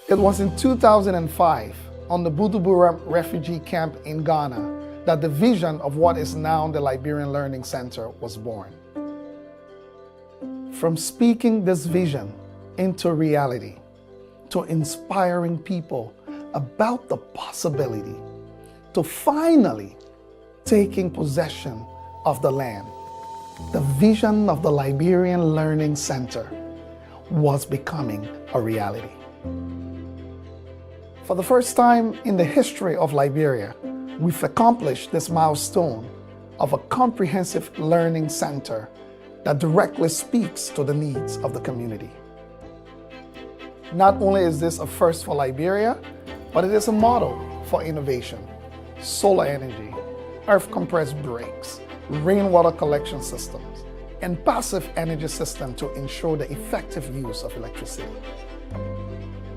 It was in 2005 on the Buduburam refugee camp in Ghana that the vision of what is now the Liberian Learning Center was born. From speaking this vision into reality, to inspiring people about the possibility, to finally taking possession of the land, the vision of the Liberian Learning Center was becoming a reality. For the first time in the history of Liberia, we've accomplished this milestone of a comprehensive learning center that directly speaks to the needs of the community. Not only is this a first for Liberia, but it is a model for innovation, solar energy, earth compressed brakes, rainwater collection systems, and passive energy system to ensure the effective use of electricity.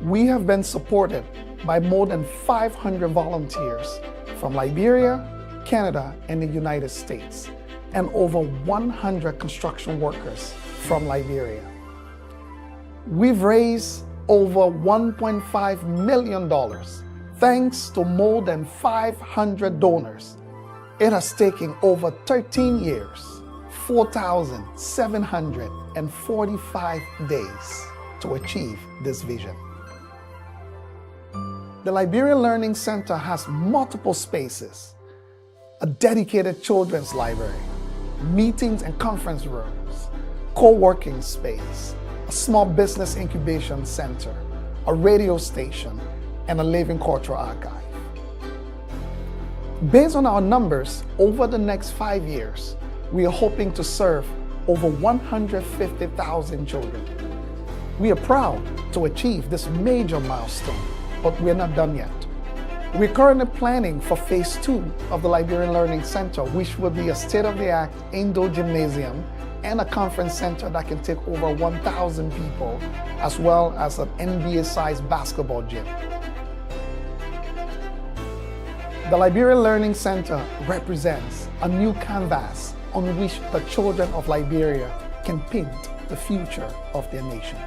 We have been supported by more than 500 volunteers from Liberia, Canada, and the United States, and over 100 construction workers from Liberia. We've raised over $1.5 million thanks to more than 500 donors. It has taken over 13 years, 4,745 days to achieve this vision. The Liberian Learning Center has multiple spaces, a dedicated children's library, meetings and conference rooms, co-working space, a small business incubation center, a radio station, and a living cultural archive. Based on our numbers, over the next 5 years, we are hoping to serve over 150,000 children. We are proud to achieve this major milestone, but we're not done yet. We're currently planning for phase 2 of the Liberian Learning Center, which will be a state-of-the-art indoor gymnasium and a conference center that can take over 1,000 people, as well as an NBA-sized basketball gym. The Liberian Learning Center represents a new canvas on which the children of Liberia can paint the future of their nation.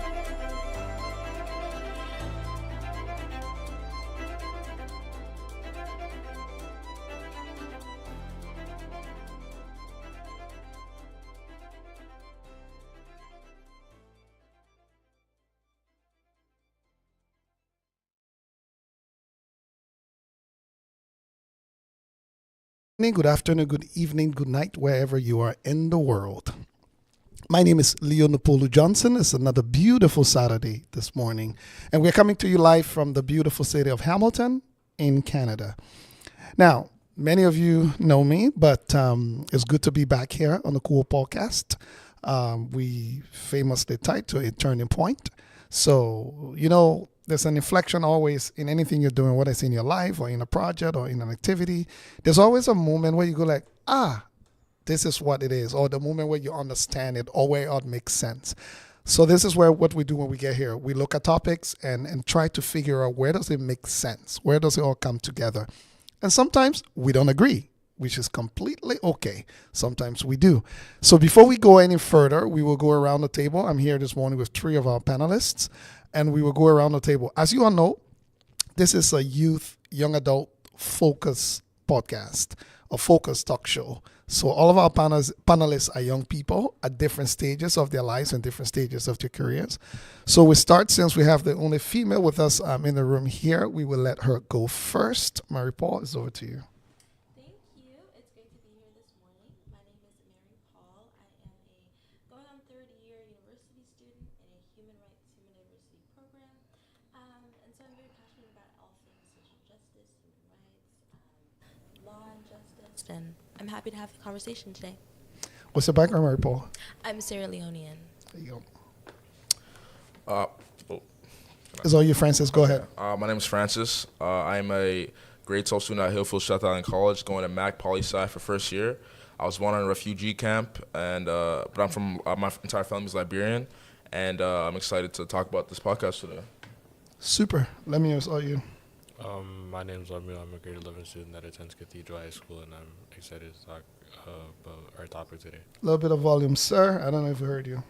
Good afternoon, good evening, good night, wherever you are in the world. My name is Leo Napolu Johnson. It's another beautiful Saturday this morning, and we're coming to you live from the beautiful city of Hamilton in Canada. Now, many of you know me, but it's good to be back here on the Kuwoo podcast. We famously tied to a turning point. So, there's an inflection always in anything you're doing, whether it's in your life or in a project or in an activity. There's always a moment where you go like, this is what it is, or the moment where you understand it or where it makes sense. So this is what we do when we get here. We look at topics and try to figure out where does it make sense? Where does it all come together? And sometimes we don't agree, which is completely okay. Sometimes we do. So before we go any further, we will go around the table. I'm here this morning with 3 of our panelists, and we will go around the table. As you all know, this is a youth, young adult focus podcast, a focus talk show. So all of our panelists are young people at different stages of their lives and different stages of their careers. So we start, since we have the only female with us in the room here, we will let her go first. Mary Paul, it's over to you. Thank you. It's great to be here this morning. My name is Mary Paul. I am a going on third-year university student in a human rights, human diversity program. And so I'm very passionate about all things social justice, human rights, law and justice, and I'm happy to have the conversation today. What's your background, Mary Paul? I'm Sierra Leonean. There you Oh, go. It's all you, Francis. Go ahead. my name is Francis. I'm a grade 12 student at Hillfield South Island College, going to Mac Poli-Sci for first year. I was born in a refugee camp, and but I'm from my entire family's Liberian, and I'm excited to talk about this podcast today. Super. Let me use all you. My name is Armil. I'm a grade 11 student that attends Cathedral High School, and I'm excited to talk about our topic today. A little bit of volume, sir. I don't know if we heard you.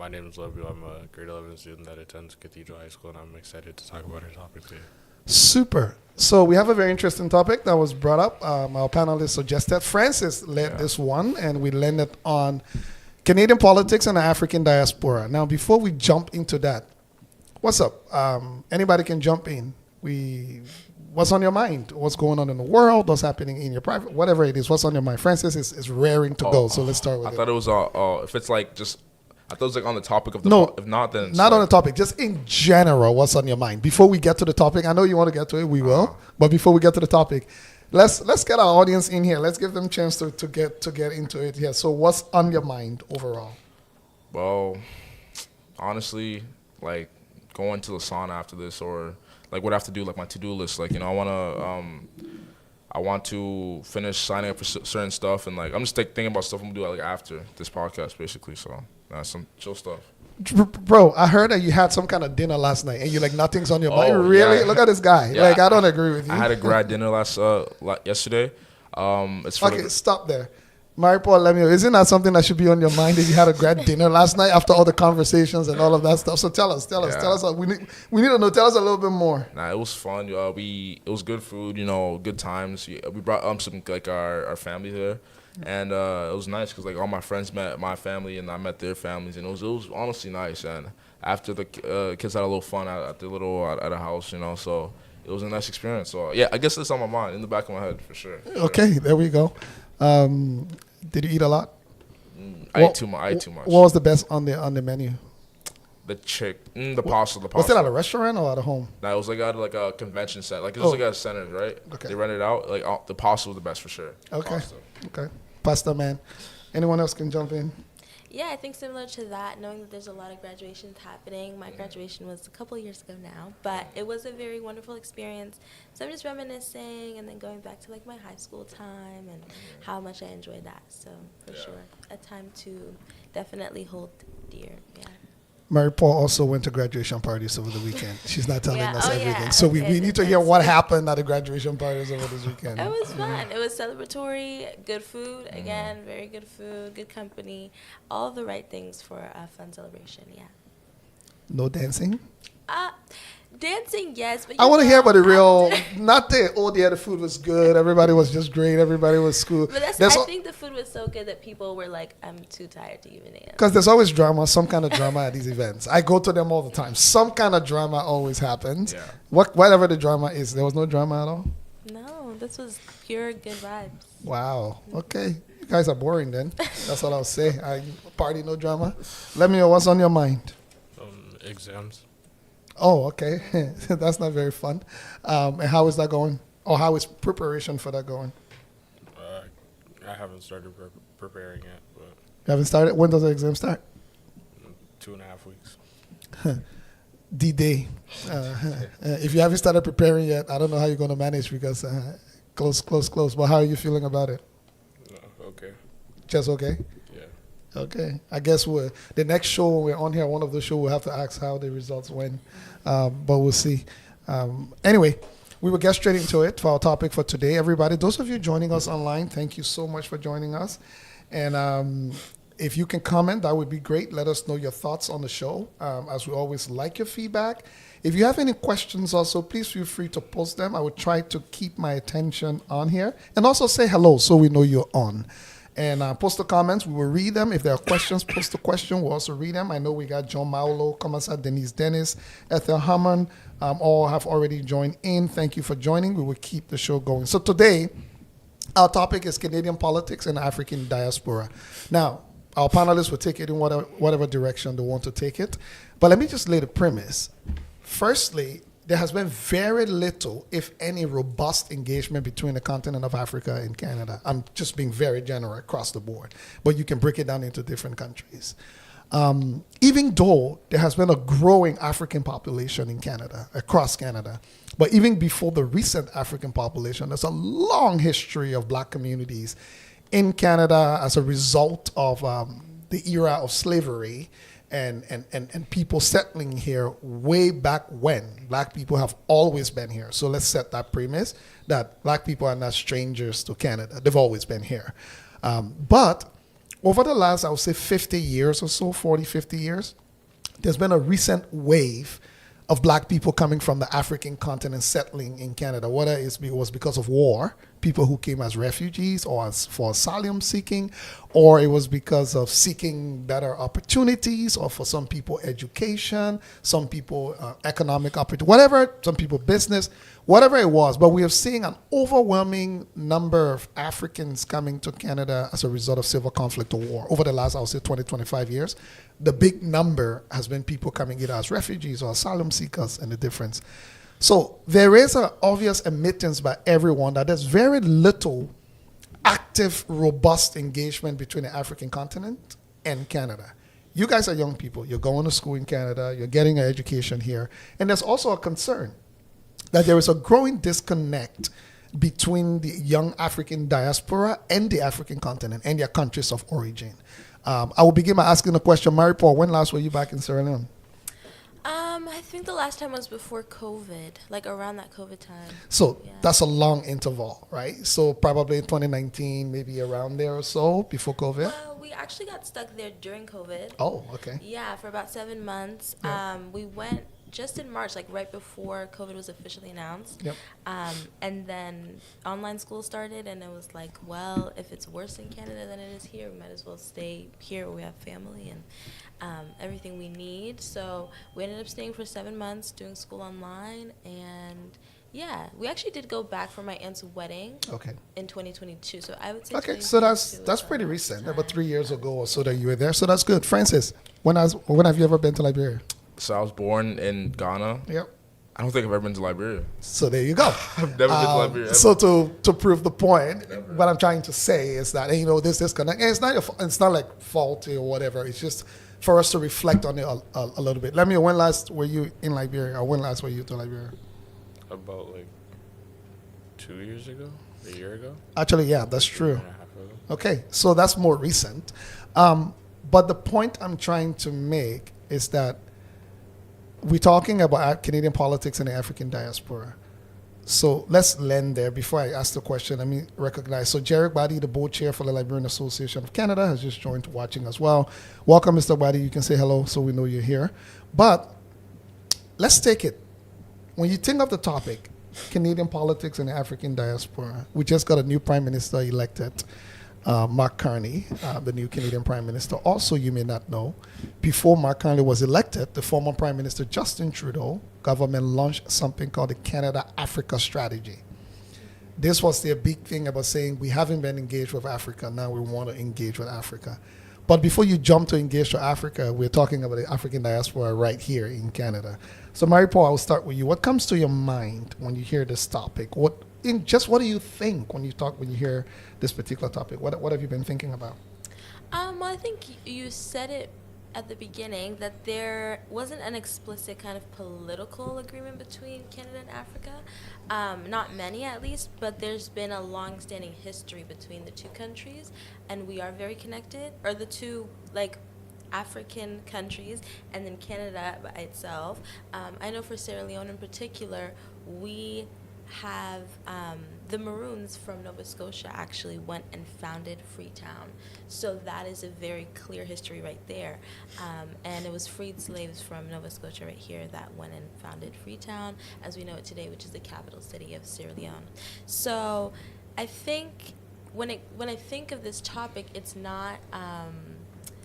My name is Lovio. I'm a grade 11 student that attends Cathedral High School, and I'm excited to talk about our topic today. Super. So we have a very interesting topic that was brought up. Our panelists suggested. Francis led this one, and we landed on Canadian politics and the African diaspora. Now, before we jump into that, what's up? Anybody can jump in. What's on your mind? What's going on in the world? What's happening in your private? Whatever it is, what's on your mind? Francis is raring to go, so let's start with I it. thought it was if it's like just. I thought it was like on the topic of the. No, if not, then it's not like, on the topic. Just in general, what's on your mind? Before we get to the topic, I know you want to get to it. We will, but before we get to the topic, let's get our audience in here. Let's give them a chance to get into it here. So, what's on your mind overall? Well, honestly, like going to the sauna after this, or like what I have to do, like my to-do list. Like I want to finish signing up for certain stuff, and like I'm just thinking about stuff I'm gonna do like after this podcast, basically. So that's some chill stuff. Bro, I heard that you had some kind of dinner last night, and you're like nothing's on your mind. Really? Yeah. Look at this guy. Yeah, like I don't agree with you. I had a grad dinner yesterday. It's for Okay, stop there. Mary Paul Lemio, isn't that something that should be on your mind if you had a grad dinner last night after all the conversations and all of that stuff? So tell us. We need to know. Tell us a little bit more. Nah, it was fun. It was good food. Good times. We brought some like our family there, and it was nice because like all my friends met my family and I met their families, and it was honestly nice. And after the kids had a little fun at the house, so it was a nice experience. So yeah, I guess it's on my mind, in the back of my head for sure. Okay, there we go. Did you eat a lot? I ate too much. What was the best on the menu? The pasta. Was it at a restaurant or at a home? Nah, it was like at like a convention center. Like it was like at a center, right? Okay. They rented out. Like the pasta was the best for sure. Okay. Pasta. Okay. Pasta man. Anyone else can jump in? Yeah, I think similar to that, knowing that there's a lot of graduations happening. My graduation was a couple years ago now, but it was a very wonderful experience. So I'm just reminiscing and then going back to like my high school time and how much I enjoyed that. So for sure, a time to definitely hold dear. Yeah. Mary Paul also went to graduation parties over the weekend. She's not telling Yeah. us Oh, everything. yeah. So Okay, we need to hear what happened at the graduation parties over this weekend. It was fun. It was celebratory, good food. Again, very good food, good company. All the right things for a fun celebration, yeah. No dancing? Dancing, yes. But I want to hear about the real, after- not the food was good. Everybody was just great. Everybody was cool. But I think the food was so good that people were like, I'm too tired to even eat. Because there's always drama, some kind of drama at these events. I go to them all the time. Some kind of drama always happens. Yeah. Whatever the drama is, there was no drama at all? No, this was pure good vibes. Wow. Okay. You guys are boring then. That's what I'll say. Party, no drama. Let me know what's on your mind. Exams. Oh, okay. That's not very fun. And how is that going? Or how is preparation for that going? I haven't started preparing yet, but You haven't started? When does the exam start? 2.5 weeks. D-Day. If you haven't started preparing yet, I don't know how you're going to manage because close. But how are you feeling about it? Okay. Just okay? Yeah. Okay. I guess the next show when we're on here, one of the shows, we'll have to ask how the results went. But we'll see. Anyway, we will get straight into it for our topic for today. Everybody, those of you joining us online, thank you so much for joining us. And if you can comment, that would be great. Let us know your thoughts on the show. As we always like your feedback. If you have any questions also, please feel free to post them. I will try to keep my attention on here. And also say hello so we know you're on. And post the comments. We will read them. If there are questions, post the question. We'll also read them. I know we got John Maulo, Komasa, Denise Dennis, Ethel Hammond. All have already joined in. Thank you for joining. We will keep the show going. So today, our topic is Canadian politics and African diaspora. Now, our panelists will take it in whatever direction they want to take it. But let me just lay the premise. Firstly, there has been very little, if any, robust engagement between the continent of Africa and Canada. I'm just being very general across the board, but you can break it down into different countries. Even though there has been a growing African population in Canada, across Canada, but even before the recent African population, there's a long history of black communities in Canada as a result of the era of slavery and people settling here way back when. Black people have always been here. So let's set that premise that black people are not strangers to Canada. They've always been here. But over the last, I would say 50 years or so, 40, 50 years, there's been a recent wave of black people coming from the African continent settling in Canada, whether it was because of war, people who came as refugees or for asylum seeking, or it was because of seeking better opportunities, or for some people education, some people economic opportunity, whatever, some people business, whatever it was. But we are seeing an overwhelming number of Africans coming to Canada as a result of civil conflict or war over the last, I would say, 20, 25 years. The big number has been people coming either as refugees or asylum seekers, and the difference. So there is an obvious admittance by everyone that there's very little active, robust engagement between the African continent and Canada. You guys are young people. You're going to school in Canada. You're getting an education here. And there's also a concern that there is a growing disconnect between the young African diaspora and the African continent and their countries of origin. I will begin by asking the question, Mary Paul, when last were you back in Sierra Leone? I think the last time was before COVID, like around that COVID time. So Yeah. that's a long interval, right? So probably 2019, maybe around there or so, before COVID? Well, we actually got stuck there during COVID. Oh, okay. Yeah, for about 7 months. Yeah. We went just in March, like right before COVID was officially announced. Yep. And then online school started, and it was like, well, if it's worse in Canada than it is here, we might as well stay here where we have family and everything we need. So we ended up staying for 7 months, doing school online, and yeah, we actually did go back for my aunt's wedding Okay. in 2022. So I would say Okay, so 2022 that's was pretty the recent, last about time. 3 years ago or so that you were there. So that's good. Francis, when have you ever been to Liberia? So I was born in Ghana. Yep. I don't think I've ever been to Liberia. So there you go. I've never been to Liberia. Ever. So to prove the point, what I'm trying to say is that this disconnect. And it's not like faulty or whatever. It's just for us to reflect on it a little bit. Let me. When last were you in Liberia, or when last were you to Liberia? About like 2 years ago, a year ago, Actually, yeah, that's true. year and a half ago. Okay, so that's more recent. But the point I'm trying to make is that we're talking about Canadian politics and the African diaspora. So let's land there before I ask the question. Let me recognize. So Jarek Badi, the board chair for the Liberian Association of Canada, has just joined watching as well. Welcome, Mr. Badi. You can say hello so we know you're here. But let's take it. When you think of the topic, Canadian politics and the African diaspora, we just got a new prime minister elected, Mark Carney, the new Canadian prime minister. Also, you may not know, before Mark Carney was elected, the former prime minister Justin Trudeau government launched something called the Canada-Africa strategy. This was their big thing about saying we haven't been engaged with Africa, now we want to engage with Africa. But before you jump to engage with Africa, we're talking about the African diaspora right here in Canada. So Mary Paul, I'll start with you. What comes to your mind when you hear this topic? What do you think when you hear this particular topic? What have you been thinking about? Well, I think you said it at the beginning that there wasn't an explicit kind of political agreement between Canada and Africa. Not many, at least, but there's been a long-standing history between the two countries, and we are very connected. Or the two, like, African countries, and then Canada by itself. I know for Sierra Leone in particular, we have the Maroons from Nova Scotia actually went and founded Freetown. So that is a very clear history right there. And it was freed slaves from Nova Scotia right here that went and founded Freetown, as we know it today, which is the capital city of Sierra Leone. So I think when I think of this topic, it's not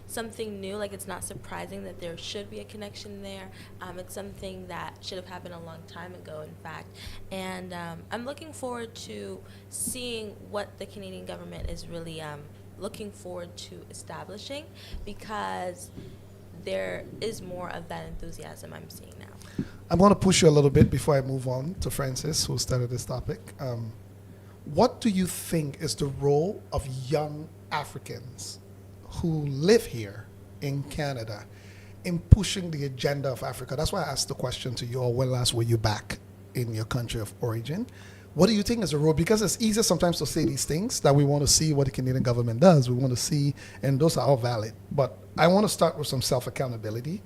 something new. Like, it's not surprising that there should be a connection there. It's something that should have happened a long time ago, in fact. And I'm looking forward to seeing what the Canadian government is really looking forward to establishing, because there is more of that enthusiasm I'm seeing now. I'm going to push you a little bit before I move on to Francis, who started this topic. What do you think is the role of young Africans who live here in Canada in pushing the agenda of Africa? That's why I asked the question to you, or when last were you back in your country of origin? What do you think is the role? Because it's easier sometimes to say these things, that we want to see what the Canadian government does. We want to see, and those are all valid. But I want to start with some self-accountability.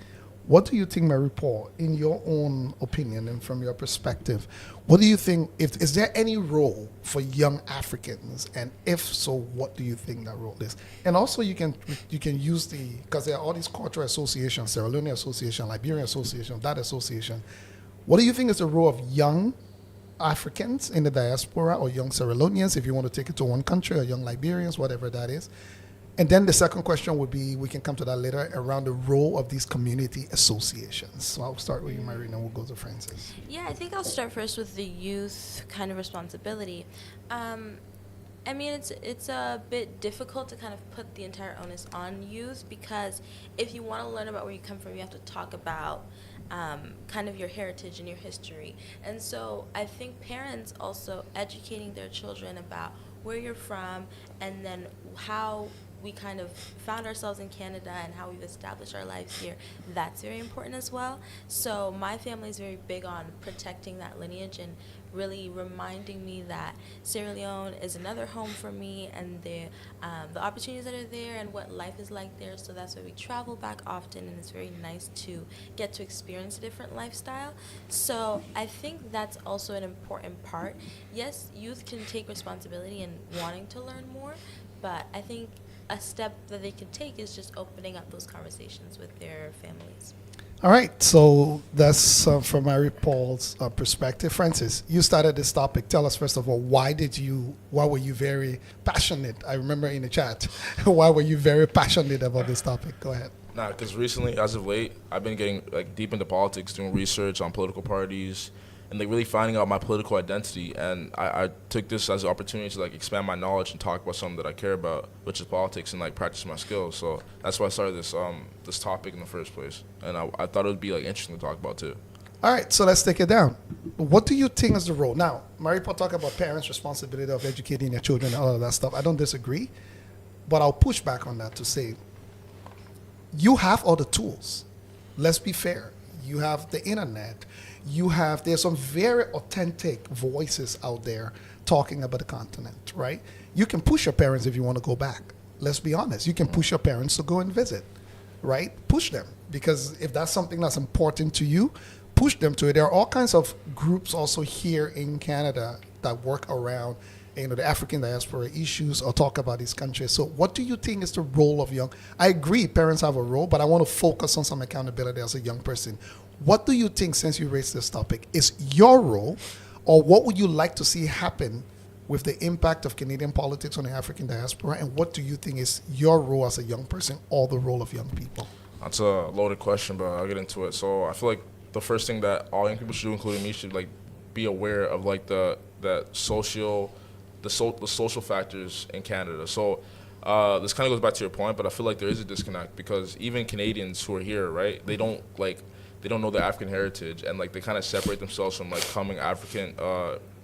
What do you think, Mary Paul, in your own opinion and from your perspective, what do you think, if is there any role for young Africans? And if so, what do you think that role is? And also you can use because there are all these cultural associations, Sierra Leone Association, Liberian Association, that association. What do you think is the role of young Africans in the diaspora, or young Sierra Leoneans, if you want to take it to one country, or young Liberians, whatever that is? And then the second question would be, we can come to that later, around the role of these community associations. So I'll start with you, Marina, and we'll go to Francis. Yeah, I think I'll start first with the youth kind of responsibility. I mean, it's a bit difficult to kind of put the entire onus on youth, because if you want to learn about where you come from, you have to talk about kind of your heritage and your history. And so I think parents also educating their children about where you're from, and then how we kind of found ourselves in Canada and how we've established our lives here, that's very important as well. So my family is very big on protecting that lineage and really reminding me that Sierra Leone is another home for me, and the opportunities that are there and what life is like there. So that's why we travel back often, and it's very nice to get to experience a different lifestyle. So I think that's also an important part. Yes, youth can take responsibility in wanting to learn more, but I think a step that they can take is just opening up those conversations with their families. All right, so that's from Mary Paul's perspective. Francis, you started this topic. Tell us, first of all, why were you very passionate? I remember in the chat, why were you very passionate about this topic? Go ahead. Nah, because recently, as of late, I've been getting like deep into politics, doing research on political parties, and like really finding out my political identity. And I took this as an opportunity to like expand my knowledge and talk about something that I care about, which is politics, and like practice my skills. So that's why I started this topic in the first place, and I thought it would be like interesting to talk about too. All right, so let's take it down. What do you think is the role? Now, Mary Paul talked about parents' responsibility of educating their children and all of that stuff. I don't disagree, but I'll push back on that to say, you have all the tools. Let's be fair. You have the internet. There's some very authentic voices out there talking about the continent, right? You can push your parents if you want to go back. Let's be honest. You can push your parents to go and visit, right? Push them, because if that's something that's important to you, push them to it. There are all kinds of groups also here in Canada that work around the African diaspora issues or talk about these countries. So what do you think is the role of young? I agree parents have a role, but I want to focus on some accountability as a young person. What do you think, since you raised this topic, is your role, or what would you like to see happen with the impact of Canadian politics on the African diaspora, and what do you think is your role as a young person, or the role of young people? That's a loaded question, but I'll get into it. So I feel like the first thing that all young people should do, including me, should like be aware of like the social factors in Canada. So this kind of goes back to your point, but I feel like there is a disconnect, because even Canadians who are here, right, they don't know their African heritage, and like they kind of separate themselves from like coming African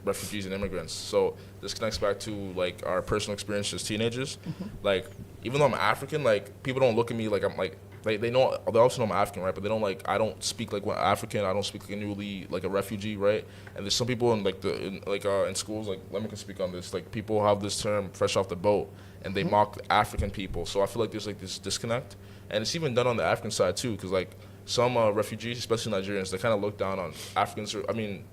refugees and immigrants. So this connects back to like our personal experience as teenagers. Mm-hmm. Like even though I'm African, like people don't look at me like I'm like they also know I'm African, right? But they don't I don't speak like one African. I don't speak like a newly like a refugee, right? And there's some people in in schools, like Lemon can speak on this. Like people have this term fresh off the boat, and they mock African people. So I feel like there's like this disconnect, and it's even done on the African side too, because like some refugees, especially Nigerians, they kind of look down on Africans,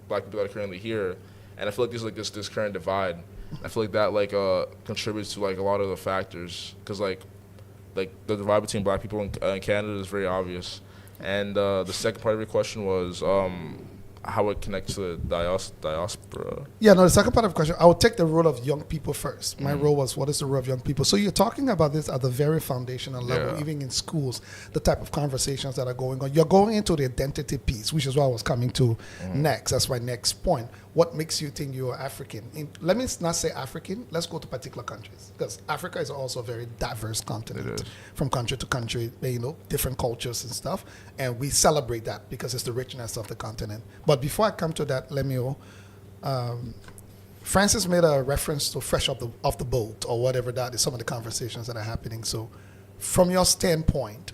black people that are currently here, and I feel like there's like this current divide. I feel like that contributes to like a lot of the factors, because like the divide between black people in Canada is very obvious. And the second part of your question was how it connects to the diaspora. Yeah, no, the second part of the question, I would take the role of young people first. My role was, what is the role of young people? So you're talking about this at the very foundational level, even in schools, the type of conversations that are going on. You're going into the identity piece, which is what I was coming to next. That's my next point. What makes you think you're African? Let me not say African. Let's go to particular countries, because Africa is also a very diverse continent, from country to country, different cultures and stuff. And we celebrate that because it's the richness of the continent. But before I come to that, Francis made a reference to fresh off the boat, or whatever that is, some of the conversations that are happening. So from your standpoint,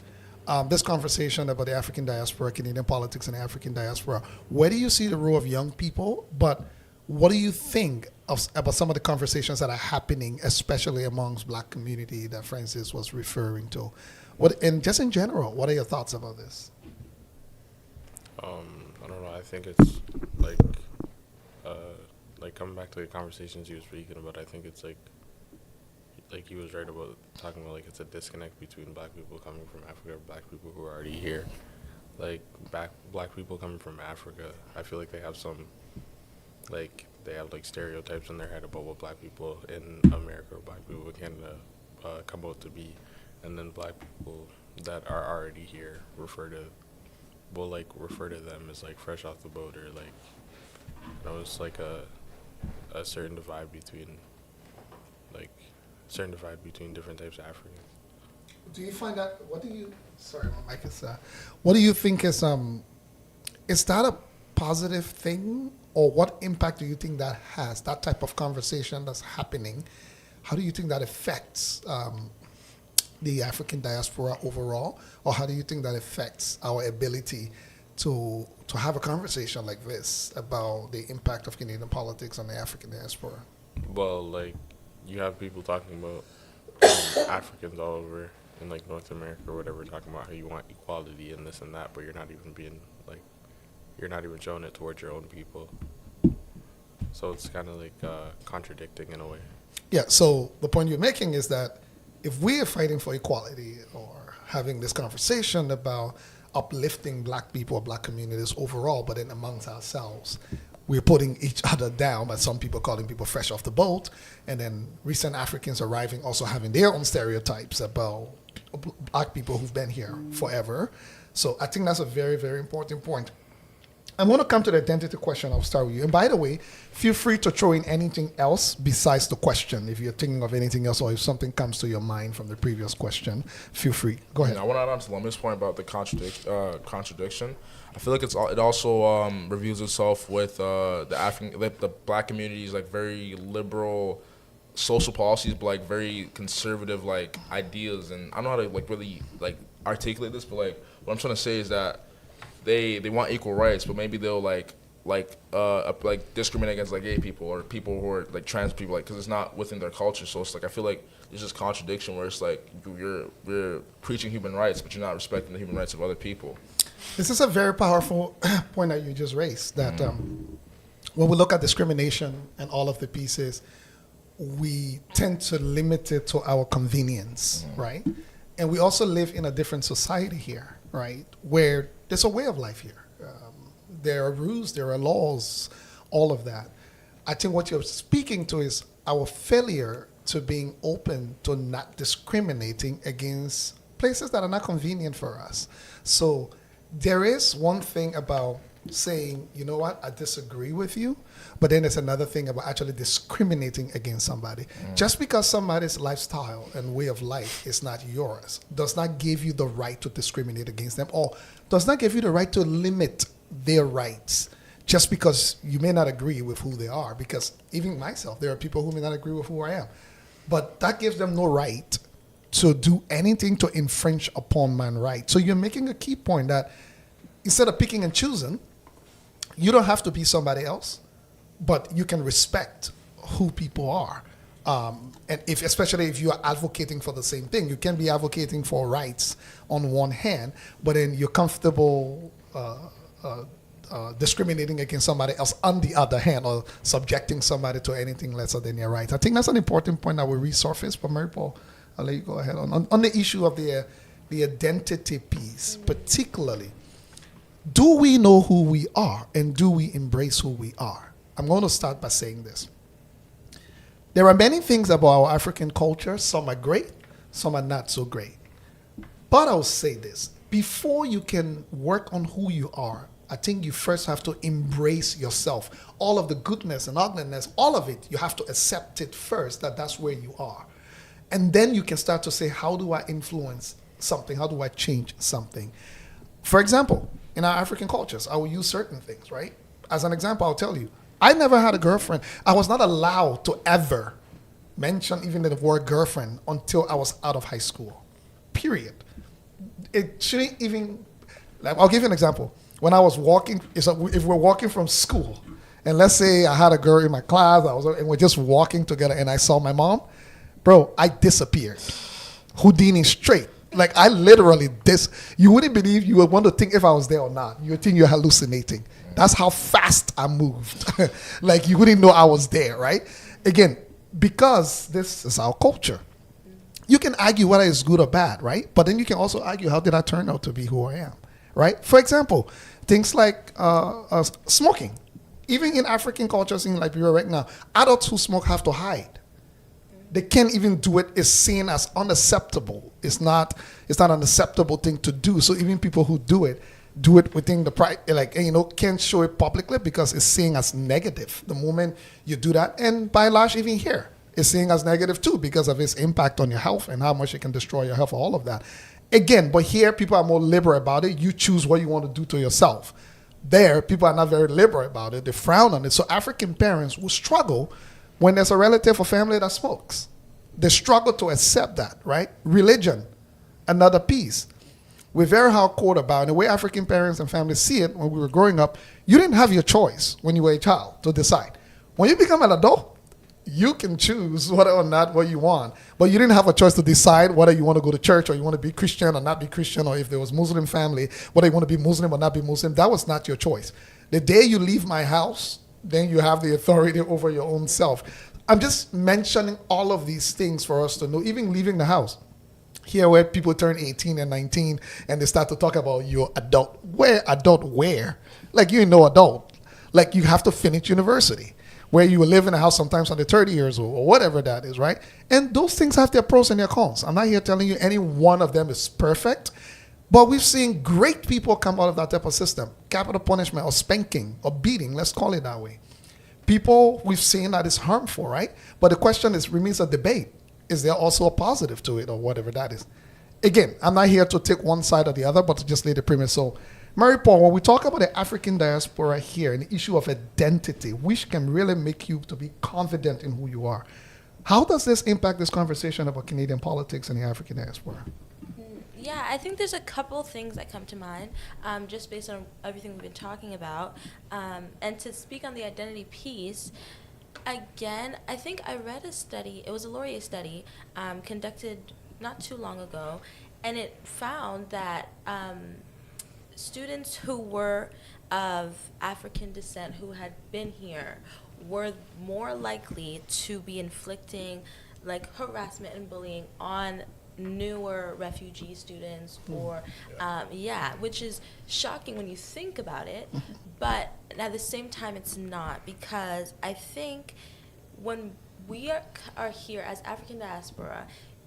this conversation about the African diaspora, Canadian politics and the African diaspora, where do you see the role of young people? But what do you think about some of the conversations that are happening, especially amongst black community that Francis was referring to? And just in general, what are your thoughts about this? I don't know. I think it's like, uh, like coming back to the conversations he was speaking about. I think it's like he was right about talking about like it's a disconnect between black people coming from Africa or black people who are already here. Like black people coming from Africa, I feel like they have some they have like stereotypes in their head about what black people in America or black people in Canada come out to be, and then black people that are already here refer to them as like fresh off the boat, or like it's like a certain divide between like different types of Africans. Do you find that? Sorry, my mic is. What do you think is that a positive thing, or what impact do you think that has? That type of conversation that's happening, how do you think that affects the African diaspora overall, or how do you think that affects our ability to have a conversation like this about the impact of Canadian politics on the African diaspora? Well, like you have people talking about Africans all over in like North America or whatever, talking about how you want equality and this and that, but you're not even showing it towards your own people. So it's kind of like contradicting in a way. Yeah, so the point you're making is that if we are fighting for equality or having this conversation about uplifting black people or black communities overall, but then amongst ourselves, we're putting each other down, but some people calling people fresh off the boat, and then recent Africans arriving also having their own stereotypes about black people who've been here forever. So I think that's a very, very important point. I'm going to come to the identity question. I'll start with you. And by the way, feel free to throw in anything else besides the question. If you're thinking of anything else, or if something comes to your mind from the previous question, feel free. Go ahead. I want to add on to Lami's point about the contradiction. I feel like it also reveals itself with the black community's like very liberal social policies, but like very conservative like ideas. And I don't know how to like really like articulate this, but like what I'm trying to say is that they want equal rights, but maybe they'll like discriminate against like gay people or people who are like trans people, like because it's not within their culture. So it's like I feel like there's this contradiction where it's like you're preaching human rights, but you're not respecting the human rights of other people. This is a very powerful point that you just raised, that when we look at discrimination and all of the pieces, we tend to limit it to our convenience, right? And we also live in a different society here, right, where there's a way of life here. There are rules, there are laws, all of that. I think what you're speaking to is our failure to being open to not discriminating against places that are not convenient for us. So there is one thing about saying, you know what, I disagree with you, but then there's another thing about actually discriminating against somebody. Just because somebody's lifestyle and way of life is not yours does not give you the right to discriminate against them, or does not give you the right to limit their rights just because you may not agree with who they are. Because even myself, there are people who may not agree with who I am, but that gives them no right to do anything to infringe upon my right. So you're making a key point that instead of picking and choosing, you don't have to be somebody else, but you can respect who people are. And especially if you are advocating for the same thing, you can be advocating for rights on one hand, but then you're comfortable discriminating against somebody else on the other hand, or subjecting somebody to anything lesser than their rights. I think that's an important point that will resurface. But Mary Paul, I'll let you go ahead on the issue of the identity piece, particularly. Do we know who we are, and do we embrace who we are? I'm going to start by saying this. There are many things about our African culture. Some are great, some are not so great. But I'll say this. Before you can work on who you are, I think you first have to embrace yourself. All of the goodness and ugliness, all of it, you have to accept it first, that's where you are. And then you can start to say, how do I influence something? How do I change something? For example, in our African cultures, I will use certain things, right? As an example, I'll tell you, I never had a girlfriend. I was not allowed to ever mention even the word girlfriend until I was out of high school, period. It shouldn't even, like, I'll give you an example. When I was walking, if we're walking from school, and let's say I had a girl in my class, and we're just walking together, and I saw my mom, bro, I disappeared. Houdini straight. Like I literally this you wouldn't believe you would want to think if I was there or not. You would think you're hallucinating. That's how fast I moved. Like you wouldn't know I was there, right? Again, because this is our culture. You can argue whether it's good or bad, right? But then you can also argue how did I turn out to be who I am, right? For example, things like smoking. Even in African cultures in Liberia right now, adults who smoke have to hide. They can't even do it. It's seen as unacceptable. It's not an acceptable thing to do. So even people who do it within the pride, like, can't show it publicly because it's seen as negative. The moment you do that, and by and large, even here, it's seen as negative too because of its impact on your health and how much it can destroy your health, all of that. Again, but here people are more liberal about it. You choose what you want to do to yourself. There, people are not very liberal about it. They frown on it. So African parents will struggle when there's a relative or family that smokes. They struggle to accept that, right? Religion, another piece. We're very hardcore about it. The way African parents and families see it when we were growing up, you didn't have your choice when you were a child to decide. When you become an adult, you can choose whether or not what you want. But you didn't have a choice to decide whether you want to go to church or you want to be Christian or not be Christian, or if there was Muslim family, whether you want to be Muslim or not be Muslim. That was not your choice. The day you leave my house, then you have the authority over your own self. I'm just mentioning all of these things for us to know, even leaving the house. Here where people turn 18 and 19 and they start to talk about your adult. Where? Like you ain't no adult. Like you have to finish university. Where you will live in a house sometimes under 30 years old or whatever that is, right? And those things have their pros and their cons. I'm not here telling you any one of them is perfect, but we've seen great people come out of that type of system. Capital punishment or spanking or beating, let's call it that way. People we've seen that is harmful, right? But the question remains a debate. Is there also a positive to it or whatever that is? Again, I'm not here to take one side or the other, but to just lay the premise. So, Mary Paul, when we talk about the African diaspora here and the issue of identity, which can really make you to be confident in who you are, how does this impact this conversation about Canadian politics and the African diaspora? Yeah, I think there's a couple things that come to mind, just based on everything we've been talking about. And to speak on the identity piece, again, I think I read a study, it was a Laurier study, conducted not too long ago, and it found that students who were of African descent who had been here were more likely to be inflicting like harassment and bullying on newer refugee students or which is shocking when you think about it, but at the same time it's not, because I think when we are here as African diaspora,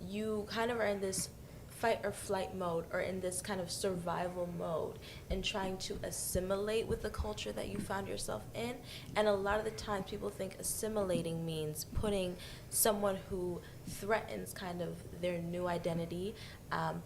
you kind of are in this fight or flight mode, or in this kind of survival mode, and trying to assimilate with the culture that you found yourself in. And a lot of the times people think assimilating means putting someone who threatens kind of their new identity,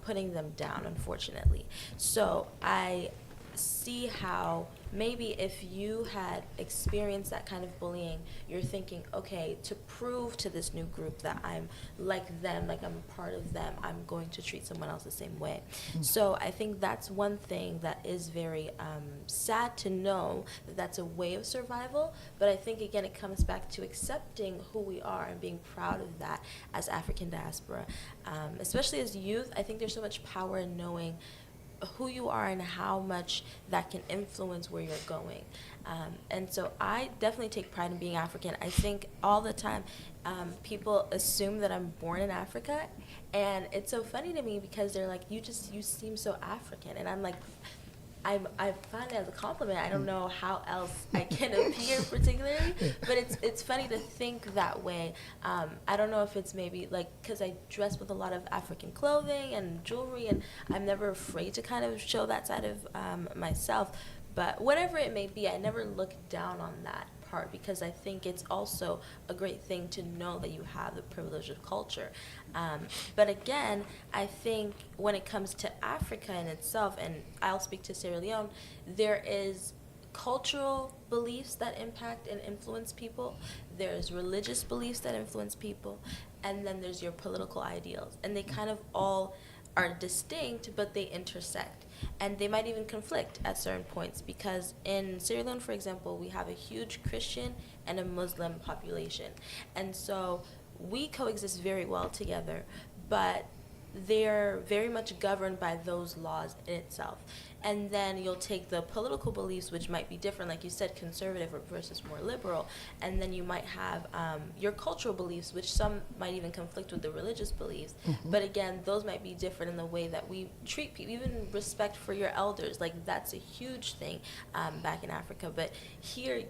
putting them down, unfortunately. So I see how maybe if you had experienced that kind of bullying, you're thinking, okay, to prove to this new group that I'm like them, like I'm a part of them, I'm going to treat someone else the same way. So I think that's one thing that is very sad to know, that that's a way of survival. But I think, again, it comes back to accepting who we are and being proud of that as African diaspora. Especially as youth, I think there's so much power in knowing who you are and how much that can influence where you're going. And so I definitely take pride in being African. I think all the time people assume that I'm born in Africa, and it's so funny to me because they're like, you seem so African. And I'm like, I find it as a compliment. I don't know how else I can appear particularly, but it's funny to think that way. I don't know if it's maybe like because I dress with a lot of African clothing and jewelry, and I'm never afraid to kind of show that side of myself. But whatever it may be, I never look down on that part, because I think it's also a great thing to know that you have the privilege of culture. But again, I think when it comes to Africa in itself, and I'll speak to Sierra Leone, there is cultural beliefs that impact and influence people. There's religious beliefs that influence people, and then there's your political ideals. And they kind of all are distinct, but they intersect. And they might even conflict at certain points, because in Sierra Leone, for example, we have a huge Christian and a Muslim population. And so we coexist very well together, but they're very much governed by those laws in itself. And then you'll take the political beliefs, which might be different, like you said, conservative versus more liberal. And then you might have your cultural beliefs, which some might even conflict with the religious beliefs. But again, those might be different in the way that we treat people, even respect for your elders. Like, that's a huge thing back in Africa. But here,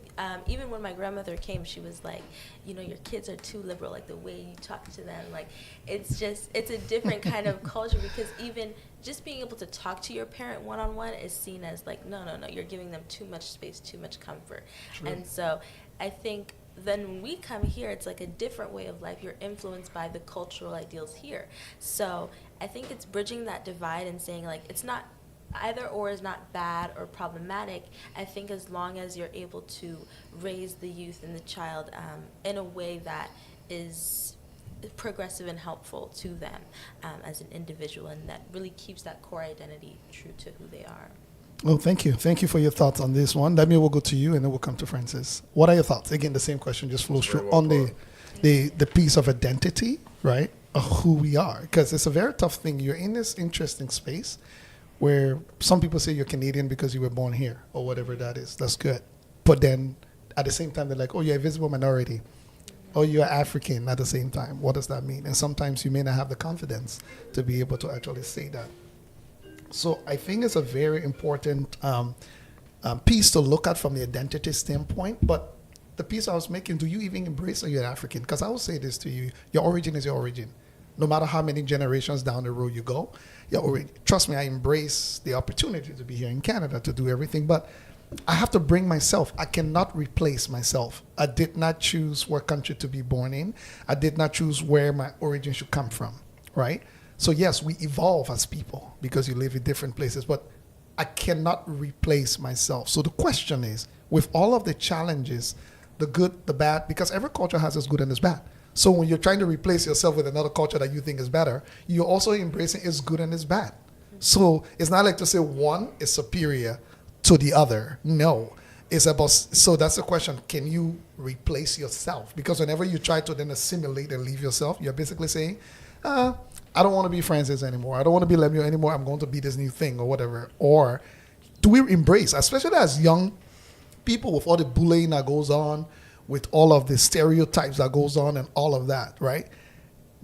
even when my grandmother came, she was like, your kids are too liberal, like the way you talk to them. Like, it's a different kind of culture, because even just being able to talk to your parent one-on-one is seen as like, no, you're giving them too much space, too much comfort. True. And so I think then when we come here, it's like a different way of life. You're influenced by the cultural ideals here. So I think it's bridging that divide and saying, like, it's not either or is not bad or problematic. I think as long as you're able to raise the youth and the child in a way that is progressive and helpful to them as an individual, and that really keeps that core identity true to who they are. Well, thank you. Thank you for your thoughts on this one. Let me will go to you, and then we'll come to Francis. What are your thoughts? Again, the same question just flows through on the piece of identity, right, of who we are. Because it's a very tough thing. You're in this interesting space where some people say you're Canadian because you were born here or whatever that is. That's good. But then at the same time, they're like, oh, you're a visible minority. Or you're African at the same time. What does that mean? And sometimes you may not have the confidence to be able to actually say that. So I think it's a very important piece to look at from the identity standpoint. But the piece I was making, do you even embrace that you're African? Because I will say this to you, your origin is your origin. No matter how many generations down the road you go, trust me, I embrace the opportunity to be here in Canada to do everything. But I have to bring myself. I cannot replace myself. I did not choose what country to be born in. I did not choose where my origin should come from, right? So yes, we evolve as people because you live in different places, but I cannot replace myself. So the question is, with all of the challenges, the good, the bad, because every culture has its good and its bad. So when you're trying to replace yourself with another culture that you think is better, you're also embracing its good and its bad. So it's not like to say one is superior to the other. No. It's about, so that's the question. Can you replace yourself? Because whenever you try to then assimilate and leave yourself, you're basically saying, I don't want to be Francis anymore. I don't want to be Lemuel anymore. I'm going to be this new thing or whatever. Or do we embrace, especially as young people, with all the bullying that goes on, with all of the stereotypes that goes on and all of that, right?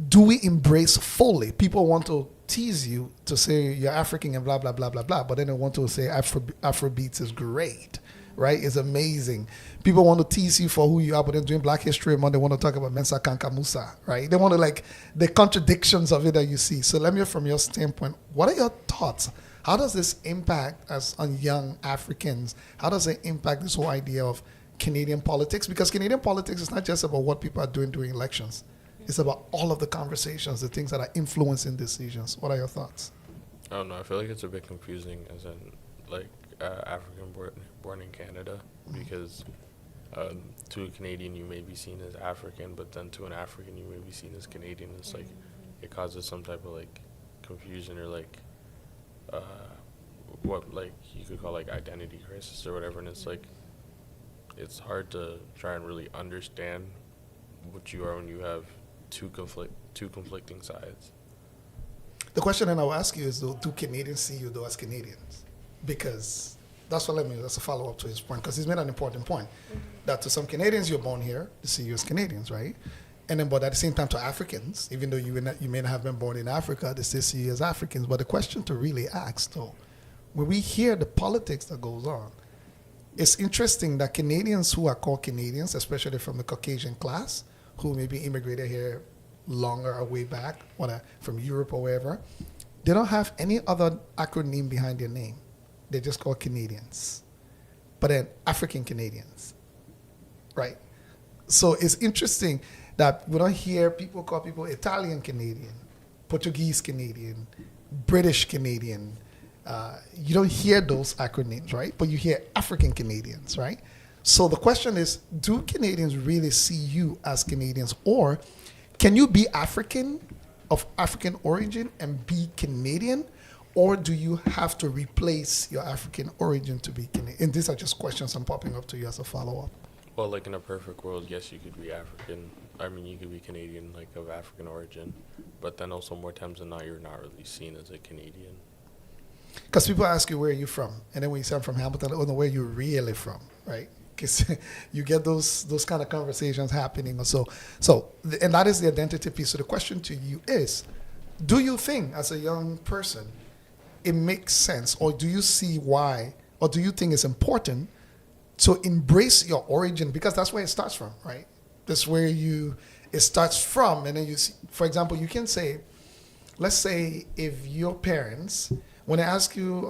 Do we embrace fully? People want to tease you to say you're African and blah, blah, blah, blah, blah, but then they want to say Afrobeats is great, right? It's amazing. People want to tease you for who you are, but then during Black History Month, they want to talk about Mensa Kanka Musa, right? They want to, like, the contradictions of it that you see. So let me hear from your standpoint, what are your thoughts? How does this impact us on young Africans? How does it impact this whole idea of Canadian politics? Because Canadian politics is not just about what people are doing during elections. It's about all of the conversations, the things that are influencing decisions. What are your thoughts? I don't know. I feel like it's a bit confusing as in, like, African born in Canada, because to a Canadian you may be seen as African, but then to an African you may be seen as Canadian. It's like it causes some type of like confusion or like what like you could call like identity crisis or whatever, and it's like it's hard to try and really understand what you are when you have two conflicting sides. The question that I'll ask you is, though, do Canadians see you though as Canadians? Because that's a follow-up to his point, because he's made an important point, that to some Canadians you're born here, they see you as Canadians, right? And then, but at the same time to Africans, even though you may not have been born in Africa, they still see you as Africans. But the question to really ask, though, when we hear the politics that goes on, it's interesting that Canadians who are called Canadians, especially from the Caucasian class, who maybe immigrated here longer or way back, from Europe or wherever, they don't have any other acronym behind their name. They're just called Canadians. But then African Canadians, right? So it's interesting that we don't hear people call people Italian Canadian, Portuguese Canadian, British Canadian. You don't hear those acronyms, right? But you hear African Canadians, right? So the question is, do Canadians really see you as Canadians? Or can you be African, of African origin, and be Canadian? Or do you have to replace your African origin to be Canadian? And these are just questions I'm popping up to you as a follow-up. Well, like in a perfect world, yes, you could be African. I mean, you could be Canadian, like of African origin, but then also more times than not, you're not really seen as a Canadian. Because people ask you where are you from, and then when you say I'm from Hamilton, oh no, where you really from, right? Because you get those kind of conversations happening. And that is the identity piece. So the question to you is, do you think as a young person it makes sense, or do you see why, or do you think it's important to embrace your origin, because that's where it starts from, right? That's where it starts from, and then you see, for example, you can say, let's say if your parents, when they ask you,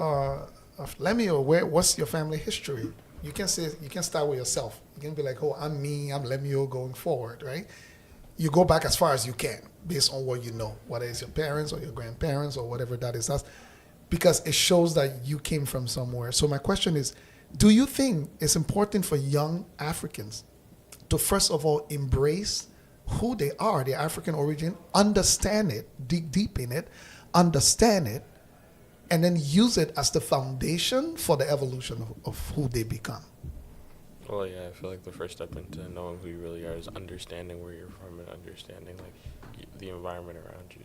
Lemio, what's your family history? You can say, you can start with yourself. You can be like, oh, I'm Lemio going forward, right? You go back as far as you can based on what you know, whether it's your parents or your grandparents or whatever that is. That's because it shows that you came from somewhere. So my question is, do you think it's important for young Africans to first of all embrace who they are, their African origin, understand it, dig deep in it, understand it, and then use it as the foundation for the evolution of who they become? Well, yeah, I feel like the first step into knowing who you really are is understanding where you're from and understanding like the environment around you.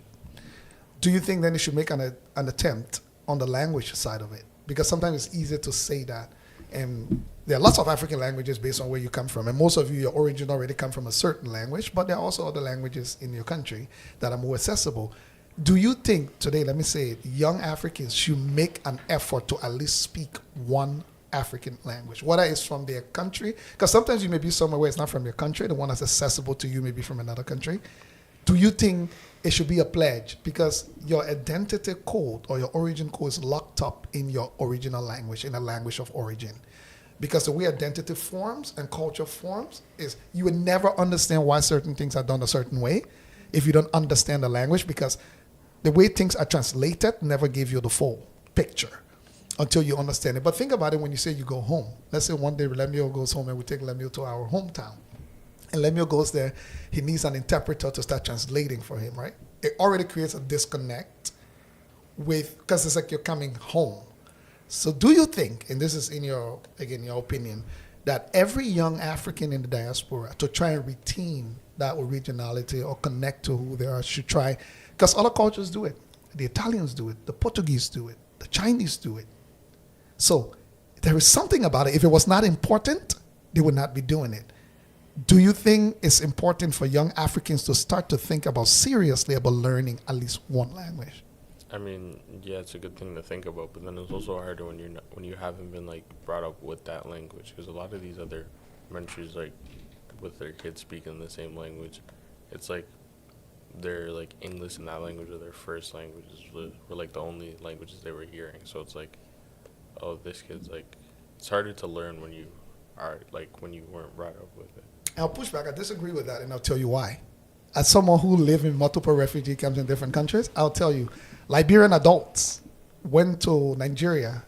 Do you think then you should make an attempt on the language side of it? Because sometimes it's easier to say that. And there are lots of African languages based on where you come from. And most of you, your origin already come from a certain language, but there are also other languages in your country that are more accessible. Do you think today, let me say it, young Africans should make an effort to at least speak one African language, whether it's from their country? Because sometimes you may be somewhere where it's not from your country, the one that's accessible to you may be from another country. Do you think it should be a pledge? Because your identity code or your origin code is locked up in your original language, in a language of origin. Because the way identity forms and culture forms is you would never understand why certain things are done a certain way if you don't understand the language, because the way things are translated never give you the full picture until you understand it. But think about it when you say you go home. Let's say one day Lemuel goes home and we take Lemuel to our hometown. And Lemuel goes there, he needs an interpreter to start translating for him, right? It already creates a disconnect because it's like you're coming home. So do you think, and this is in your opinion, that every young African in the diaspora, to try and retain that originality or connect to who they are, should try, because other cultures do it. The Italians do it, the Portuguese do it, the Chinese do it. So there is something about it. If it was not important, they would not be doing it. Do you think it's important for young Africans to start to think seriously about learning at least one language? I mean, yeah, it's a good thing to think about, but then it's also harder when you haven't been like brought up with that language, because a lot of these other countries, like with their kids speaking the same language, it's like their like English and that language are their first languages, were like the only languages they were hearing. So it's like, oh, this kid's like, it's harder to learn when you weren't brought up with it. I'll push back. I disagree with that, and I'll tell you why. As someone who lived in multiple refugee camps in different countries, I'll tell you, Liberian adults went to Nigeria.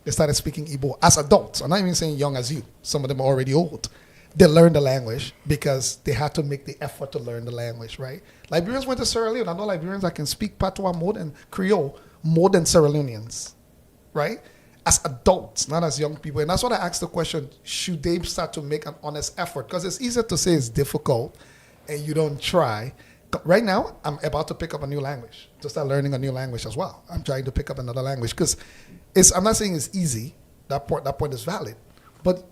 They started speaking Igbo as adults. I'm not even saying young as you. Some of them are already old. They learned the language because they had to make the effort to learn the language, right? Liberians went to Sierra Leone. I know Liberians that can speak Patois more than Creole, more than Sierra Leoneans, right? As adults, not as young people. And that's what I asked the question, should they start to make an honest effort? Because it's easier to say it's difficult and you don't try. Right now, I'm about to pick up a new language, to start learning a new language as well. I'm trying to pick up another language because I'm not saying it's easy. That point is valid. But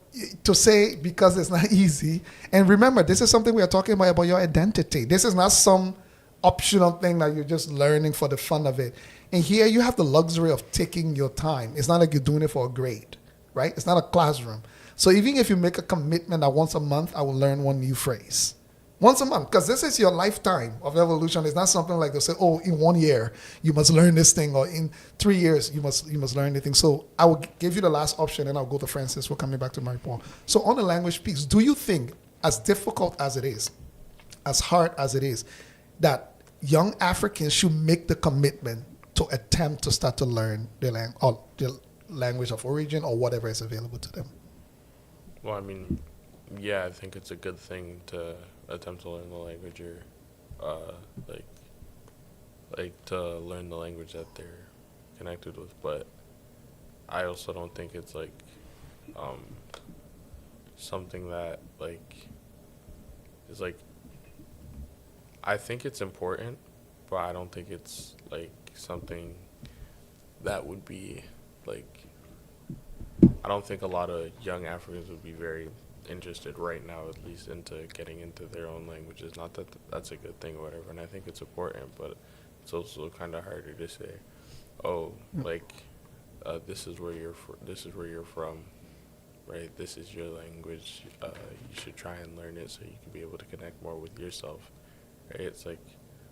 to say because it's not easy, and remember, this is something we are talking about your identity. This is not some optional thing that you're just learning for the fun of it. And here you have the luxury of taking your time. It's not like you're doing it for a grade, right? It's not a classroom. So even if you make a commitment that once a month I will learn one new phrase. Once a month, because this is your lifetime of evolution. It's not something like they say, oh, in 1 year you must learn this thing, or in 3 years you must learn anything. So I will give you the last option, and I'll go to Francis. We're coming back to Mary Paul. So on the language piece, do you think, as difficult as it is, as hard as it is, that young Africans should make the commitment to attempt to start to learn the language of origin or whatever is available to them? Well, I mean, yeah, I think it's a good thing to attempt to learn the language, or like to learn the language that they're connected with. But I also don't think it's like something that like is like I think it's important, but I don't think it's like something that would be like I don't think a lot of young Africans would be very interested right now, at least, into getting into their own languages. Not that that's a good thing or whatever, and I think it's important, but it's also kind of harder to say, oh, like, this is where this is where you're from, right? This is your language. You should try and learn it so you can be able to connect more with yourself, right? It's like,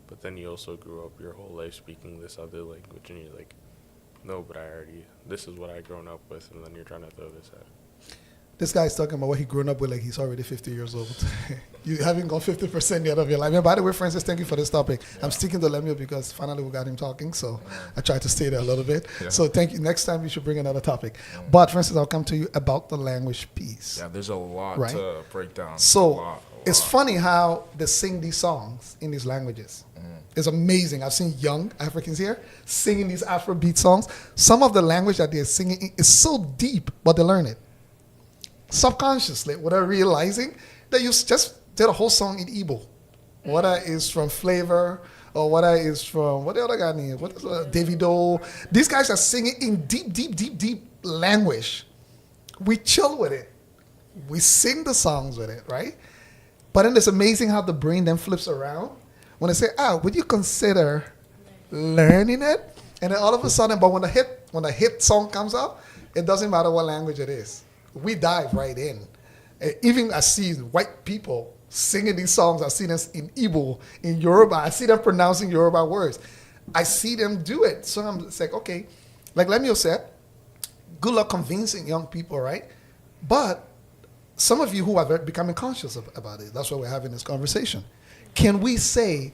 but then you also grew up your whole life speaking this other language, and you're like, no, but this is what I grown up with, and then you're trying to throw this out. This guy's talking about what he grown up with like he's already 50 years old. You haven't gone 50% yet of your life. And by the way, Francis, thank you for this topic. Yeah. I'm sticking to Lemuel because finally we got him talking, so I tried to stay there a little bit. Yeah. So thank you. Next time you should bring another topic. But Francis, I'll come to you about the language piece. Yeah, there's a lot to break down. So it's funny how they sing these songs in these languages. It's amazing. I've seen young Africans here singing these Afrobeat songs. Some of the language that they're singing is so deep, but they learn it subconsciously without realizing that you just did a whole song in Igbo. Whether is from Flavor or whether is from, what the other guy name? What is Davido? These guys are singing in deep language. We chill with it. We sing the songs with it, right? But then it's amazing how the brain then flips around when they say, would you consider learning it? And then all of a sudden, but when the hit song comes out, it doesn't matter what language it is. We dive right in. Even I see white people singing these songs. I see them in Igbo, in Yoruba. I see them pronouncing Yoruba words. I see them do it. So I'm just like, okay, like Lemuel said, good luck convincing young people, right? But some of you who are becoming conscious about it, that's why we're having this conversation. Can we say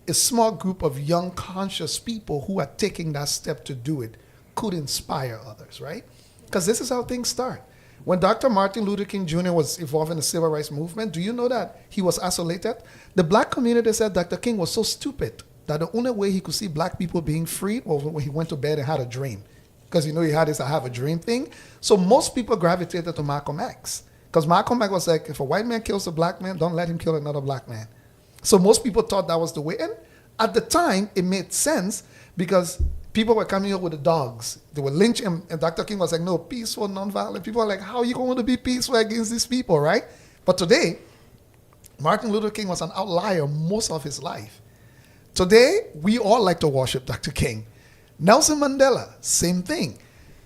a small group of young conscious people who are taking that step to do it could inspire others, right? Because this is how things start. When Dr. Martin Luther King Jr. was involved in the civil rights movement, do you know that he was isolated? The black community said Dr. King was so stupid that the only way he could see black people being freed was when he went to bed and had a dream. Because he had this I have a dream thing. So most people gravitated to Malcolm X. Because Malcolm X was like, if a white man kills a black man, don't let him kill another black man. So most people thought that was the way. And at the time, it made sense because people were coming up with the dogs. They were lynching, and Dr. King was like, no, peaceful, nonviolent. People are like, how are you going to be peaceful against these people, right? But today, Martin Luther King was an outlier most of his life. Today, we all like to worship Dr. King. Nelson Mandela, same thing.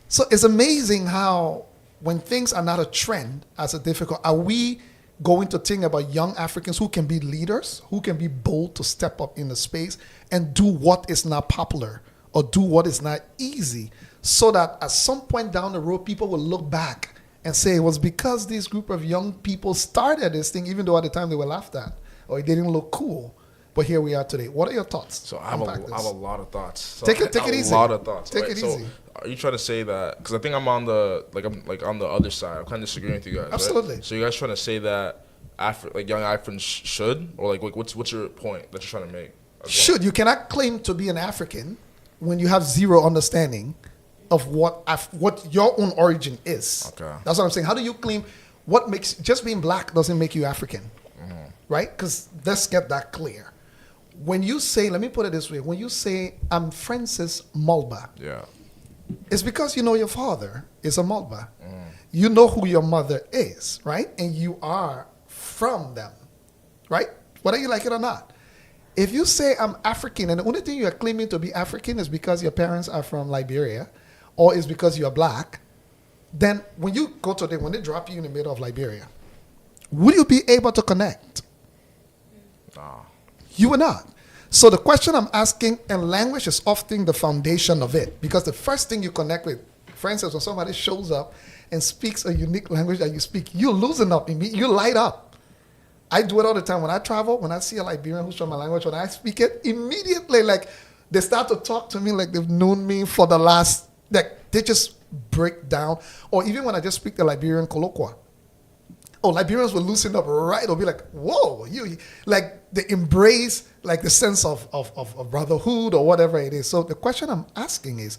So it's amazing how when things are not a trend as a difficult, are we going to think about young Africans who can be leaders, who can be bold to step up in the space and do what is not popular or do what is not easy, so that at some point down the road, people will look back and say it was because this group of young people started this thing, even though at the time they were laughed at or it didn't look cool. But here we are today. What are your thoughts? So I have a lot of thoughts. So take it easy. A lot of thoughts. Take it easy. So are you trying to say that? Because I think I'm on the on the other side. I'm kind of disagreeing with you guys. Absolutely. Right? So you guys trying to say that young Africans should, or like what's your point that you're trying to make? Should. You cannot claim to be an African when you have zero understanding of what your own origin is. Okay. That's what I'm saying. How do you claim what makes just being black doesn't make you African, right? Because let's get that clear. When you say, let me put it this way, when you say I'm Francis Mulba, it's because you know your father is a Mulba. You know who your mother is, right? And you are from them, right? Whether you like it or not. If you say I'm African and the only thing you are claiming to be African is because your parents are from Liberia or is because you're black, then when you go to them, when they drop you in the middle of Liberia, will you be able to connect? No. You will not. So the question I'm asking, and language is often the foundation of it, because the first thing you connect with, for instance, when somebody shows up and speaks a unique language that you speak, you loosen up, you light up. I do it all the time. When I travel, when I see a Liberian who's from my language, when I speak it, immediately, like, they start to talk to me like they've known me for the last, like, they just break down. Or even when I just speak the Liberian colloquia, Liberians will loosen up right. They'll be like, whoa, like, they embrace, like, the sense of brotherhood or whatever it is. So the question I'm asking is,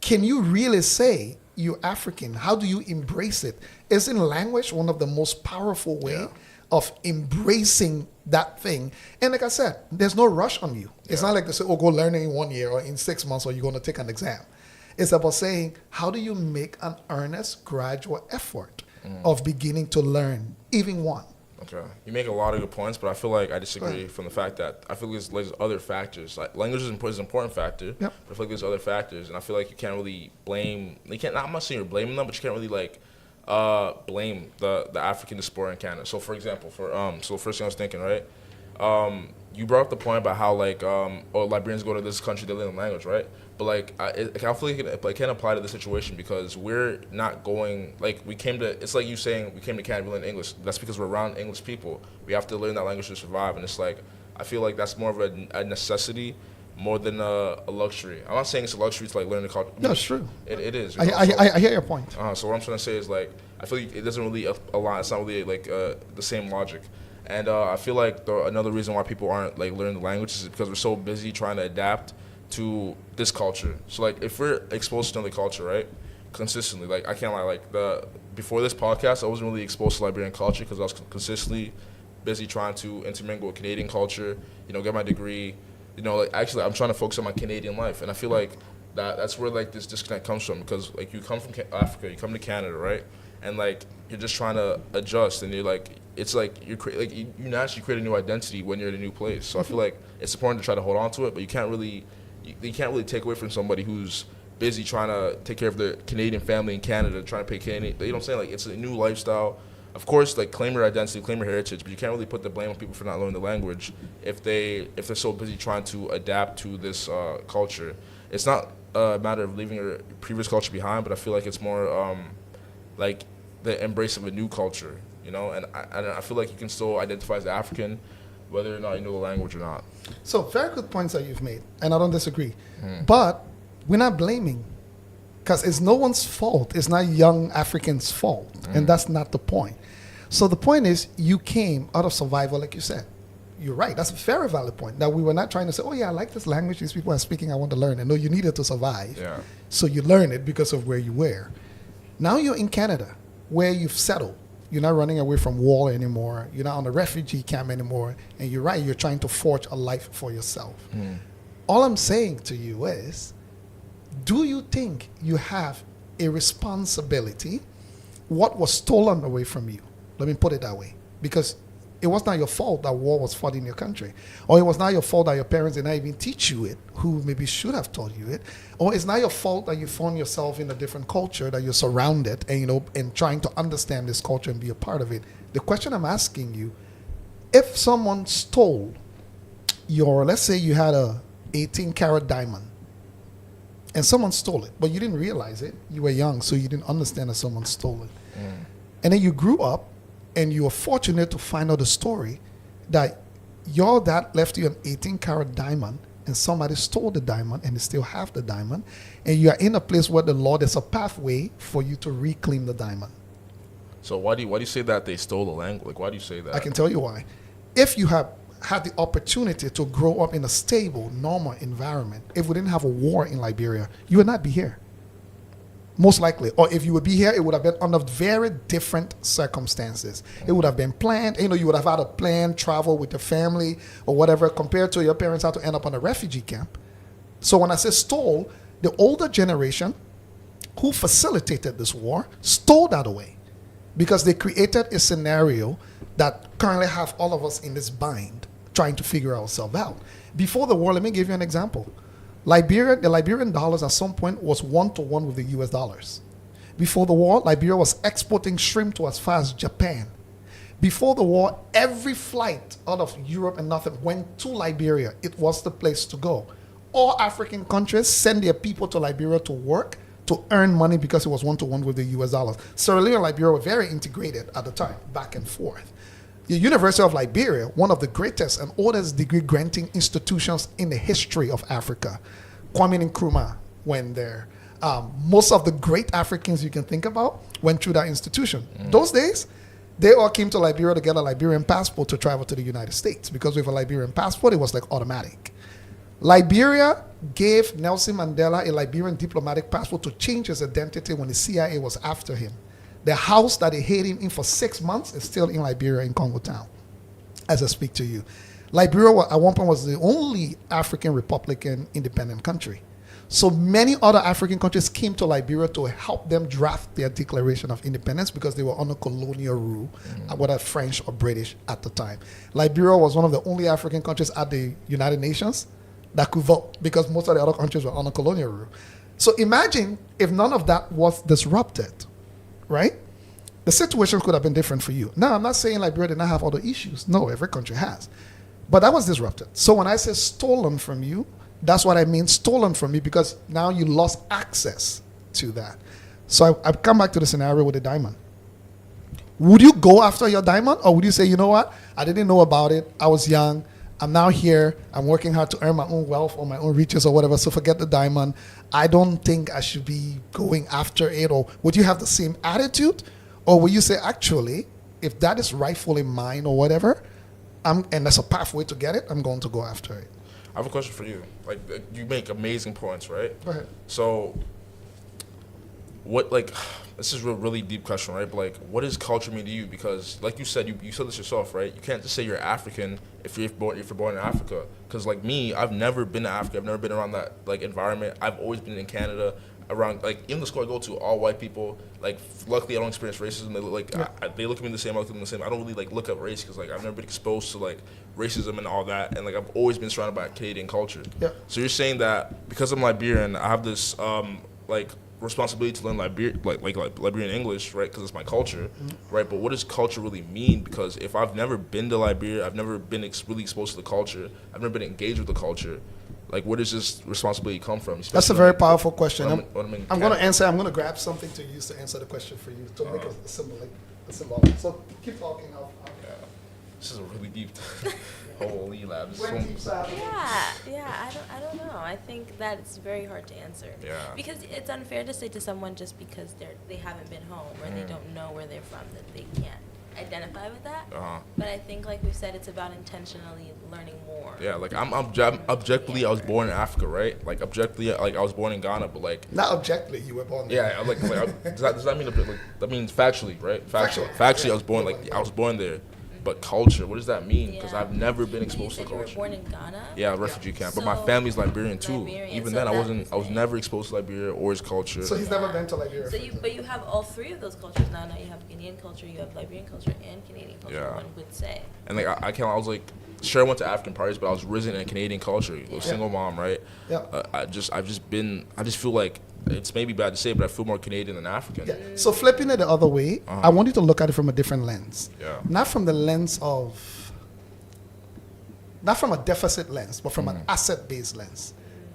can you really say you're African? How do you embrace it? Isn't language one of the most powerful way Yeah. of embracing that thing? And like I said, there's no rush on you. It's Yeah. not like they say, oh, go learn it in 1 year or in 6 months or you're going to take an exam. It's about saying, how do you make an earnest, gradual effort of beginning to learn, even one? Okay, you make a lot of good points, but I feel like I disagree from the fact that I feel there's other factors. Like language is an important factor, Yep. but I feel like there's other factors, and I feel like you can't really blame. You can't. I'm not saying you're blaming them, but you can't really like blame the African diaspora in Canada. So for example, so first thing I was thinking, right? You brought up the point about how like Liberians go to this country, they learn the language, right? But like I feel like it can apply to the situation because we're not going like we came to. It's like you saying we came to Canada, we learn English. That's because we're around English people. We have to learn that language to survive, and it's like I feel like that's more of a necessity more than a luxury. I'm not saying it's a luxury to like learn the culture. No, it's true. It is. I hear your point. So what I'm trying to say is like I feel like it doesn't really align. It's not really like the same logic. And I feel like another reason why people aren't like learning the language is because we're so busy trying to adapt to this culture. So like if we're exposed to another culture, right, consistently, like I can't lie, like before this podcast, I wasn't really exposed to Liberian culture because I was consistently busy trying to intermingle with Canadian culture, get my degree, like actually I'm trying to focus on my Canadian life, and I feel like that's where like this disconnect comes from because like you come from Africa, you come to Canada, right, and like you're just trying to adjust, and you're like. It's like you naturally create a new identity when you're in a new place. So I feel like it's important to try to hold on to it, but you can't really take away from somebody who's busy trying to take care of their Canadian family in Canada, trying to pay Canadian. You know what I'm saying? Like it's a new lifestyle. Of course, like claim your identity, claim your heritage, but you can't really put the blame on people for not learning the language if they're so busy trying to adapt to this culture. It's not a matter of leaving your previous culture behind, but I feel like it's more like the embrace of a new culture. And I feel like you can still identify as African, whether or not you know the language or not. So very good points that you've made, and I don't disagree. But we're not blaming, because it's no one's fault. It's not young Africans' fault, and that's not the point. So the point is, you came out of survival, like you said. You're right. That's a very valid point. That we were not trying to say, oh yeah, I like this language these people are speaking, I want to learn it. No, you needed to survive. Yeah. So you learn it because of where you were. Now you're in Canada, where you've settled. You're not running away from war anymore. You're not on a refugee camp anymore. And you're right, you're trying to forge a life for yourself. All I'm saying to you is, do you think you have a responsibility? What was stolen away from you? Let me put it that way. Because it was not your fault that war was fought in your country. Or it was not your fault that your parents did not even teach you it, who maybe should have taught you it. Or it's not your fault that you found yourself in a different culture, that you're surrounded and trying to understand this culture and be a part of it. The question I'm asking you, if someone stole let's say you had a 18-karat diamond, and someone stole it, but you didn't realize it. You were young, so you didn't understand that someone stole it. And then you grew up, and you were fortunate to find out the story that your dad left you an 18-karat diamond, and somebody stole the diamond, and they still have the diamond, and you are in a place where the law, there's a pathway for you to reclaim the diamond. So why do you say that they stole the language? Like, why do you say that? I can tell you why. If you have had the opportunity to grow up in a stable, normal environment, if we didn't have a war in Liberia, you would not be here. Most likely. Or if you would be here, it would have been under very different circumstances. It would have been planned. You would have had a planned travel with your family or whatever, compared to your parents had to end up on a refugee camp. So when I say stole, the older generation who facilitated this war stole that away, because they created a scenario that currently have all of us in this bind, trying to figure ourselves out. Before the war, let me give you an example. The Liberian dollars at some point was 1-to-1 with the US dollars. Before the war, Liberia was exporting shrimp to as far as Japan. Before the war, every flight out of Europe and nothing went to Liberia. It was the place to go. All African countries send their people to Liberia to work, to earn money, because it was 1-to-1 with the US dollars. Sierra Leone and Liberia were very integrated at the time, back and forth. The University of Liberia, one of the greatest and oldest degree granting institutions in the history of Africa. Kwame Nkrumah went there. Most of the great Africans you can think about went through that institution. Those days, they all came to Liberia to get a Liberian passport to travel to the United States, because with a Liberian passport, it was like automatic. Liberia gave Nelson Mandela a Liberian diplomatic passport to change his identity when the CIA was after him. The house that they hid him in for 6 months is still in Liberia in Congo Town, as I speak to you. Liberia at one point was the only African Republican independent country. So many other African countries came to Liberia to help them draft their Declaration of Independence because they were under colonial rule, whether French or British at the time. Liberia was one of the only African countries at the United Nations that could vote because most of the other countries were under colonial rule. So imagine if none of that was disrupted, right? The situation could have been different for you. Now, I'm not saying Liberia did not have other issues. No, every country has. But that was disrupted. So when I say stolen from you, that's what I mean, stolen from me, because now you lost access to that. So I've come back to the scenario with the diamond. Would you go after your diamond, or would you say, you know what, I didn't know about it, I was young, I'm now here, I'm working hard to earn my own wealth or my own riches or whatever, so forget the diamond. I don't think I should be going after it. Or would you have the same attitude? Or will you say, actually, if that is rightfully mine or whatever, and there's a pathway to get it, I'm going to go after it? I have a question for you. Like, you make amazing points, right? Go ahead. So, what, like, this is a really deep question, right? But, like, what does culture mean to you? Because, like you said, you said this yourself, right? You can't just say you're African if you're born in Africa. Because, like me, I've never been to Africa. I've never been around that, like, environment. I've always been in Canada, around, like, even the school I go to, all white people. Like, luckily, I don't experience racism. They look like, they look at me the same, I look at them the same. I don't really, like, look at race because, like, I've never been exposed to, like, racism and all that. And, like, I've always been surrounded by Canadian culture. Yeah. So you're saying that because I'm Liberian, I have this, like, responsibility to learn Liberian English, right? Because it's my culture, right? But what does culture really mean? Because if I've never been to Liberia, I've never been really exposed to the culture, I've never been engaged with the culture, like, where does this responsibility come from? That's a very powerful question. I'm in going to answer. I'm going to grab something to use to answer the question for you, to make a symbol. So keep talking. Yeah. This is a really deep holy lab. Yeah, I don't know. I think that it's very hard to answer. Yeah. Because it's unfair to say to someone just because they haven't been home or they don't know where they're from that they can't identify with that. But I think, like we said, it's about intentionally learning more. Yeah, like I'm objectively, I was born in Africa, right? Like objectively, like I was born in Ghana, but like not objectively, you were born there. Yeah, does that mean that means factually, right? Factually, I was born there. But culture, what does that mean? Because I've never been exposed to the culture. You were born in Ghana? Yeah, refugee camp. But my family's Liberian too. Even then, I was never exposed to Liberia or its culture. So he's never been to Liberia. So but you have all three of those cultures now. Now you have Ghanaian culture, you have Liberian culture, and Canadian culture. One would say. And like I was like, sure, I went to African parties, but I was risen in Canadian culture. A single mom, right? Yeah. I just feel like, it's maybe bad to say, but I feel more Canadian than African. Yeah. So flipping it the other way, I want you to look at it from a different lens. Yeah. Not from the lens of, not from a deficit lens, but from an asset-based lens.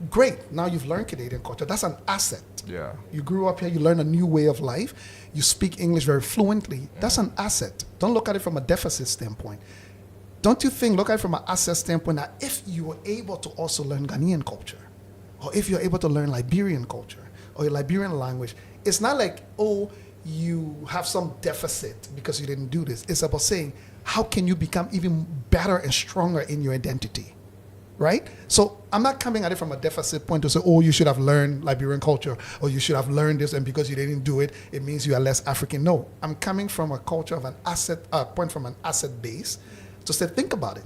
Great. Now you've learned Canadian culture. That's an asset. Yeah. You grew up here. You learn a new way of life. You speak English very fluently. That's an asset. Don't look at it from a deficit standpoint. Don't you think, look at it from an asset standpoint, that if you were able to also learn Ghanaian culture, or if you're able to learn Liberian culture, or your Liberian language, it's not like, oh, you have some deficit because you didn't do this. It's about saying, how can you become even better and stronger in your identity, right? So I'm not coming at it from a deficit point to say, oh, you should have learned Liberian culture, or you should have learned this, and because you didn't do it, it means you are less African. No, I'm coming from a culture of an asset, point from an asset base to say, think about it.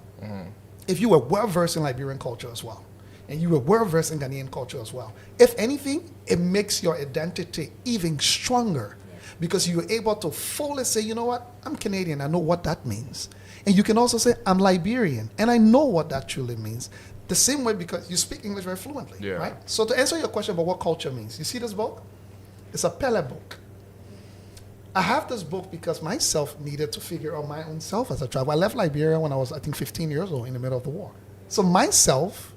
If you were well-versed in Liberian culture as well, and you were well-versed in Ghanaian culture as well, if anything, it makes your identity even stronger because you're able to fully say, you know what, I'm Canadian, I know what that means. And you can also say, I'm Liberian, and I know what that truly means. The same way, because you speak English very fluently, right? So to answer your question about what culture means, you see this book? It's a Pele book. I have this book because myself needed to figure out my own self as a traveler. I left Liberia when I was, I think, 15 years old in the middle of the war. So myself,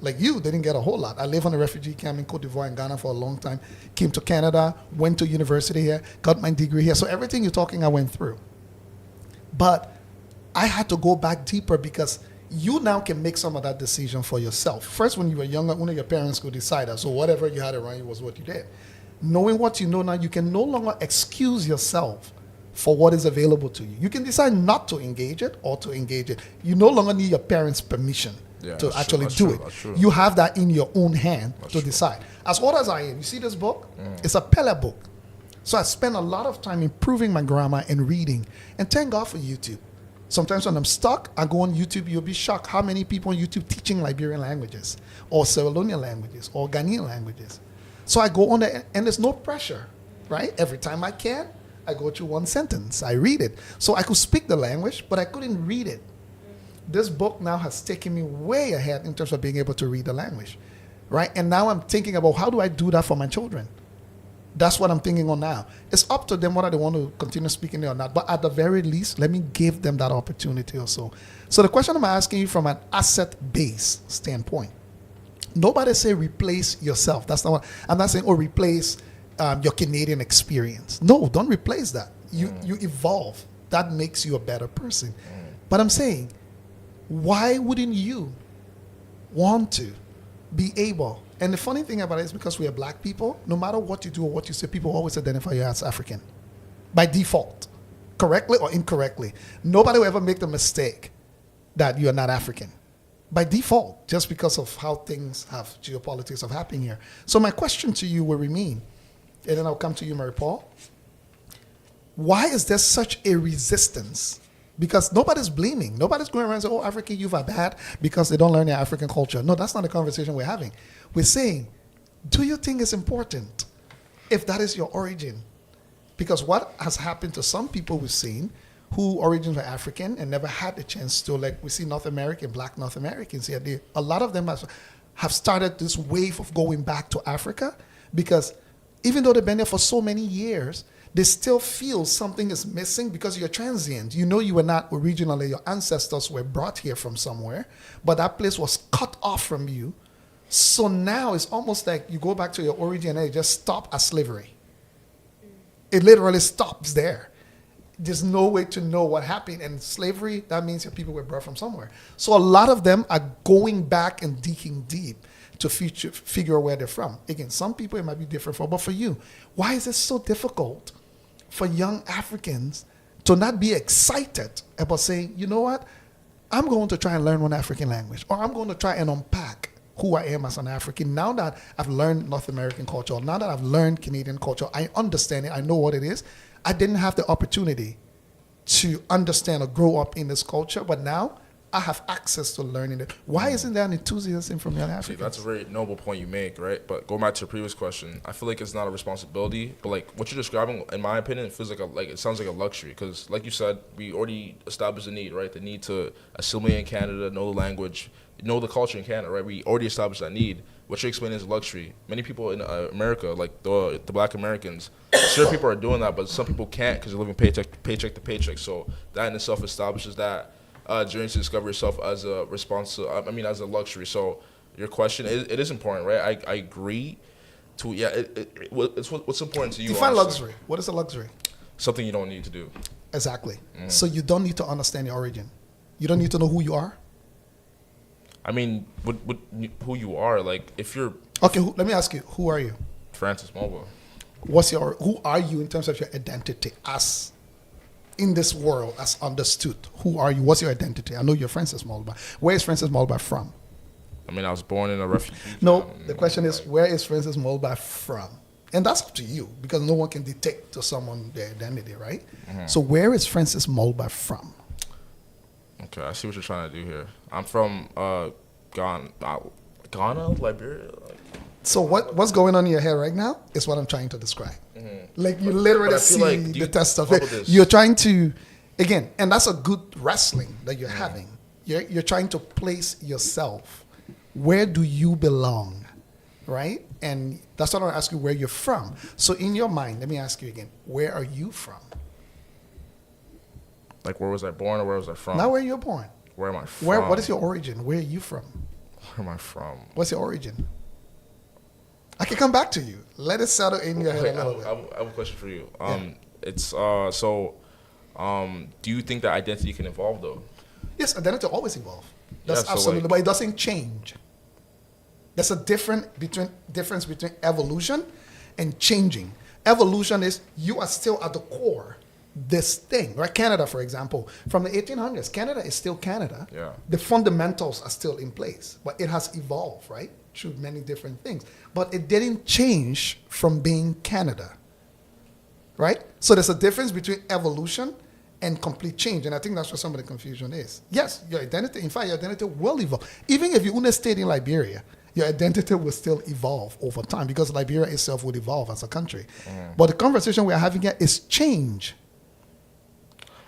like you, didn't get a whole lot. I lived on a refugee camp in Cote d'Ivoire and Ghana for a long time, came to Canada, went to university here, got my degree here. So everything you're talking, I went through. But I had to go back deeper because you now can make some of that decision for yourself. First, when you were younger, only your parents could decide that. So whatever you had around you was what you did. Knowing what you know now, you can no longer excuse yourself for what is available to you. You can decide not to engage it or to engage it. You no longer need your parents' permission Yeah, to that's true, actually that's do true, it. that's true. You have that in your own hand That's to true. decide. As old as I am, you see this book? It's a Pele book. So I spend a lot of time improving my grammar and reading. And thank God for YouTube. Sometimes when I'm stuck, I go on YouTube. You'll be shocked how many people on YouTube teaching Liberian languages or Sierra Leonean languages or Ghanaian languages. So I go on there and there's no pressure, right? Every time I can, I go through one sentence. I read it. So I could speak the language, but I couldn't read it. This book now has taken me way ahead in terms of being able to read the language, right? And now I'm thinking about how do I do that for my children? That's what I'm thinking on now. It's up to them whether they want to continue speaking there or not. But at the very least, let me give them that opportunity or so. So the question I'm asking you from an asset-based standpoint, nobody say replace yourself. That's not what I'm not saying. Oh, replace your Canadian experience. No, don't replace that. You evolve. That makes you a better person. But I'm saying, why wouldn't you want to be able? And the funny thing about it is because we are black people, no matter what you do or what you say, people always identify you as African by default, correctly or incorrectly. Nobody will ever make the mistake that you are not African by default, just because of how things have geopolitics have happened here. So my question to you will remain, and then I'll come to you, Mary Paul. Why is there such a resistance? Because nobody's blaming. Nobody's going around and saying, oh, African youth are bad because they don't learn their African culture. No, that's not the conversation we're having. We're saying, do you think it's important if that is your origin? Because what has happened to some people we've seen who origins were African and never had the chance to, like we see North American, black North Americans here, a lot of them have started this wave of going back to Africa because even though they've been there for so many years, they still feel something is missing because you're transient. You know you were not originally, your ancestors were brought here from somewhere, but that place was cut off from you. So now it's almost like you go back to your origin and it just stopped at slavery. It literally stops there. There's no way to know what happened. And slavery, that means your people were brought from somewhere. So a lot of them are going back and digging deep to figure out where they're from. Again, some people it might be different for, but for you, why is it so difficult for young Africans to not be excited about saying, you know what, I'm going to try and learn one African language, or I'm going to try and unpack who I am as an African. Now that I've learned North American culture, or now that I've learned Canadian culture, I understand it, I know what it is. I didn't have the opportunity to understand or grow up in this culture, but now I have access to learning it. Why isn't there an enthusiasm from young Africans? See, that's a very noble point you make, right? But going back to your previous question, I feel like it's not a responsibility, but like what you're describing, in my opinion, it feels like it sounds like a luxury. Because, like you said, we already established the need, right? The need to assimilate in Canada, know the language, know the culture in Canada, right? We already established that need. What you're explaining is luxury. Many people in America, like the Black Americans, sure people are doing that, but some people can't because they're living paycheck to paycheck. So that in itself establishes that. Journey to discover yourself as a as a luxury. So your question, it is important, right? I agree to, what's important to you. Define honestly. luxury. What is a luxury? Something you don't need to do. Exactly. So you don't need to understand your origin. You don't need to know who you are. I mean, who you are, like if you're... Okay, let me ask you, who are you? Francis Mulva. Who are you in terms of your identity as in this world, as understood? Who are you? What's your identity? I know you're Francis Mulva. Where is Francis Mulva from? I mean, I was born in a refugee No, camp. the question is, where is Francis Mulva from? And that's up to you, because no one can dictate to someone their identity, right? So where is Francis Mulva from? Okay, I see what you're trying to do here. I'm from Ghana, Liberia. So what's going on in your head right now is what I'm trying to describe. Like you literally but I feel see like, the test of how it. about this? You're trying to, again, and that's a good wrestling that you're having. You're trying to place yourself. Where do you belong, right? And that's what I want to ask you, where you're from. So in your mind, let me ask you again, where are you from? Like, where was I born or where was I from? Not where you're born. Where am I from? What is your origin? Where are you from? Where am I from? What's your origin? I can come back to you. Let it settle in your head Wait, a little bit. I have a question for you. Yeah. It's do you think that identity can evolve though? Yes, identity always evolve. That's Yeah, so absolutely, like- but it doesn't change. There's a difference between evolution and changing. Evolution is you are still at the core this thing, right? Canada, for example, from the 1800s, Canada is still Canada. Yeah. The fundamentals are still in place, but it has evolved, right? Through many different things. But it didn't change from being Canada, right? So there's a difference between evolution and complete change. And I think that's where some of the confusion is. Yes, your identity, in fact, your identity will evolve. Even if you only stayed in Liberia, your identity will still evolve over time because Liberia itself would evolve as a country. But the conversation we're having here is change.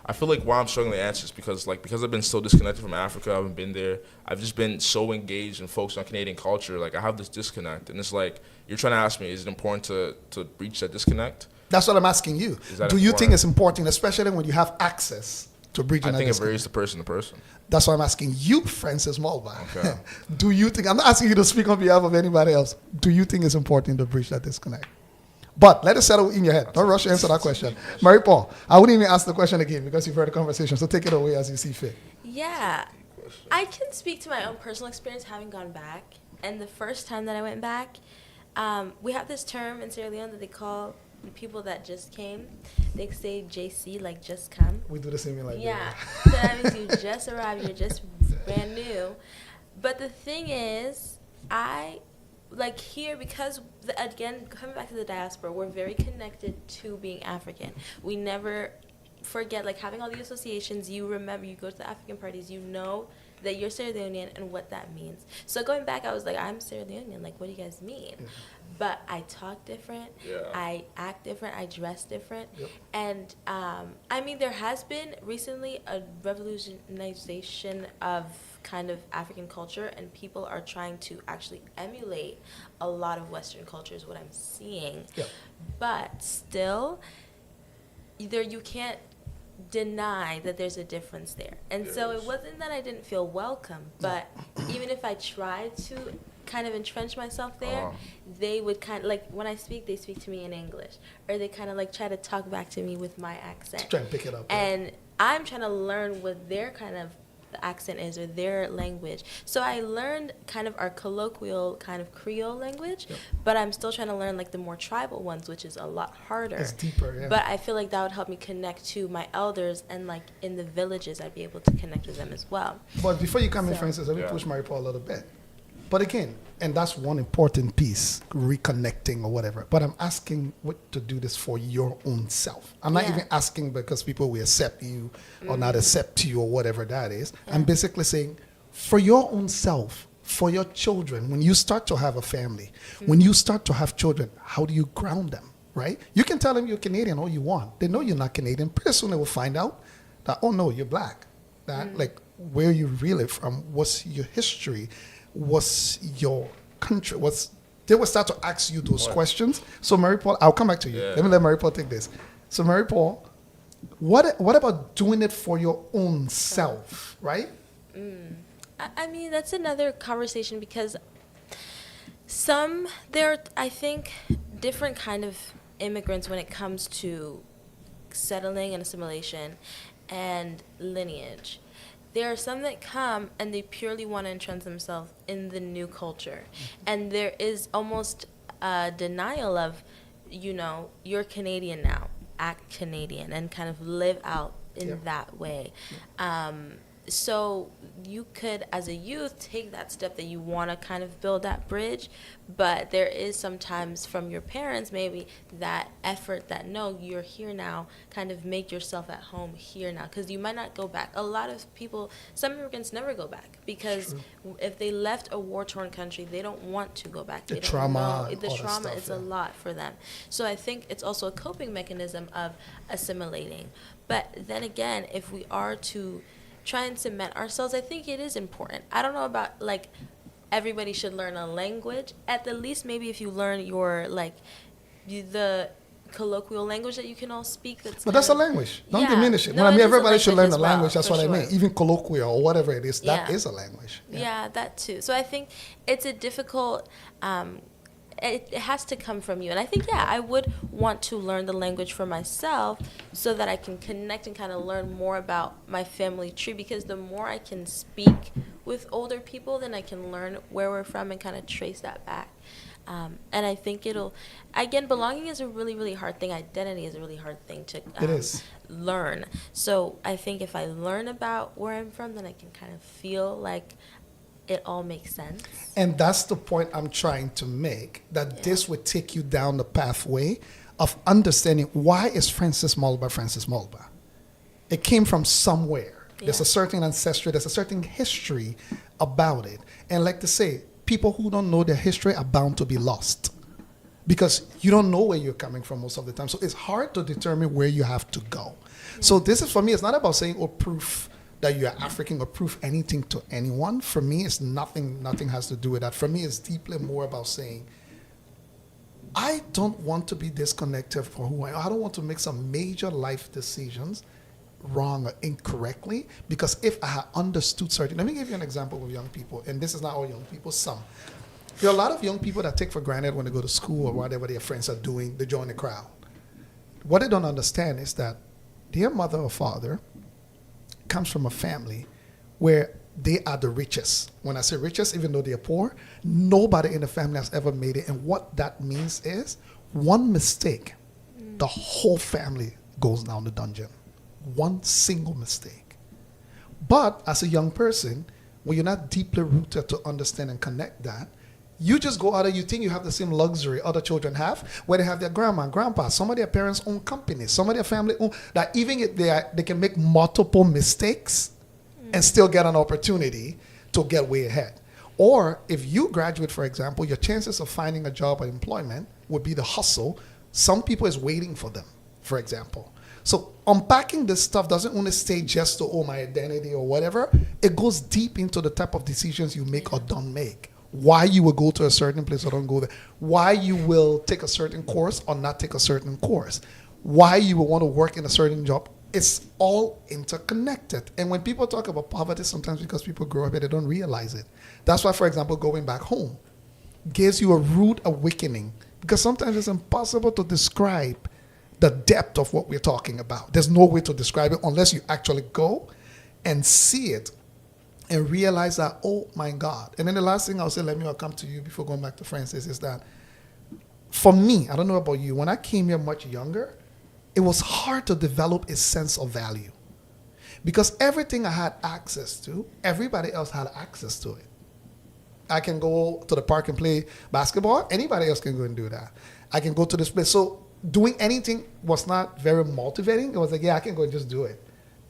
I feel like why I'm struggling to answer is because I've been so disconnected from Africa, I haven't been there. I've just been so engaged and focused on Canadian culture. Like, I have this disconnect, and it's like you're trying to ask me, is it important to breach that disconnect? That's what I'm asking you. Do you think it's important, especially when you have access to bridging I that think it disconnect? varies to person. That's why I'm asking you, Francis Mulva. Okay. Do you think, I'm not asking you to speak on behalf of anybody else, do you think it's important to bridge that disconnect? But let it settle in your head. Don't rush to answer that question. Mary Paul, I wouldn't even ask the question again because you've heard the conversation, so take it away as you see fit. Yeah, I can speak to my own personal experience having gone back. And the first time that I went back, we have this term in Sierra Leone that they call the people that just came. They say JC, like just come. We do the same in Liberia. Yeah, so that means you just arrived, you're just brand new. But the thing is, like here, because again, coming back to the diaspora, we're very connected to being African. We never forget, like having all the associations, you remember, you go to the African parties, you know that you're Sierra Leonean and what that means. So going back, I was like, I'm Sierra Leonean, like what do you guys mean? But I talk different, I act different, I dress different. And I mean, there has been recently a revolutionization of kind of African culture, and people are trying to actually emulate a lot of Western cultures, what I'm seeing. But still, you can't deny that there's a difference there. And so it wasn't that I didn't feel welcome, but even if I tried to kind of entrench myself there, they would kind of, like, when I speak, they speak to me in English, or they kind of like try to talk back to me with my accent. Try and pick it up. And I'm trying to learn what their kind of accent is or their language. So I learned kind of our colloquial kind of Creole language, but I'm still trying to learn like the more tribal ones, which is a lot harder. It's deeper, yeah. But I feel like that would help me connect to my elders, and like in the villages, I'd be able to connect with them as well. But before you come in, Francis, let me push Mary Paul a little bit. But again, and that's one important piece, reconnecting or whatever. But I'm asking what to do this for your own self. I'm not even asking because people will accept you or not accept you or whatever that is. I'm basically saying for your own self, for your children, when you start to have a family, when you start to have children, how do you ground them, right? You can tell them you're Canadian all you want. They know you're not Canadian. Pretty soon they will find out that, oh no, you're black. That like where you really from, what's your history, what's your country, they will start to ask you those questions. So Mary Paul, I'll come back to you. Let me let Mary Paul take this. So Mary Paul, what about doing it for your own self, right? I mean, that's another conversation because there are, I think, different kind of immigrants when it comes to settling and assimilation and lineage. There are some that come and they purely want to entrench themselves in the new culture. And there is almost a denial of, you're Canadian now, act Canadian, and kind of live out in that way. So you could, as a youth, take that step that you want to kind of build that bridge, but there is sometimes from your parents maybe that effort that, no, you're here now, kind of make yourself at home here now, because you might not go back. A lot of people, some immigrants never go back, because if they left a war-torn country, they don't want to go back. The trauma is a lot for them. So I think it's also a coping mechanism of assimilating. But then again, if we are to try and cement ourselves, I think it is important. I don't know about, like, everybody should learn a language. At the least, maybe if you learn your, like, the colloquial language that you can all speak. But that's a language. Don't diminish it. When I mean everybody should learn a language, that's what I mean. Even colloquial or whatever it is, that is a language. Yeah, that too. So I think it's a difficult... It has to come from you. And I think, I would want to learn the language for myself so that I can connect and kind of learn more about my family tree, because the more I can speak with older people, then I can learn where we're from and kind of trace that back. And I think again, belonging is a really, really hard thing. Identity is a really hard thing to It is. learn. So I think if I learn about where I'm from, then I can kind of feel like it all makes sense. And that's the point I'm trying to make, that Yeah. this would take you down the pathway of understanding why is Francis Mulba. It came from somewhere. There's Yeah. a certain ancestry, there's a certain history about it. And like to say, people who don't know their history are bound to be lost because you don't know where you're coming from most of the time. So it's hard to determine where you have to go. So this is, for me, it's not about saying, oh, proof that you're African or proof anything to anyone. For me, it's nothing has to do with that. For me, it's deeply more about saying, I don't want to be disconnected from who I am. I don't want to make some major life decisions wrong or incorrectly, because if I had understood certain, let me give you an example of young people, and this is not all young people, some. There are a lot of young people that take for granted when they go to school or whatever their friends are doing, they join the crowd. What they don't understand is that their mother or father comes from a family where they are the richest. When I say richest, even though they're poor, nobody in the family has ever made it. And what that means is one mistake, the whole family goes down the dungeon. One single mistake. But as a young person, when you're not deeply rooted to understand and connect that, you just go out and you think you have the same luxury other children have, where they have their grandma and grandpa, some of their parents own companies, some of their family own, that even if they can make multiple mistakes and still get an opportunity to get way ahead. Or if you graduate, for example, your chances of finding a job or employment would be the hustle. Some people is waiting for them, for example. So unpacking this stuff doesn't only stay just to, oh, my identity or whatever. It goes deep into the type of decisions you make or don't make. Why you will go to a certain place or don't go there. Why you will take a certain course or not take a certain course. Why you will want to work in a certain job. It's all interconnected. And when people talk about poverty, sometimes because people grow up here, they don't realize it. That's why, for example, going back home gives you a rude awakening, because sometimes it's impossible to describe the depth of what we're talking about. There's no way to describe it unless you actually go and see it and realize that, oh my God. And then the last thing I'll say, I'll come to you before going back to Francis, is that for me, I don't know about you, when I came here much younger, it was hard to develop a sense of value. Because everything I had access to, everybody else had access to it. I can go to the park and play basketball. Anybody else can go and do that. I can go to this place. So doing anything was not very motivating. It was like, yeah, I can go and just do it.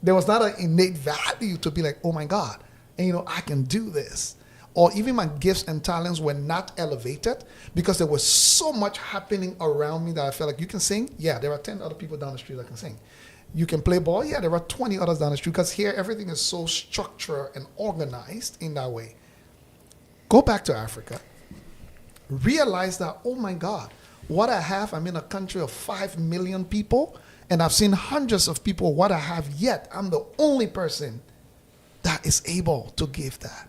There was not an innate value to be like, oh my God, and I can do this. Or even my gifts and talents were not elevated because there was so much happening around me that I felt like, you can sing? Yeah, there are 10 other people down the street that can sing. You can play ball? Yeah, there are 20 others down the street, because here everything is so structured and organized in that way. Go back to Africa. Realize that, oh my God, what I have, I'm in a country of 5 million people, and I've seen hundreds of people what I have, yet I'm the only person that is able to give that.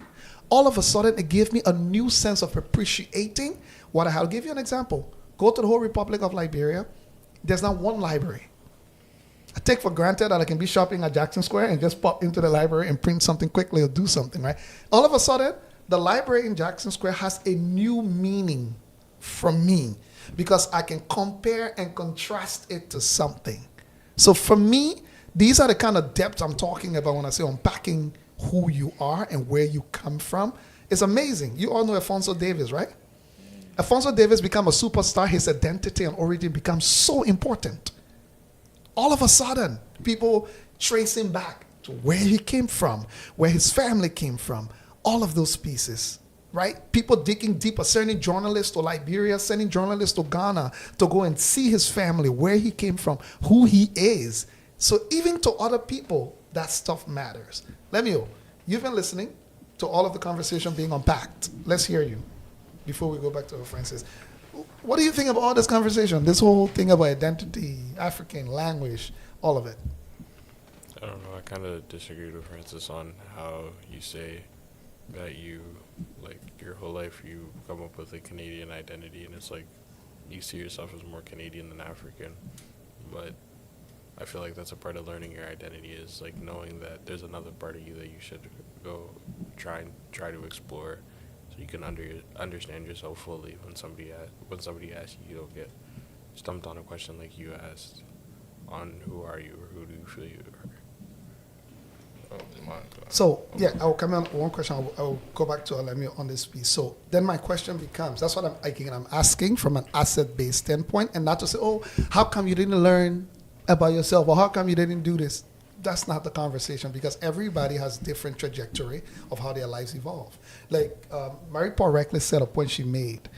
All of a sudden, it gave me a new sense of appreciating what I have. I'll give you an example. Go to the whole Republic of Liberia. There's not one library. I take for granted that I can be shopping at Jackson Square and just pop into the library and print something quickly or do something, right? All of a sudden, the library in Jackson Square has a new meaning for me, because I can compare and contrast it to something. So for me, these are the kind of depths I'm talking about when I say unpacking who you are and where you come from. It's amazing. You all know Alfonso Davis, right? Alfonso Davis became a superstar. His identity and origin becomes so important. All of a sudden, people trace him back to where he came from, where his family came from, all of those pieces, right? People digging deeper, sending journalists to Liberia, sending journalists to Ghana to go and see his family, where he came from, who he is. So even to other people, that stuff matters. Lemuel, you've been listening to all of the conversation being unpacked. Let's hear you before we go back to Francis. What do you think about all this conversation, this whole thing about identity, African language, all of it? I don't know. I kind of disagree with Francis on how you say that you, like, your whole life you come up with a Canadian identity, and it's like you see yourself as more Canadian than African. But I feel like that's a part of learning your identity, is like knowing that there's another part of you that you should go try to explore, so you can understand yourself fully when somebody asks you, you don't get stumped on a question like you asked on who are you or who do you feel you are. So, yeah, I'll come on one question. I'll go back to Alemio on this piece. So then my question becomes, that's what I'm asking from an asset-based standpoint, and not to say, oh, how come you didn't learn about yourself, or how come you didn't do this? That's not the conversation, because everybody has different trajectory of how their lives evolve. Like Mary Paul Reckless said a point she made.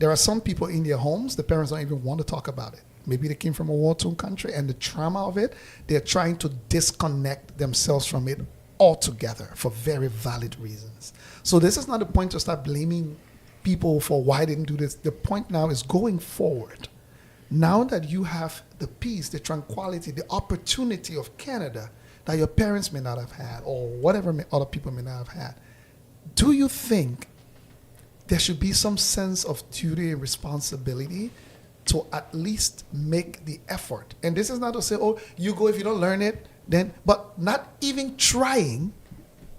There are some people in their homes, the parents don't even want to talk about it. Maybe they came from a war-torn country, and the trauma of it, they're trying to disconnect themselves from it altogether for very valid reasons. So this is not the point to start blaming people for why they didn't do this. The point now is going forward. Now that you have the peace, the tranquility, the opportunity of Canada that your parents may not have had, or whatever other people may not have had, do you think there should be some sense of duty and responsibility to at least make the effort? And this is not to say, oh, you go, if you don't learn it, then, but not even trying.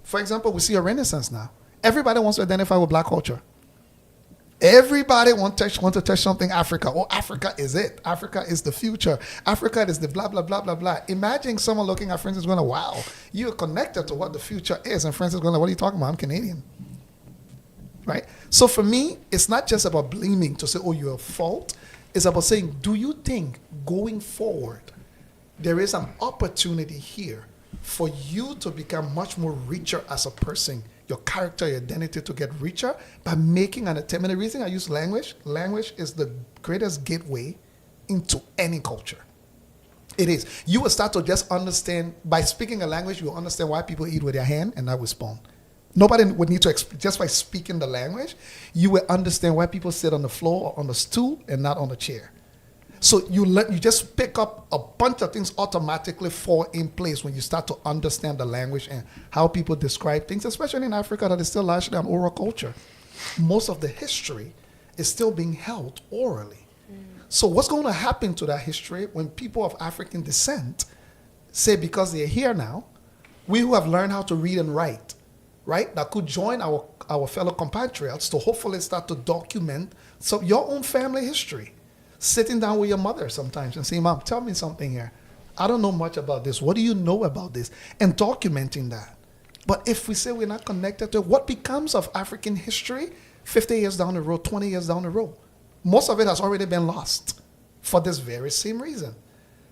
For example, we see a renaissance now. Everybody wants to identify with black culture. Everybody want to touch something Africa. Oh, Africa is it. Africa is the future. Africa is the blah, blah, blah, blah, blah. Imagine someone looking at Francis going, wow, you're connected to what the future is. And Francis going, what are you talking about? I'm Canadian. Right? So for me, it's not just about blaming to say, oh, you're at fault. It's about saying, do you think going forward, there is an opportunity here for you to become much more richer as a person, your character, your identity to get richer by making an attempt? And the reason I use language is the greatest gateway into any culture. It is. You will start to just understand, by speaking a language, you will understand why people eat with their hand and not with spoon. Nobody would need to, just by speaking the language, you will understand why people sit on the floor or on the stool and not on the chair. So you just pick up a bunch of things automatically fall in place when you start to understand the language and how people describe things, especially in Africa that is still largely an oral culture. Most of the history is still being held orally. So what's going to happen to that history when people of African descent say, because they're here now, we who have learned how to read and write, right, that could join our fellow compatriots to hopefully start to document your own family history. Sitting down with your mother sometimes and saying, Mom, tell me something here. I don't know much about this. What do you know about this? And documenting that. But if we say we're not connected to it, what becomes of African history 50 years down the road, 20 years down the road? Most of it has already been lost for this very same reason.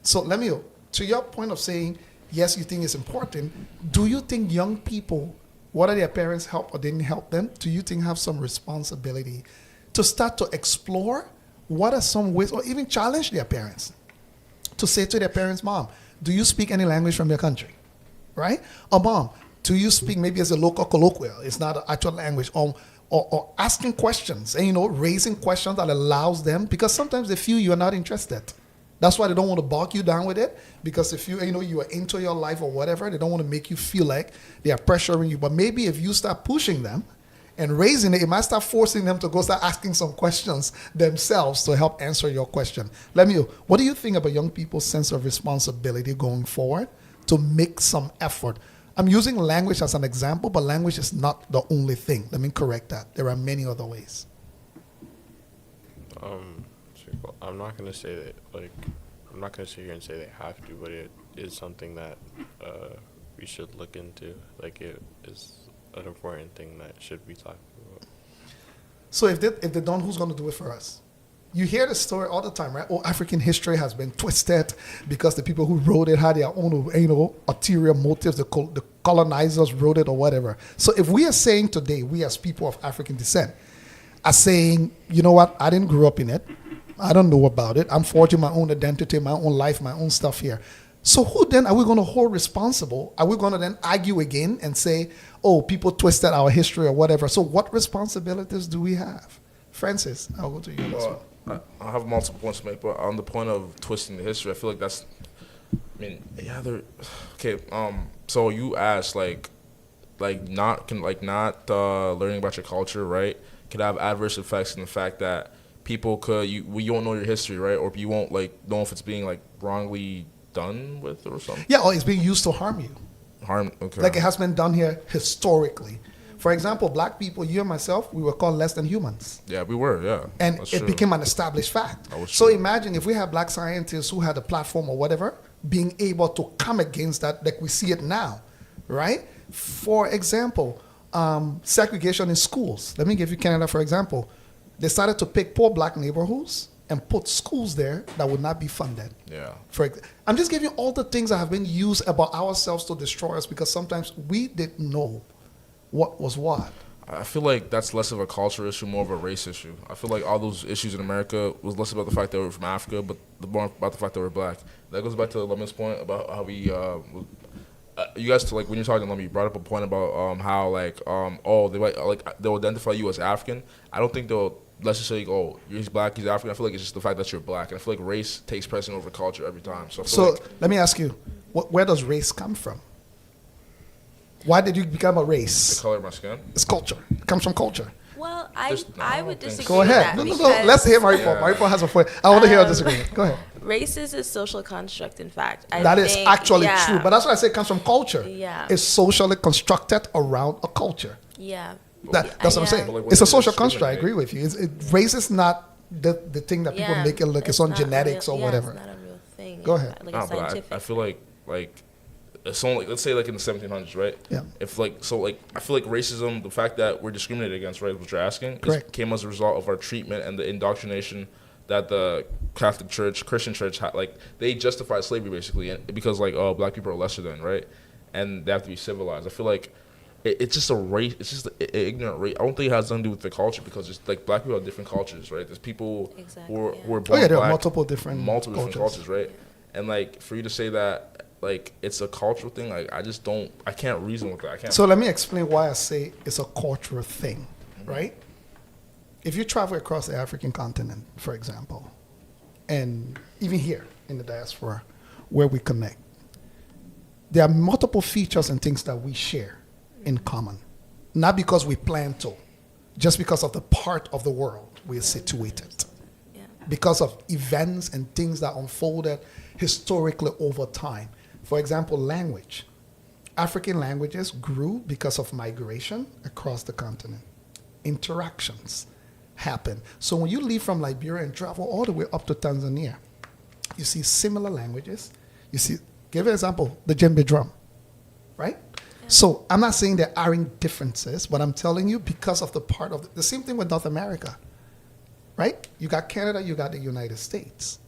So to your point of saying, yes, you think it's important, do you think young people, whether their parents helped or didn't help them, do you think have some responsibility to start to explore what are some ways, or even challenge their parents to say to their parents, Mom, do you speak any language from your country? Right? Or Mom, do you speak maybe as a local colloquial? It's not an actual language. Or asking questions and, raising questions that allows them, because sometimes they feel you are not interested. That's why they don't want to bog you down with it, because if you are into your life or whatever, they don't want to make you feel like they are pressuring you. But maybe if you start pushing them and raising it, it might start forcing them to go start asking some questions themselves to help answer your question. What do you think about young people's sense of responsibility going forward to make some effort? I'm using language as an example, but language is not the only thing. Let me correct that. There are many other ways. I'm not going to say that, I'm not going to sit here and say they have to, but it is something that we should look into. It is an important thing that should be talked about. So if they don't, who's going to do it for us? You hear the story all the time, right? Oh, African history has been twisted because the people who wrote it had their own, ulterior motives. The colonizers wrote it or whatever. So if we are saying today, we as people of African descent are saying, you know what, I didn't grow up in it. I don't know about it. I'm forging my own identity, my own life, my own stuff here. So who then are we going to hold responsible? Are we going to then argue again and say, oh, people twisted our history or whatever? So what responsibilities do we have? Francis, I'll go to you. Well, I have multiple points to make, but on the point of twisting the history, I feel like that's, okay. So you asked not learning about your culture, right, could have adverse effects in the fact that people you won't know your history, right, or you won't know if it's being wrongly done with or something. Yeah, or it's being used to harm you. Okay. It has been done here historically. For example, black people, you and myself, we were called less than humans. Yeah, we were. Yeah, And that's it true. became an established fact. That was So true. imagine if we had black scientists who had a platform or whatever, being able to come against that, like we see it now, right? For example, segregation in schools. Let me give you Canada, for example. They started to pick poor black neighborhoods and put schools there that would not be funded. Yeah. I'm just giving you all the things that have been used about ourselves to destroy us because sometimes we didn't know what was what. I feel like that's less of a culture issue, more of a race issue. I feel like all those issues in America was less about the fact that we were from Africa, but more about the fact that we're black. That goes back to Lemon's point about how we, you guys, to like when you're talking, Lemon, you brought up a point about how like, oh, they might like they'll identify you as African. I don't think they'll necessarily go, oh, he's black, he's African. I feel like it's just the fact that you're black, and I feel like race takes precedent over culture every time. So, I feel So like, let me ask you, where does race come from? Why did you become a the race? color of my skin. It's culture. It comes from culture. Well, There's- no, I I don't would think so. disagree Go with ahead. that No, no, no. because Let's hear Maripo. Yeah. Maripo has a point. I want to hear a Um, disagreement. Go ahead. race is a social construct, in fact. That is actually yeah, true. But that's why I say it comes from culture. Yeah. It's socially constructed around a culture. Yeah. That's what I'm Yeah. saying. But like when It's a they social construct. I discriminate- agree with you. Race is not the thing that people Yeah. make it look. It's on not genetics real, or yeah, whatever. It's not a real thing. Go ahead. Like No, a but scientific. I feel like if someone like let's say like in the 1700s, right? Yeah. If like so like I feel like racism, the fact that we're discriminated against, right, what you're asking, Correct. came as a result of our treatment and the indoctrination that the Catholic Church, Christian Church, like they justify slavery basically, and because like oh black people are lesser than, right, and they have to be civilized. I feel like it's just a race. It's just an ignorant race. I don't think it has nothing to do with the culture because it's like black people have different cultures, right? There's people Exactly, who are, yeah. who are Oh born yeah, there are black, multiple different cultures, right? And like for you to say that like it's a cultural thing, like I can't reason with that. I can't. So let me explain why I say it's a cultural thing, right? If you travel across the African continent, for example, and even here in the diaspora where we connect, there are multiple features and things that we share in common. Not because we plan to, just because of the part of the world we're situated. Yeah. Because of events and things that unfolded historically over time. For example, language. African languages grew because of migration across the continent. Interactions happen. So when you leave from Liberia and travel all the way up to Tanzania, you see similar languages. You see, give an example, the djembe drum, right? So I'm not saying there aren't differences, but I'm telling you because of the part of the same thing with North America, right? You got Canada, you got the United States,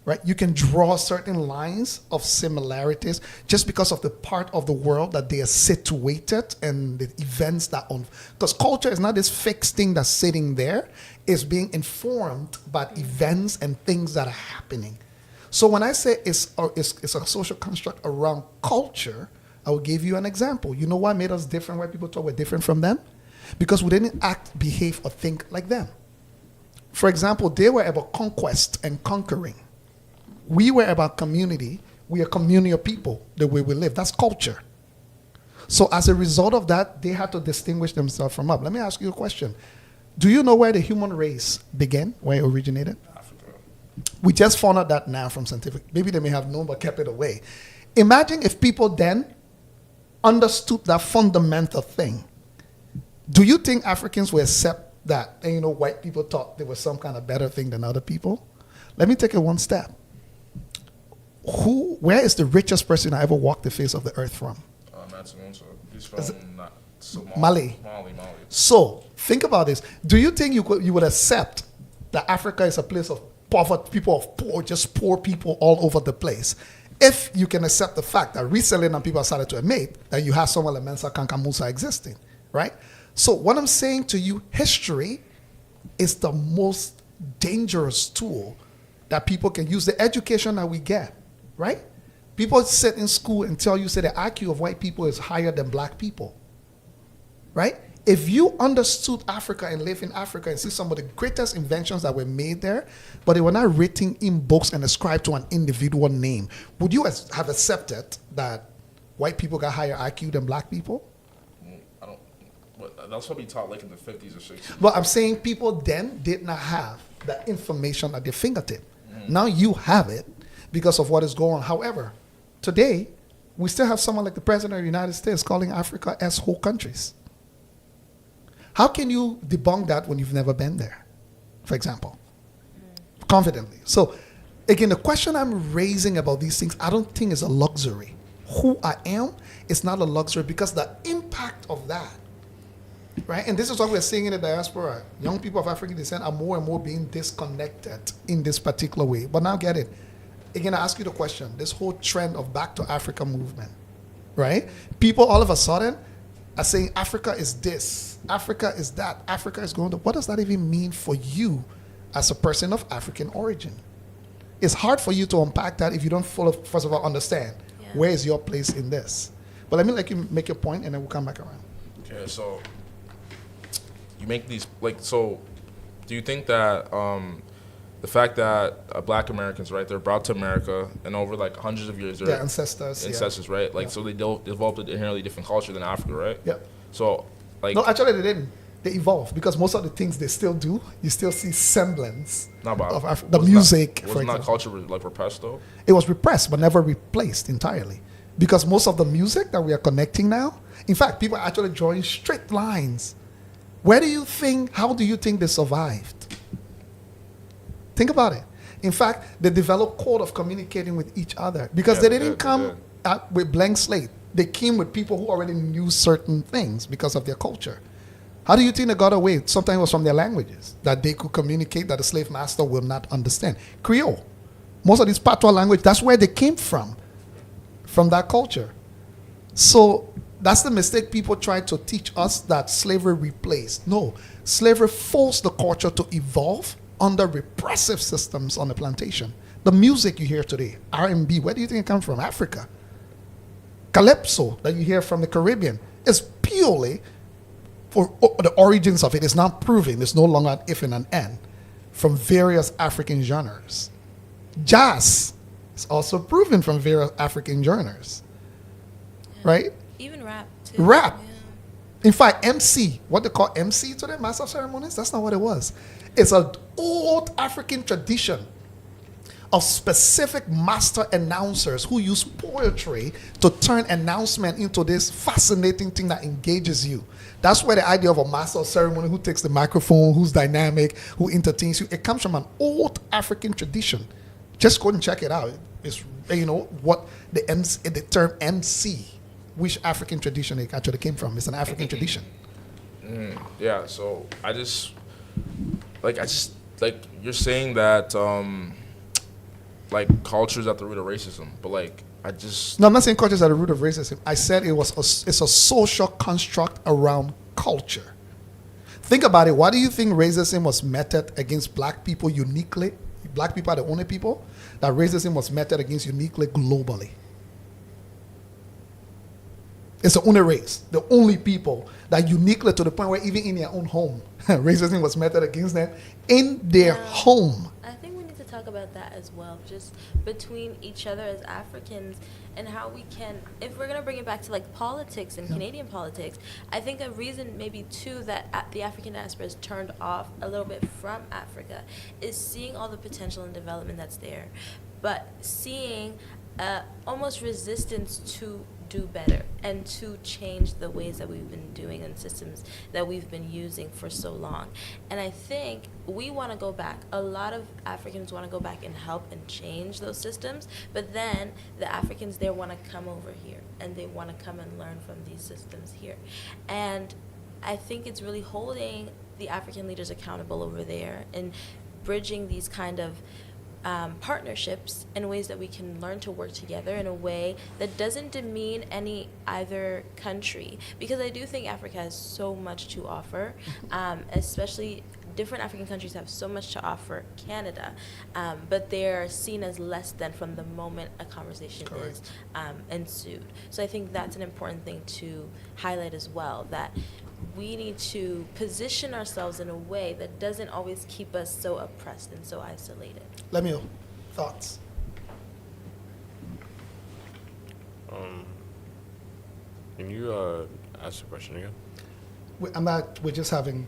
right? You can draw certain lines of similarities just because of the part of the world that they are situated and the events that because culture is not this fixed thing that's sitting there. It's being informed by events and things that are happening. So when I say it's a social construct around culture, I will give you an example. You know what made us different, why people thought we're different from them? Because we didn't act, behave, or think like them. For example, they were about conquest and conquering. We were about community. We are communal people, the way we live. That's culture. So as a result of that, they had to distinguish themselves from us. Let me ask you a question. Do you know where the human race began, where it originated? Africa. We just found out that now from scientific. Maybe they may have known but kept it away. Imagine if people then understood that fundamental thing. Do you think Africans will accept that? And you know, white people thought there was some kind of better thing than other people? Let me take it one step. Where is the richest person I ever walked the face of the earth from? He's from Mali. Mali. So think about this. Do you think you would accept that Africa is a place of poverty, people of poor, just poor people all over the place? If you can accept the fact that recently now people have started to admit that you have someone like Mensa Kankamusa existing, right? So what I'm saying to you, history is the most dangerous tool that people can use. The education that we get, right? People sit in school and tell you, say the IQ of white people is higher than black people, right? If you understood Africa and live in Africa and see some of the greatest inventions that were made there, but they were not written in books and ascribed to an individual name, would you have accepted that white people got higher IQ than black people? I don't. But that's probably taught like in the 50s or 60s. But I'm saying people then did not have that information at their fingertip. Now you have it because of what is going on. However, today, we still have someone like the President of the United States calling Africa as whole countries. How can you debunk that when you've never been there, for example, confidently? So, again, the question I'm raising about these things, I don't think is a luxury. Who I am is not a luxury because the impact of that, right? And this is what we're seeing in the diaspora. Young people of African descent are more and more being disconnected in this particular way. But now get it. Again, I ask you the question, this whole trend of back to Africa movement, right? People all of a sudden are saying Africa is this, Africa is that, Africa is going to, what does that even mean for you as a person of African origin? It's hard for you to unpack that if you don't first of all understand where is your place in this. But let me let you make your point and then we'll come back around. Okay, so you make these, like, so do you think that the fact that Black Americans, right, they're brought to America and over like hundreds of years, Their ancestors, right? Like, so they developed an inherently different culture than Africa, right? Yeah. So, like, No, actually they didn't. They evolved because most of the things they still do, you still see semblance of the music, for wasn't that example. culture like repressed though? It was repressed but never replaced entirely. Because most of the music that we are connecting now, in fact, people are actually drawing straight lines. How do you think they survived? Think about it. In fact, they developed code of communicating with each other because they didn't come out with blank slate. They came with people who already knew certain things because of their culture. How do you think they got away? Sometimes it was from their languages that they could communicate that the slave master will not understand. Creole. Most of these patois language, that's where they came from that culture. So that's the mistake people try to teach us, that slavery replaced. No, slavery forced the culture to evolve under repressive systems on the plantation. The music you hear today, R&B, where do you think it comes from? Africa. Calypso that you hear from the Caribbean is purely, for the origins of it is not proven, it's no longer an if and an and, from various African genres. Jazz is also proven from various African genres, right? Even rap, too. Rap. Yeah. In fact, MC, what they call MC today, Master of Ceremonies, that's not what it was. It's an old African tradition of specific master announcers who use poetry to turn announcement into this fascinating thing that engages you. That's where the idea of a master of ceremony who takes the microphone, who's dynamic, who entertains you, it comes from an old African tradition. Just go and check it out. It's, what the term MC, which African tradition it actually came from. It's an African tradition. Yeah, so you're saying that like culture's at the root of racism, but like No, I'm not saying culture is at the root of racism. I said it's a social construct around culture. Think about it. Why do you think racism was meted against black people uniquely? Black people are the only people that racism was meted against uniquely globally. It's the only race, the only people that uniquely, to the point where even in their own home, racism was meted against them in their home. I think we need to talk about that as well, just between each other as Africans and how we can, if we're going to bring it back to like politics and Canadian politics, I think a reason maybe too that the African diaspora is turned off a little bit from Africa is seeing all the potential and development that's there, but seeing almost resistance to do better and to change the ways that we've been doing and systems that we've been using for so long. And I think we want to go back. A lot of Africans want to go back and help and change those systems, but then the Africans there want to come over here and they want to come and learn from these systems here. And I think it's really holding the African leaders accountable over there and bridging these kind of partnerships in ways that we can learn to work together in a way that doesn't demean either country, because I do think Africa has so much to offer, especially different African countries have so much to offer Canada, but they're seen as less than from the moment a conversation is ensued. So I think that's an important thing to highlight as well, that we need to position ourselves in a way that doesn't always keep us so oppressed and so isolated. Lemuel, thoughts? Can you ask the question again? We're just having,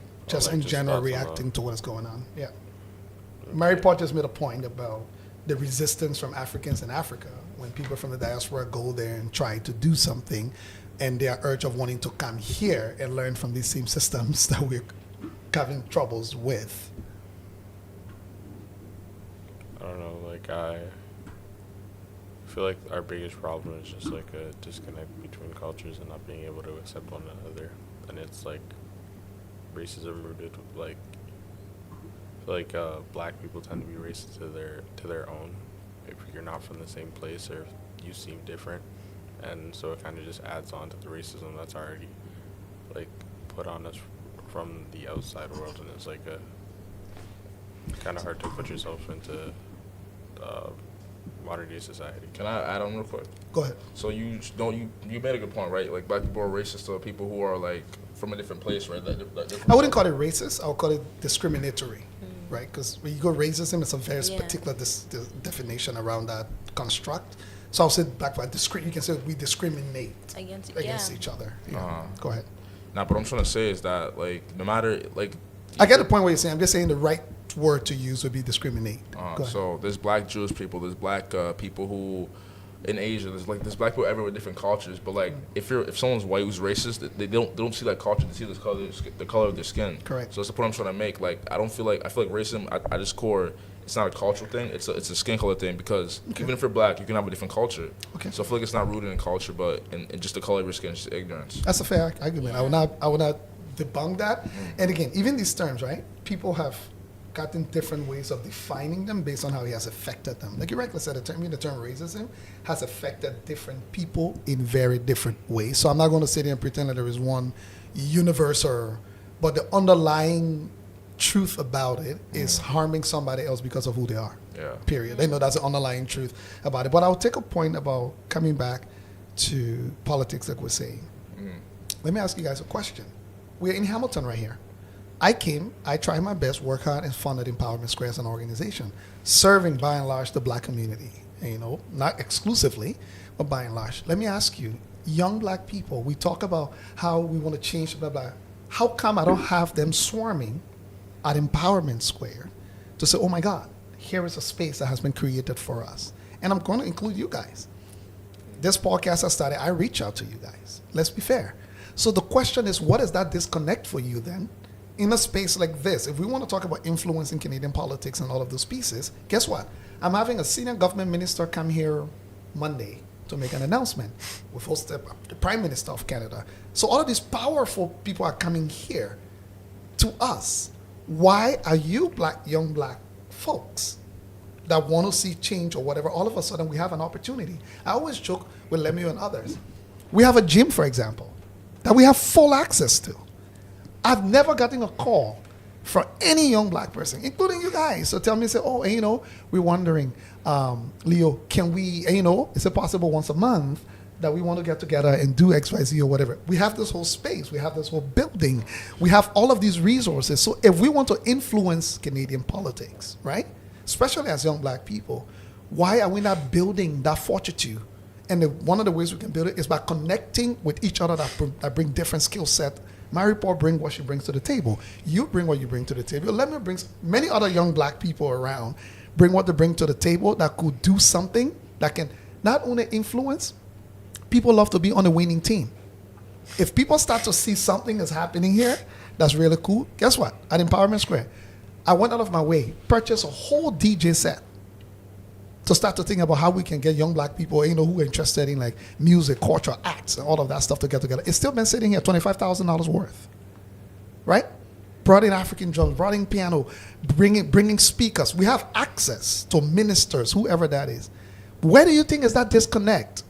in general, reacting to what is going on. Yeah. Okay. Mary Port just made a point about the resistance from Africans in Africa when people from the diaspora go there and try to do something, and their urge of wanting to come here and learn from these same systems that we're having troubles with. I don't know, like I feel like our biggest problem is just like a disconnect between cultures and not being able to accept one another. And it's like racism rooted, like I feel like black people tend to be racist to their own if you're not from the same place or if you seem different. And so it kind of just adds on to the racism that's already like put on us from the outside world, and it's like a kind of hard to put yourself into modern day society. Can I add on real quick? Go ahead. So you made a good point, right? Like black people are racist to people who are like from a different place, right? I wouldn't call it racist. I would call it discriminatory, right? Because when you go racism, it's a very particular definition around that construct. So I'll say back to you can say we discriminate against each other. Yeah. Go ahead. Nah, but what I'm trying to say is that like no matter like I get the point where you're saying. I'm just saying the right word to use would be discriminate. So there's black Jewish people, there's black people who in Asia, there's black people everywhere with different cultures. But like if someone's white who's racist, they don't see that culture, they see the color of their skin. Correct. So that's the point I'm trying to make. Like I feel like racism at its core, it's not a cultural thing. It's a skin color thing because even if you're black, you can have a different culture. Okay. So I feel like it's not rooted in culture, but in just the color of your skin, it's just ignorance. That's a fair argument. I would not debunk that. And again, even these terms, right? People have gotten different ways of defining them based on how he has affected them. Like you rightly said, the term racism has affected different people in very different ways. So I'm not going to sit here and pretend that there is one universal, but the underlying truth about it is harming somebody else because of who they are. Yeah. Period. They know that's the underlying truth about it. But I'll take a point about coming back to politics, like we're saying. Let me ask you guys a question. We're in Hamilton right here. I tried my best, work hard, and funded Empowerment Square as an organization, serving by and large the black community. And, not exclusively, but by and large. Let me ask you, young black people, we talk about how we want to change blah blah. How come I don't have them swarming at Empowerment Square to say, oh my God, here is a space that has been created for us? And I'm going to include you guys. This podcast has started, I reach out to you guys. Let's be fair. So the question is, what is that disconnect for you then? In a space like this, if we want to talk about influencing Canadian politics and all of those pieces, guess what? I'm having a senior government minister come here Monday to make an announcement. We've hosted the Prime Minister of Canada. So all of these powerful people are coming here to us. Why are you young black folks that want to see change or whatever, all of a sudden we have an opportunity? I always joke with Lemuel and others. We have a gym, for example, that we have full access to. I've never gotten a call from any young black person, including you guys. So tell me, say, we're wondering, Leo, can we, is it possible once a month that we want to get together and do X, Y, Z or whatever? We have this whole space. We have this whole building. We have all of these resources. So if we want to influence Canadian politics, right, especially as young black people, why are we not building that fortitude? And one of the ways we can build it is by connecting with each other that bring different skill set. Mary Paul brings what she brings to the table. You bring what you bring to the table. Let me bring many other young black people around, bring what they bring to the table that could do something that can not only influence, people love to be on a winning team. If people start to see something is happening here that's really cool, guess what? At Empowerment Square, I went out of my way, purchased a whole DJ set to start to think about how we can get young black people, who are interested in like music, culture, arts, and all of that stuff to get together. It's still been sitting here, $25,000 worth, right? Brought in African drums, brought in piano, bringing speakers. We have access to ministers, whoever that is. Where do you think is that disconnect?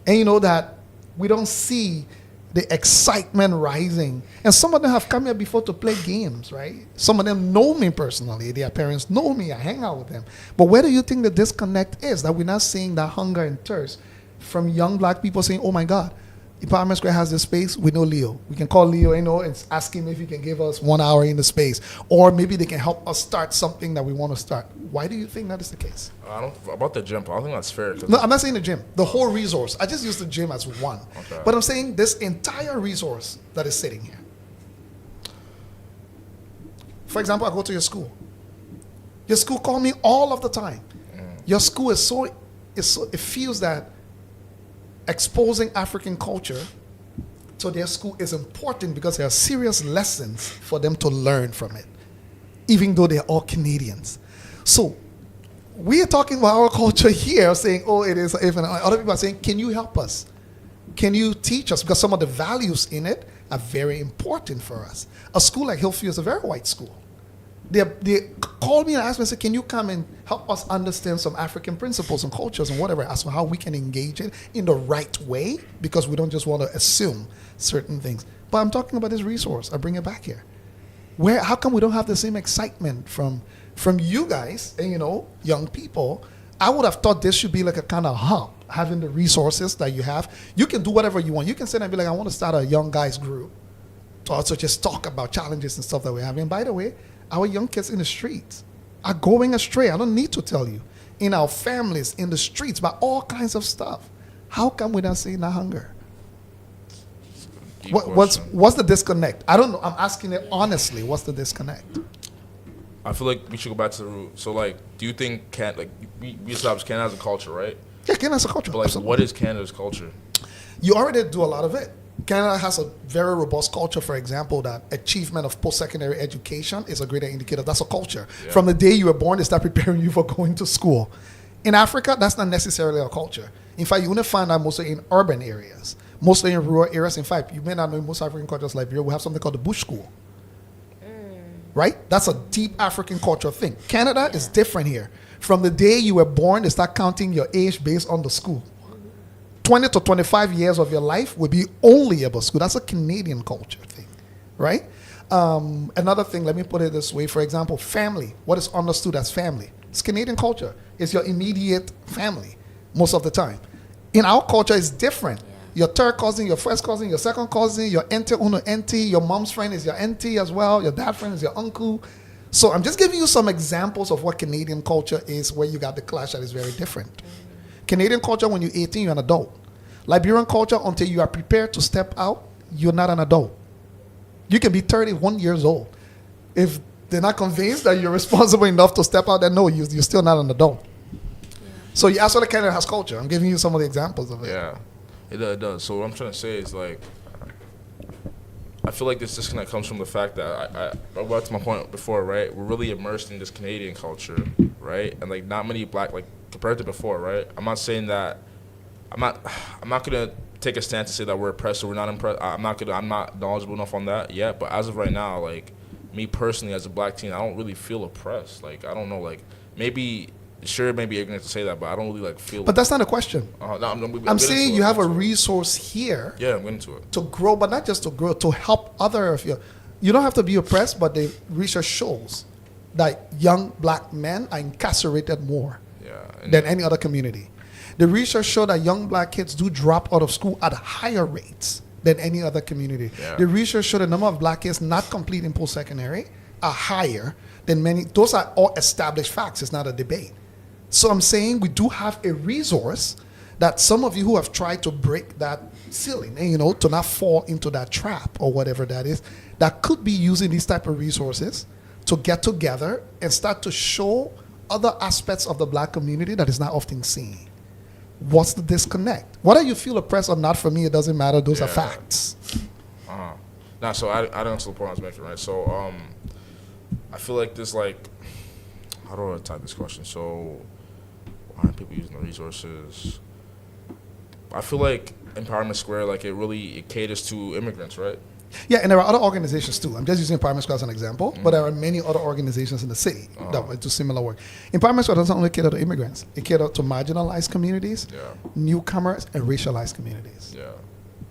And that we don't see the excitement rising. And some of them have come here before to play games, right? Some of them know me personally. Their parents know me. I hang out with them. But where do you think the disconnect is? That we're not seeing that hunger and thirst from young black people saying, oh my God, Empowerment Square has this space. We know Leo. We can call Leo, and ask him if he can give us 1 hour in the space. Or maybe they can help us start something that we want to start. Why do you think that is the case? About the gym, I don't think that's fair. No, I'm not saying the gym. The whole resource. I just use the gym as one. Okay. But I'm saying this entire resource that is sitting here. For example, I go to your school. Your school call me all of the time. Your school it feels that exposing African culture to their school is important because there are serious lessons for them to learn from it, even though they're all Canadians. So we are talking about our culture here, saying, oh, it is, even other people are saying, can you help us? Can you teach us? Because some of the values in it are very important for us. A school like Hillfield is a very white school. They called me and asked me, say, can you come and help us understand some African principles and cultures and whatever, as to how we can engage it in the right way, because we don't just want to assume certain things. But I'm talking about this resource. I bring it back here. How come we don't have the same excitement from you guys and, young people? I would have thought this should be like a kind of hub, having the resources that you have. You can do whatever you want. You can sit and be like, I want to start a young guys group to also just talk about challenges and stuff that we're having. And by the way, our young kids in the streets are going astray. I don't need to tell you. In our families, in the streets, by all kinds of stuff. How come we're not seeing that hunger? What's the disconnect? I don't know. I'm asking it honestly. What's the disconnect? I feel like we should go back to the root. So, like, do you think we established Canada as a culture, right? Yeah, Canada has a culture. But, like, what is Canada's culture? You already do a lot of it. Canada has a very robust culture. For example, that achievement of post-secondary education is a greater indicator. That's a culture. Yeah. From the day you were born, they start preparing you for going to school. In Africa, that's not necessarily a culture. In fact, you only find that mostly in urban areas, mostly in rural areas. In fact, you may not know, in most African cultures like Liberia, we have something called the bush school. Right? That's a deep African cultural thing. Canada is different here. From the day you were born, they start counting your age based on the school. 20 to 25 years of your life will be only about school. That's a Canadian culture thing, right? Another thing, let me put it this way. For example, family. What is understood as family? It's Canadian culture. It's your immediate family most of the time. In our culture, it's different. Your third cousin, your first cousin, your second cousin, your auntie, auntie, your mom's friend is your auntie as well. Your dad's friend is your uncle. So I'm just giving you some examples of what Canadian culture is, where you got the clash that is very different. Canadian culture, when you're 18, you're an adult. Liberian culture, until you are prepared to step out, you're not an adult. You can be 31 years old. If they're not convinced that you're responsible enough to step out, then no, you're still not an adult. Yeah. So you ask what Canada has culture. I'm giving you some of the examples of it. Yeah, it does. So what I'm trying to say is, like, I feel like this disconnect comes from the fact that I brought to my point before, right? We're really immersed in this Canadian culture, right? And, like, not many black, like, compared to before, right? I'm not saying that I'm not gonna take a stance to say that we're oppressed or we're not impressed. I'm not knowledgeable enough on that yet. But as of right now, like, me personally as a black teen, I don't really feel oppressed. Like, I don't know, like, maybe ignorant to say that, but I don't really, like, feel. But that's not a question. No, I'm saying you have a resource here. Yeah, I'm getting to it. To grow, but not just to grow, to help other of you. You don't have to be oppressed, but the research shows that young black men are incarcerated more than any other community. The research showed that young black kids do drop out of school at higher rates than any other community. Yeah. The research showed the number of black kids not completing post-secondary are higher than many. Those are all established facts. It's not a debate. So I'm saying we do have a resource that some of you who have tried to break that ceiling and, to not fall into that trap or whatever that is, that could be using these type of resources to get together and start to show other aspects of the black community that is not often seen. What's the disconnect? Whether you feel oppressed or not, for me, it doesn't matter. Those are facts. So I don't answer the point I was making, right? So I feel like there's, like, how do I type this question? So why aren't people using the resources? I feel like Empowerment Square, like, it caters to immigrants, right? Yeah, and there are other organizations too. I'm just using Empowerment Square as an example, but there are many other organizations in the city that do similar work. Empowerment Square doesn't only cater to immigrants. It caters to marginalized communities, newcomers, and racialized communities. Yeah.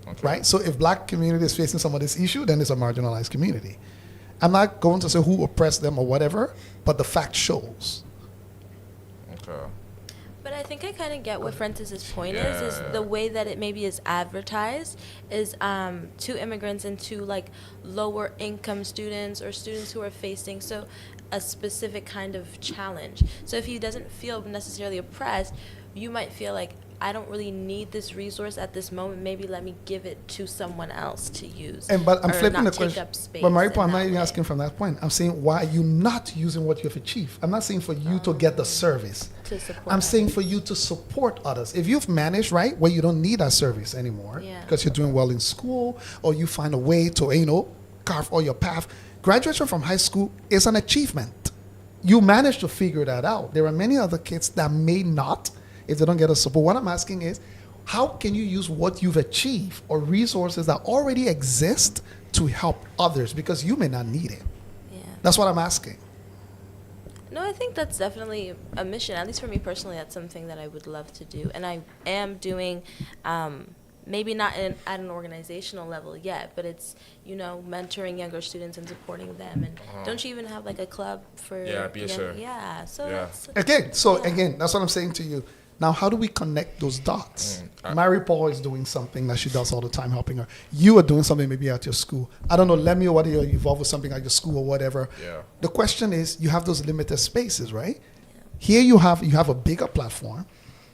Okay. Right? So if black community is facing some of this issue, then it's a marginalized community. I'm not going to say who oppressed them or whatever, but the fact shows. Okay. But I think I kind of get what Francis's point is the way that it maybe is advertised is to immigrants and to, like, lower income students or students who are facing a specific kind of challenge. So if he doesn't feel necessarily oppressed, you might feel like I don't really need this resource at this moment. Maybe let me give it to someone else to use. But I'm or flipping not the take question. up space But Maripo, in I'm not that even way. asking from that point. I'm saying, why are you not using what you've achieved? I'm not saying for you to get the service. To support I'm saying others. for you to support others. If you've managed, right, where you don't need that service anymore Yeah. because you're doing well in school, or you find a way to, carve all your path. Graduation from high school is an achievement. You managed to figure that out. There are many other kids that may not if they don't get a support. What I'm asking is, how can you use what you've achieved or resources that already exist to help others, because you may not need it? Yeah. That's what I'm asking. No, I think that's definitely a mission. At least for me personally, that's something that I would love to do. And I am doing, maybe not at an organizational level yet, but it's, mentoring younger students and supporting them. And don't you even have like a club for Yeah, BSR. Yeah, so Yeah. that's Again, that's what I'm saying to you. Now, how do we connect those dots? Mary Paul is doing something that she does all the time, helping her. You are doing something maybe at your school. I don't know, let me, whether you're involved with something at your school or whatever. Yeah. The question is, you have those limited spaces, right? Here you have a bigger platform,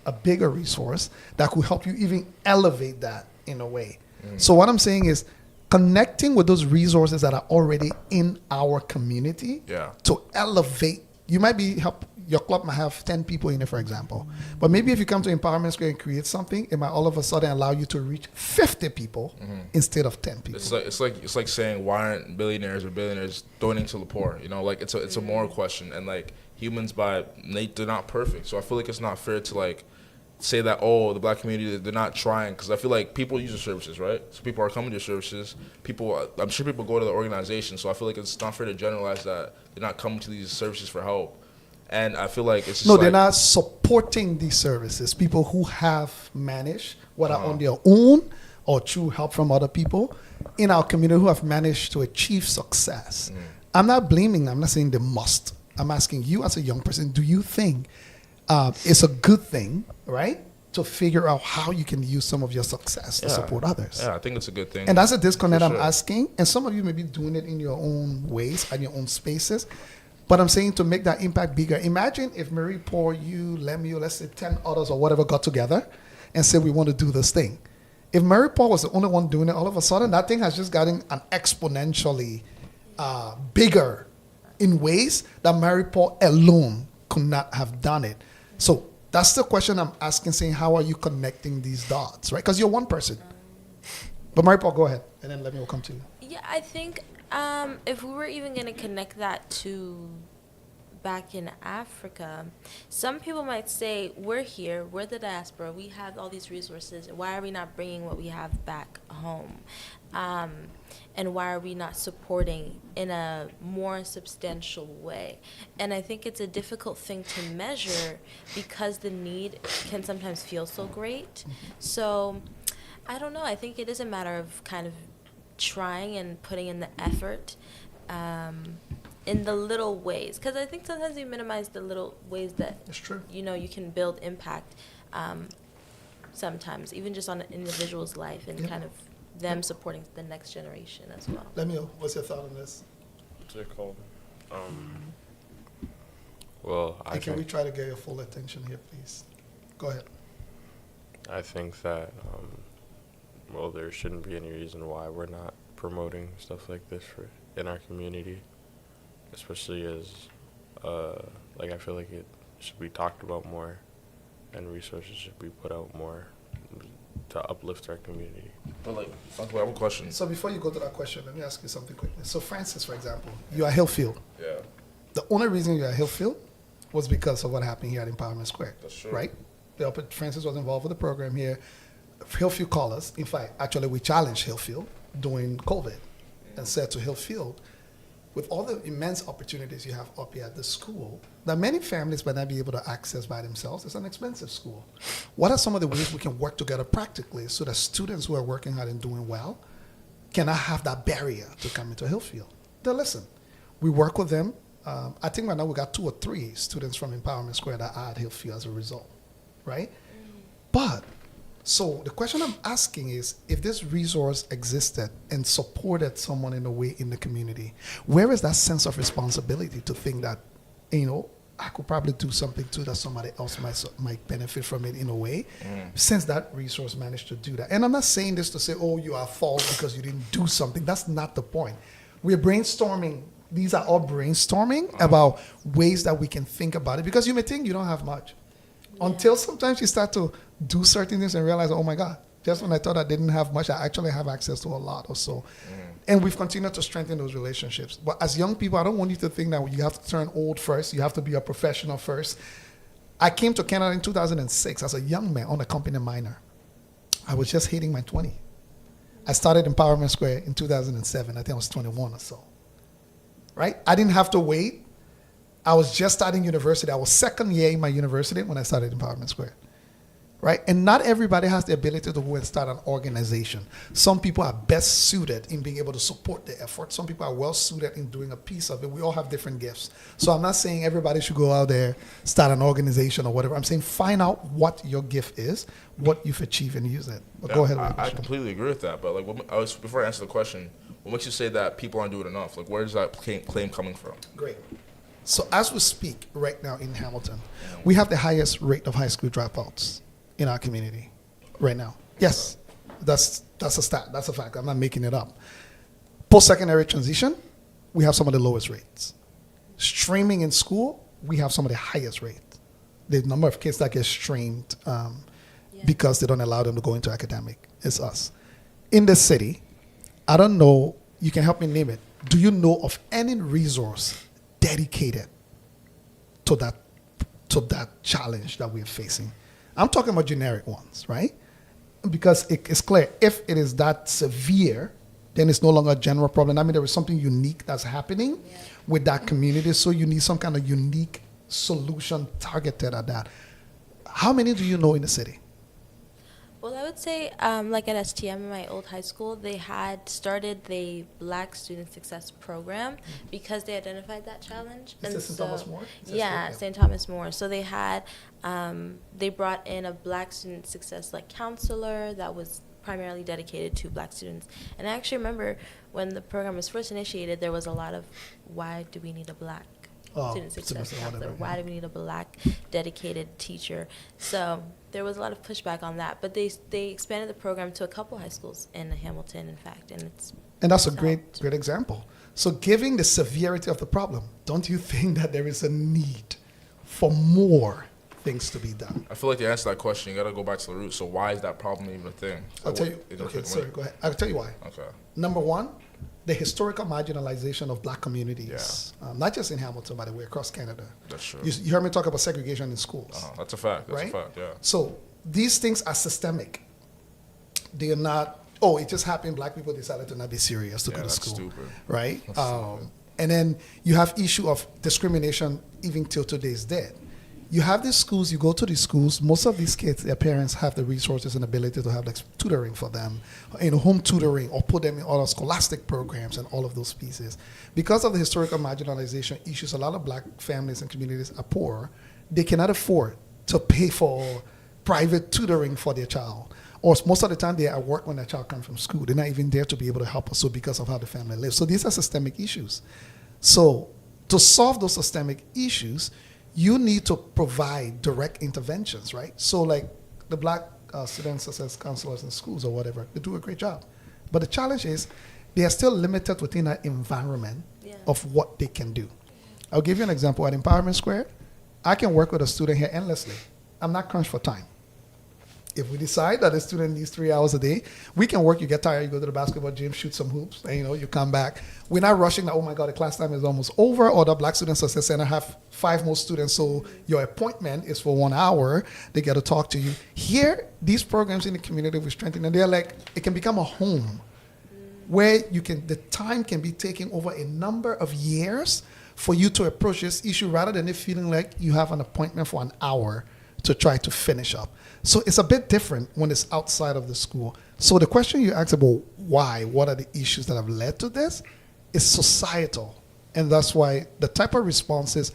a bigger resource that could help you even elevate that in a way. So what I'm saying is, connecting with those resources that are already in our community to elevate. You might be your club might have 10 people in it, for example. But maybe if you come to Empowerment Square and create something, it might all of a sudden allow you to reach 50 people instead of 10 people. It's like saying, why aren't billionaires or billionaires donating to the poor? It's a moral question, and like humans by nature, they're not perfect. So I feel like it's not fair to like say that, the black community, they're not trying, because I feel like people use the services, right? So people are coming to your services. I'm sure people go to the organization. So I feel like it's not fair to generalize that they're not coming to these services for help. And I feel like it's just they're not supporting these services. People who have managed, whether on their own or through help from other people in our community, who have managed to achieve success. I'm not blaming them. I'm not saying they must. I'm asking you as a young person, do you think it's a good thing, right, to figure out how you can use some of your success to support others? Yeah, I think it's a good thing. And that's a disconnect For I'm sure. asking. And some of you may be doing it in your own ways and your own spaces. But I'm saying to make that impact bigger. Imagine if Marie Paul, you, Lemuel, let's say 10 others or whatever got together and said we want to do this thing. If Marie Paul was the only one doing it, all of a sudden that thing has just gotten an exponentially bigger in ways that Marie Paul alone could not have done it. So that's the question I'm asking, saying how are you connecting these dots, right? Because you're one person. But Marie Paul, go ahead, and then Lemuel will come to you. Yeah, I think if we were even going to connect that to back in Africa, some people might say, we're here, we're the diaspora, we have all these resources, why are we not bringing what we have back home? And why are we not supporting in a more substantial way? And I think it's a difficult thing to measure because the need can sometimes feel so great. So I don't know, I think it is a matter of kind of trying and putting in the effort in the little ways, because I think sometimes we minimize the little ways that It's true. you can build impact sometimes, even just on an individual's life, and kind of them supporting the next generation as well. Lemuel, what's your thought on this? What's it called? Well, I And can we think, try to get your full attention here, please? Go ahead. I think that there shouldn't be any reason why we're not promoting stuff like this in our community, especially as I feel like it should be talked about more, and resources should be put out more to uplift our community. But like, Uncle, I have a question. So before you go to that question, let me ask you something quickly. So Francis, for example, you are Hillfield. Yeah, The only reason you are Hillfield was because of what happened here at Empowerment Square. That's true. Right? Francis was involved with the program here. Hillfield called us. In fact, actually, we challenged Hillfield during COVID and said to Hillfield, with all the immense opportunities you have up here at the school that many families might not be able to access by themselves, it's an expensive school. What are some of the ways we can work together practically so that students who are working hard and doing well cannot have that barrier to come into Hillfield? They listen. We work with them. I think right now we got 2 or 3 students from Empowerment Square that are at Hillfield as a result, right? But so the question I'm asking is, if this resource existed and supported someone in a way in the community, where is that sense of responsibility to think that, I could probably do something too that somebody else might benefit from it in a way, since that resource managed to do that. And I'm not saying this to say, oh, you are at fault because you didn't do something. That's not the point. We're brainstorming. These are all brainstorming about ways that we can think about it, because you may think you don't have much until sometimes you start to do certain things and realize, oh my God, just when I thought I didn't have much, I actually have access to a lot or so. And we've continued to strengthen those relationships. But as young people, I don't want you to think that you have to turn old first. You have to be a professional first. I came to Canada in 2006 as a young man on a company minor. I was just hitting my 20. I started Empowerment Square in 2007. I think I was 21 or so. Right? I didn't have to wait. I was just starting university. I was second year in my university when I started Empowerment Square. Right? And not everybody has the ability to go and start an organization. Some people are best suited in being able to support the effort. Some people are well suited in doing a piece of it. We all have different gifts. So I'm not saying everybody should go out there, start an organization or whatever. I'm saying find out what your gift is, what you've achieved, and use it. But go ahead. I completely agree with that. But like, before I answer the question, what makes you say that people aren't doing enough? Like, where is that claim coming from? Great. So as we speak right now in Hamilton, we have the highest rate of high school dropouts in our community right now. Yes, that's a stat. That's a fact. I'm not making it up. Post-secondary transition, we have some of the lowest rates. Streaming in school, we have some of the highest rates. The number of kids that get streamed because they don't allow them to go into academic is us. In the city, I don't know, you can help me name it. Do you know of any resource dedicated to that challenge that we're facing? I'm talking about generic ones, right? Because it's clear, if it is that severe, then it's no longer a general problem. I mean, there is something unique that's happening with that community, so you need some kind of unique solution targeted at that. How many do you know in the city? Well, I would say, like at STM in my old high school, they had started the Black Student Success Program because they identified that challenge. Is this St. Thomas More? Yeah, St. Thomas More. So they had, they brought in a Black Student Success like counselor that was primarily dedicated to Black students. And I actually remember when the program was first initiated, there was a lot of, why do we need a Black student success counselor? Why do we need a Black dedicated teacher? So there was a lot of pushback on that, but they expanded the program to a couple high schools in Hamilton, in fact, and that's a great example. So given the severity of the problem, don't you think that there is a need for more things to be done? I feel like to answer that question, you got to go back to the root. So why is that problem even a thing? I'll tell you. Okay, sorry, go ahead. I'll tell you why. Okay. Number one, the historical marginalization of Black communities, not just in Hamilton, by the way, across Canada. That's true. You heard me talk about segregation in schools. That's a fact. That's right? a fact, yeah. So these things are systemic. They are not, oh, it just happened, Black people decided to not be serious to go to school. Stupid. Right? That's stupid. And then you have issue of discrimination even till today's day. You have these schools, you go to these schools, most of these kids, their parents have the resources and ability to have like tutoring for them, home tutoring, or put them in other scholastic programs and all of those pieces. Because of the historical marginalization issues, a lot of Black families and communities are poor. They cannot afford to pay for private tutoring for their child. Or most of the time they are at work when their child comes from school. They're not even there to be able to help us, so because of how the family lives. So these are systemic issues. So to solve those systemic issues, you need to provide direct interventions, right? So like the Black student success counselors in schools or whatever, they do a great job. But the challenge is they are still limited within an environment of what they can do. I'll give you an example. At Empowerment Square, I can work with a student here endlessly. I'm not crunched for time. If we decide that a student needs 3 hours a day, we can work. You get tired, you go to the basketball gym, shoot some hoops, and you come back. We're not rushing that, oh my God, the class time is almost over, or the Black Student Success Center have 5 more students, so your appointment is for 1 hour. They get to talk to you. Here, these programs in the community we strengthen, and they're like, it can become a home where the time can be taken over a number of years for you to approach this issue rather than it feeling like you have an appointment for an hour to try to finish up. So it's a bit different when it's outside of the school. So the question you asked about why, what are the issues that have led to this, is societal. And that's why the type of responses,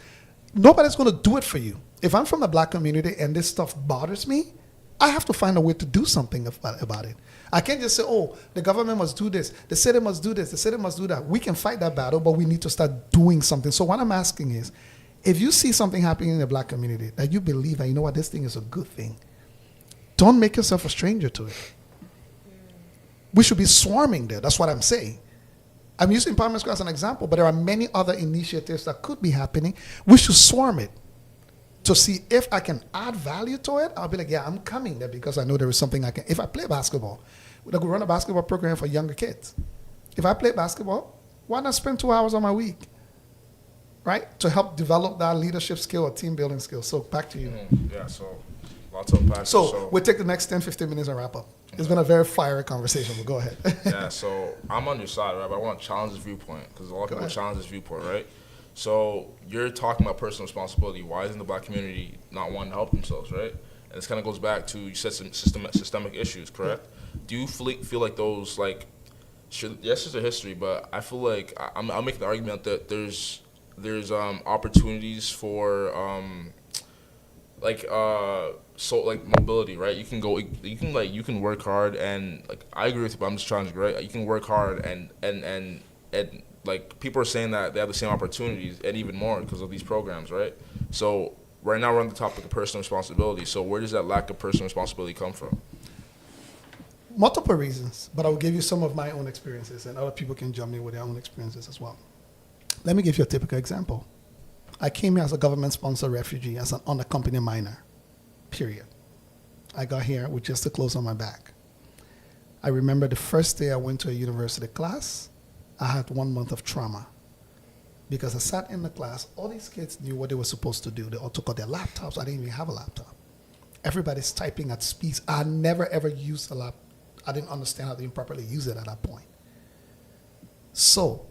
nobody's going to do it for you. If I'm from the Black community and this stuff bothers me, I have to find a way to do something about it. I can't just say, oh, the government must do this, the city must do this, the city must do that. We can fight that battle, but we need to start doing something. So what I'm asking is, If you see something happening in the black community that you believe that, you know what, this thing is a good thing, don't make yourself a stranger to it. We should be swarming there. That's what I'm saying. I'm using Empowerment Square as an example, but there are many other initiatives that could be happening. We should swarm it to see if I can add value to it. I'll be like, yeah, I'm coming there because I know there is something I can. If I play basketball, we could run a basketball program for younger kids. If I play basketball, why not spend 2 hours on my week, right, to help develop that leadership skill or team building skill? So back to you. Yeah, so lots of unpack. So we'll take the next 10, 15 minutes and wrap up. It's been a very fiery conversation, but go ahead. Yeah, so I'm on your side, right? But I want to challenge this viewpoint because a lot of people challenge this viewpoint, right? So you're talking about personal responsibility. Why isn't the black community not wanting to help themselves, right? And this kind of goes back to, you said some systemic issues, correct? Yeah. Do you feel like those, like, yes, there's a history, but I feel like I'll make the argument that there's opportunities for mobility, right? You can work hard, and like I agree with you, but I'm just challenging, right? You can work hard and like people are saying that they have the same opportunities and even more because of these programs, right? So right now we're on the topic of personal responsibility. So where does that lack of personal responsibility come from? Multiple reasons, but I will give you some of my own experiences, and other people can jump in with their own experiences as well. Let me give you a typical example. I came here as a government-sponsored refugee, as an unaccompanied minor, period. I got here with just the clothes on my back. I remember the first day I went to a university class, I had 1 month of trauma. Because I sat in the class, all these kids knew what they were supposed to do. They all took out their laptops. I didn't even have a laptop. Everybody's typing at speeds. I never ever used a laptop. I didn't understand how to even properly use it at that point. So,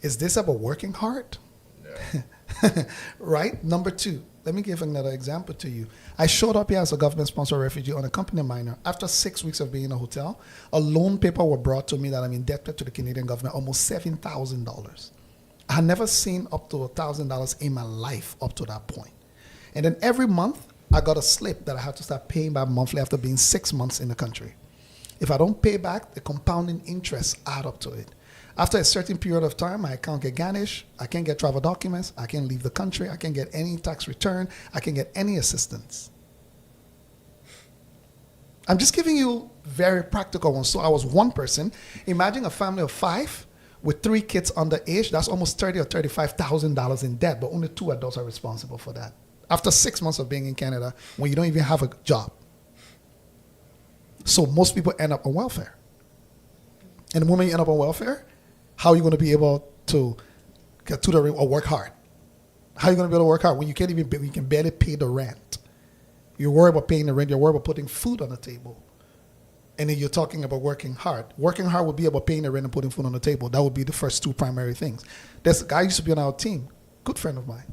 is this about working hard? Yeah. Right? Number two, let me give another example to you. I showed up here as a government-sponsored refugee on a company minor. After 6 weeks of being in a hotel, a loan paper was brought to me that I'm indebted to the Canadian government, almost $7,000. I had never seen up to $1,000 in my life up to that point. And then every month, I got a slip that I had to start paying back monthly after being 6 months in the country. If I don't pay back, the compounding interest add up to it. After a certain period of time, my account get garnished. I can't get travel documents. I can't leave the country. I can't get any tax return. I can't get any assistance. I'm just giving you very practical ones. So I was one person. Imagine a family of 5 with 3 kids under age. That's almost $30,000 or $35,000 in debt, but only 2 adults are responsible for that. After 6 months of being in Canada, when you don't even have a job. So most people end up on welfare. And the moment you end up on welfare, how are you going to be able to get tutoring or work hard? How are you going to be able to work hard when you can't even, you can barely pay the rent? You're worried about paying the rent. You're worried about putting food on the table. And then you're talking about working hard. Working hard would be about paying the rent and putting food on the table. That would be the first 2 primary things. There's a guy who used to be on our team, good friend of mine.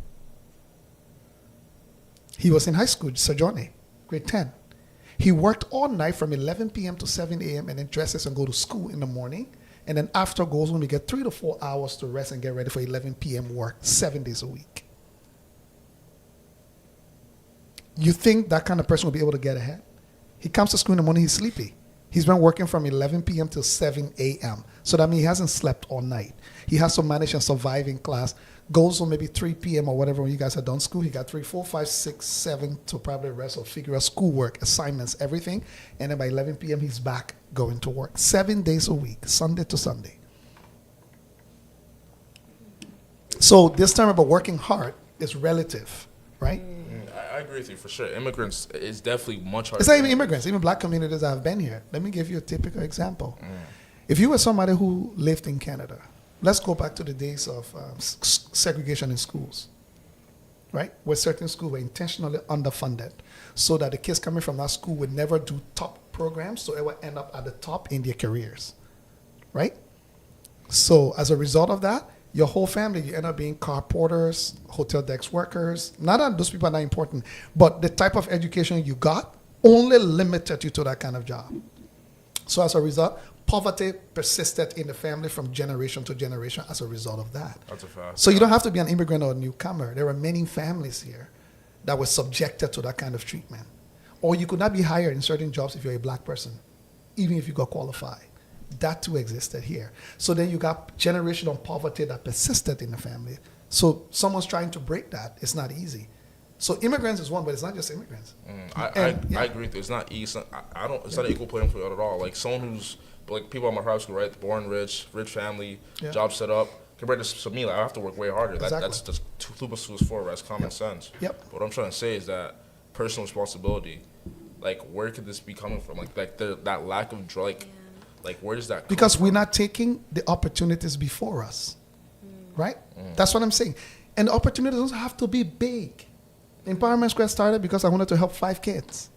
He was in high school, Sojourner, grade 10. He worked all night from 11 p.m. to 7 a.m. and then dresses and go to school in the morning. And then after goes when we get 3 to 4 hours to rest and get ready for 11 p.m. work, 7 days a week. You think that kind of person will be able to get ahead? He comes to school in the morning, he's sleepy. He's been working from 11 p.m. till 7 a.m. So that means he hasn't slept all night. He has to manage and survive in class. Goes on maybe 3 p.m. or whatever when you guys are done school. He got 3, 4, 5, 6, 7 to probably rest or figure out schoolwork, assignments, everything. And then by 11 p.m. he's back going to work. 7 days a week, Sunday to Sunday. So this term about working hard is relative, right? I agree with you for sure. Immigrants is definitely much harder. It's not even immigrants, even black communities that have been here. Let me give you a typical example. If you were somebody who lived in Canada, let's go back to the days of segregation in schools, right? Where certain schools were intentionally underfunded so that the kids coming from that school would never do top programs, so it would end up at the top in their careers, right? So as a result of that, your whole family, you end up being car porters, hotel decks workers. Not that those people are not important, but the type of education you got only limited you to that kind of job. So as a result, poverty persisted in the family from generation to generation as a result of that. That's a fact. So you don't have to be an immigrant or a newcomer. There are many families here that were subjected to that kind of treatment. Or you could not be hired in certain jobs if you're a black person, even if you got qualified. That too existed here. So then you got generational poverty that persisted in the family So someone's trying to break that. It's not easy. So immigrants is one, but it's not just immigrants. I agree with you. It's not easy. I don't. It's not an equal playing field at all. Like someone who's like people at my high school, right? Born rich family, job set up. Compared to me, like I have to work way harder. Exactly. That's just 2 plus 2 is 4. That's common sense. Yep. But what I'm trying to say is that personal responsibility. Like where could this be coming from? Like that lack of like where does that come Because from? we're not taking the opportunities before us, right? That's what I'm saying. And the opportunities don't have to be big. Empowerment Square started because I wanted to help 5 kids.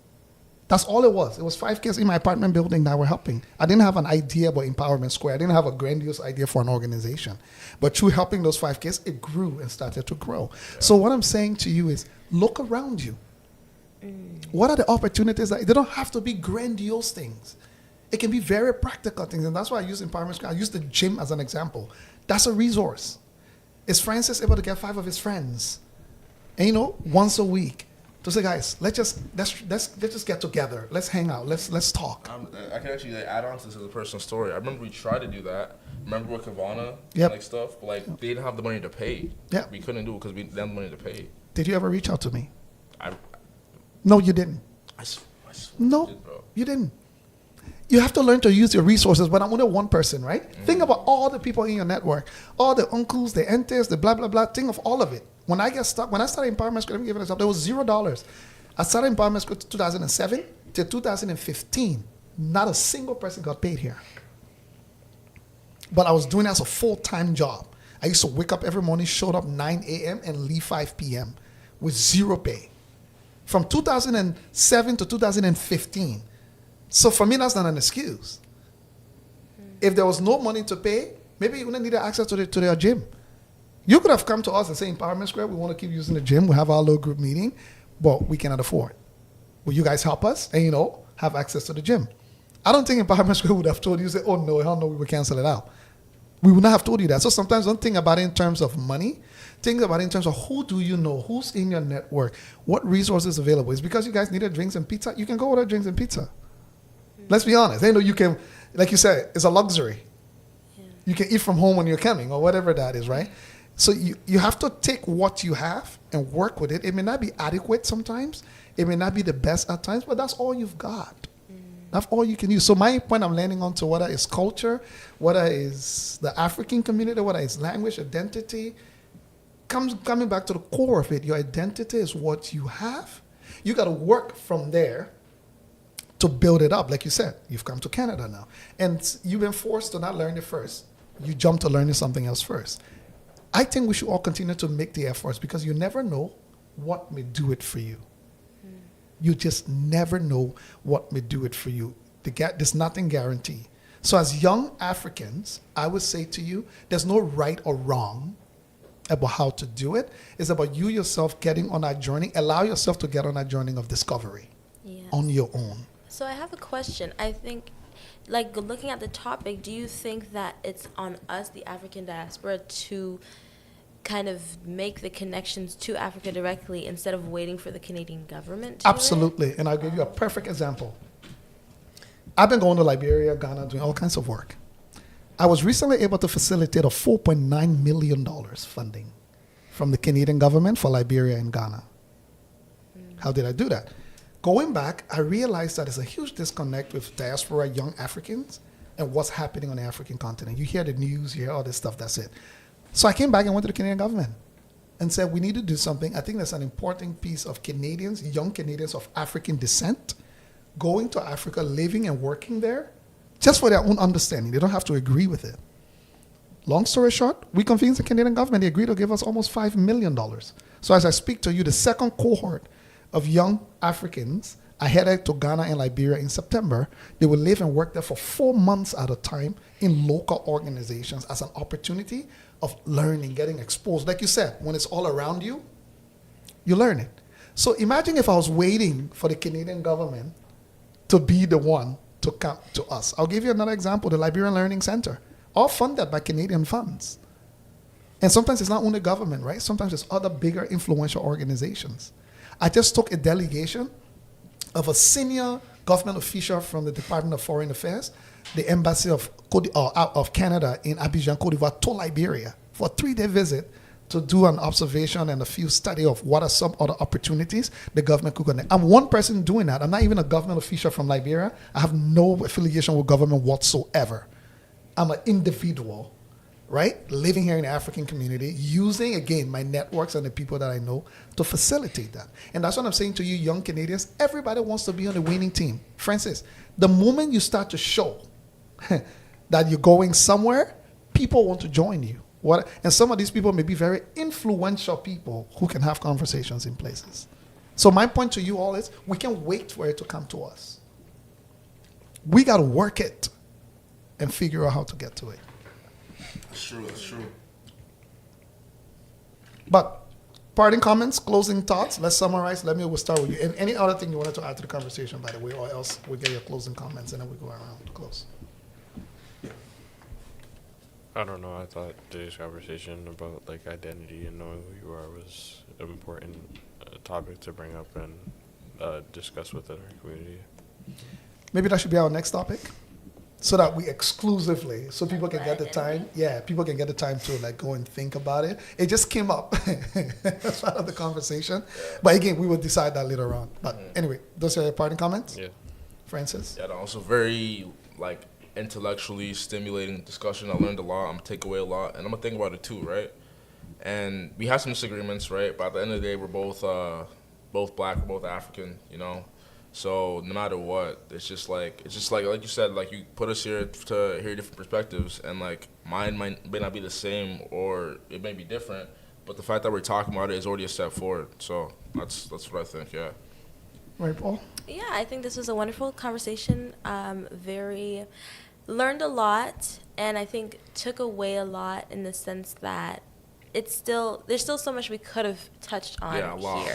That's all it was. It was 5 kids in my apartment building that were helping. I didn't have an idea about Empowerment Square. I didn't have a grandiose idea for an organization. But through helping those 5 kids, it grew and started to grow. Yeah. So what I'm saying to you is look around you. What are the opportunities? They don't have to be grandiose things. It can be very practical things. And that's why I use Empowerment Square. I use the gym as an example. That's a resource. Is Francis able to get 5 of his friends? And once a week, to say, guys, let's just get together. Let's hang out. Let's talk. I can actually add on to this as a personal story. I remember we tried to do that. Remember with Kavana, stuff, but they didn't have the money to pay. Yeah, we couldn't do it because we didn't have the money to pay. Did you ever reach out to me? No, you didn't. I no, did, bro. You didn't. You have to learn to use your resources, but I'm only one person, right? Think about all the people in your network, all the uncles, the aunties, the blah, blah, blah. Think of all of it. When I started Empowerment School, let me give it an example, there was $0. I started Empowerment School 2007 to 2015. Not a single person got paid here. But I was doing it as a full-time job. I used to wake up every morning, showed up 9 a.m. and leave 5 p.m. with 0 pay. From 2007 to 2015. So for me, that's not an excuse. If there was no money to pay, maybe you wouldn't need access to their gym. You could have come to us and say, Empowerment Square, we want to keep using the gym. We have our little group meeting, but we cannot afford. Will you guys help us and, have access to the gym? I don't think Empowerment Square would have told you, say, oh, no, hell no, we will cancel it out. We would not have told you that. So sometimes don't think about it in terms of money. Think about it in terms of who do you know, who's in your network, what resources available. It's because you guys needed drinks and pizza. You can go order drinks and pizza. Let's be honest. You can, like you said, it's a luxury. Yeah. You can eat from home when you're coming or whatever that is, right? So you have to take what you have and work with it. It may not be adequate sometimes. It may not be the best at times, but that's all you've got. That's all you can use. So my point I'm landing on to whether it's culture, whether it's the African community, whether it's language, identity, coming back to the core of it. Your identity is what you have. You got to work from there to build it up. Like you said, you've come to Canada now. And you've been forced to not learn it first. You jump to learning something else first. I think we should all continue to make the efforts because you never know what may do it for you. You just never know what may do it for you. There's nothing guaranteed. So as young Africans, I would say to you, there's no right or wrong about how to do it. It's about you yourself getting on that journey. Allow yourself to get on that journey of discovery on your own. So I have a question. I think, looking at the topic, do you think that it's on us, the African diaspora, to kind of make the connections to Africa directly instead of waiting for the Canadian government to Absolutely. do it? And I'll give you a perfect example. I've been going to Liberia, Ghana, doing all kinds of work. I was recently able to facilitate a $4.9 million funding from the Canadian government for Liberia and Ghana. How did I do that? Going back, I realized that there's a huge disconnect with diaspora young Africans and what's happening on the African continent. You hear the news, you hear all this stuff, that's it. So I came back and went to the Canadian government and said, we need to do something. I think that's an important piece of Canadians, young Canadians of African descent, going to Africa, living and working there, just for their own understanding. They don't have to agree with it. Long story short, we convinced the Canadian government. They agreed to give us almost $5 million. So as I speak to you, the second cohort of young Africans, I headed to Ghana and Liberia in September. They will live and work there for 4 months at a time in local organizations as an opportunity of learning, getting exposed. Like you said, when it's all around you, you learn it. So imagine if I was waiting for the Canadian government to be the one to come to us. I'll give you another example, the Liberian Learning Center, all funded by Canadian funds. And sometimes it's not only government, right? Sometimes it's other bigger influential organizations. I just took a delegation of a senior government official from the Department of Foreign Affairs, the Embassy of Canada in Abidjan, Côte d'Ivoire, to Liberia for a 3-day visit to do an observation and a field study of what are some other opportunities the government could connect. I'm one person doing that. I'm not even a government official from Liberia. I have no affiliation with government whatsoever. I'm an individual, right? Living here in the African community, using, again, my networks and the people that I know to facilitate that. And that's what I'm saying to you, young Canadians. Everybody wants to be on the winning team. Francis, the moment you start to show that you're going somewhere, people want to join you. And some of these people may be very influential people who can have conversations in places. So my point to you all is, we can't wait for it to come to us. We got to work it and figure out how to get to it. That's true. That's true. But parting comments, closing thoughts. Let's summarize. We'll start with you. And any other thing you wanted to add to the conversation, by the way, or else we'll get your closing comments and then we go around to close. I don't know. I thought today's conversation about like identity and knowing who you are was an important topic to bring up and discuss within our community. Maybe that should be our next topic, so that we exclusively, so people can get the time. Yeah, people can get the time to like go and think about it. It just came up as part of the conversation, but again, we will decide that later on. But anyway, those are your parting comments. Yeah. Francis. Yeah, and also very like intellectually stimulating discussion. I learned a lot. I'm gonna take away a lot, and I'm gonna think about it too, right? And we have some disagreements, right? But at the end of the day, we're both black, we're both African, you know. So no matter what, it's just like you said, like you put us here to hear different perspectives, and like mine may not be the same or it may be different, but the fact that we're talking about it is already a step forward. So that's what I think. Yeah. Right, Paul. Yeah, I think this was a wonderful conversation. Learned a lot, and I think took away a lot in the sense that there's still so much we could have touched on Yeah, a lot.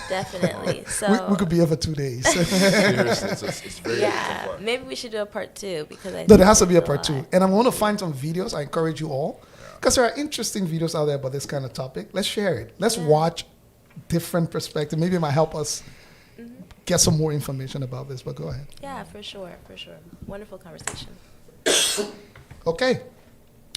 Definitely. So We could be here for 2 days. Seriously, it's very yeah, simple. maybe we should do a part 2 because No, there has to be a part 2. And I'm going to find some videos. I encourage you all, because there are interesting videos out there about this kind of topic. Let's share it. Let's watch different perspectives. Maybe it might help us get some more information about this, but go ahead. Yeah, for sure. Wonderful conversation. Okay.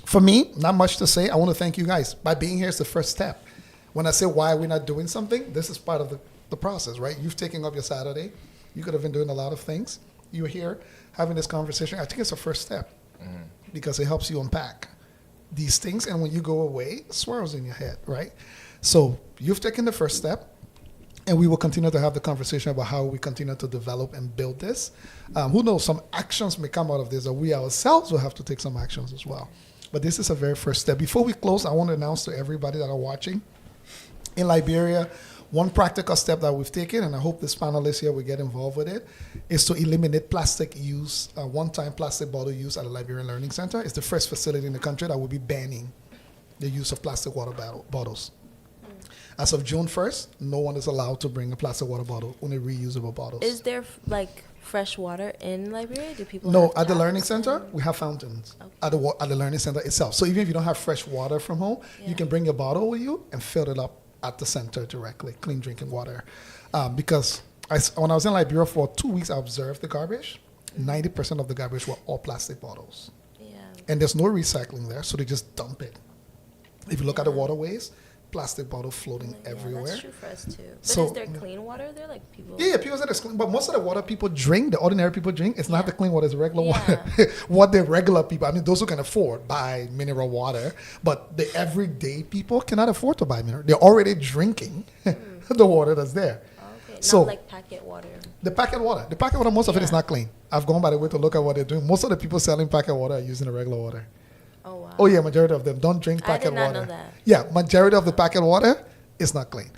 For me, not much to say. I want to thank you guys. By being here is the first step. When I say why we're not doing something, this is part of the process, right? You've taken up your Saturday. You could have been doing a lot of things. You're here having this conversation. I think it's a first step because it helps you unpack these things. And when you go away, it swirls in your head, right? So you've taken the first step. And we will continue to have the conversation about how we continue to develop and build this. Who knows, some actions may come out of this, or we ourselves will have to take some actions as well. But this is a very first step. Before we close, I want to announce to everybody that are watching, in Liberia, one practical step that we've taken, and I hope this panelists here will get involved with it, is to eliminate plastic use, one-time plastic bottle use at the Liberian Learning Center. It's the first facility in the country that will be banning the use of plastic water bottles. As of June 1st, no one is allowed to bring a plastic water bottle, only reusable bottles. Is there like fresh water in Liberia? Do people No, have at the taps Learning Center, we have fountains at the Learning Center itself. So even if you don't have fresh water from home, you can bring your bottle with you and fill it up at the center directly, clean drinking water. Because when I was in Liberia for 2 weeks, I observed the garbage. 90% of the garbage were all plastic bottles. Yeah. And there's no recycling there, so they just dump it. If you look at the waterways, plastic bottle floating everywhere. That's true for us too. But So- is there clean water there? Like people. Yeah, people say it's clean, but most of the water people drink, the ordinary people drink, it's not the clean water, it's regular water. What the regular people, I mean, those who can afford buy mineral water, but the everyday people cannot afford to buy mineral. They're already drinking the water that's there. Okay. So- Not like packet water. The packet water, most of it is not clean. I've gone by the way to look at what they're doing. Most of the people selling packet water are using the regular water. Oh wow. Oh yeah, majority of them don't drink I packet did not water. know that. Yeah, majority of the packet water is not clean.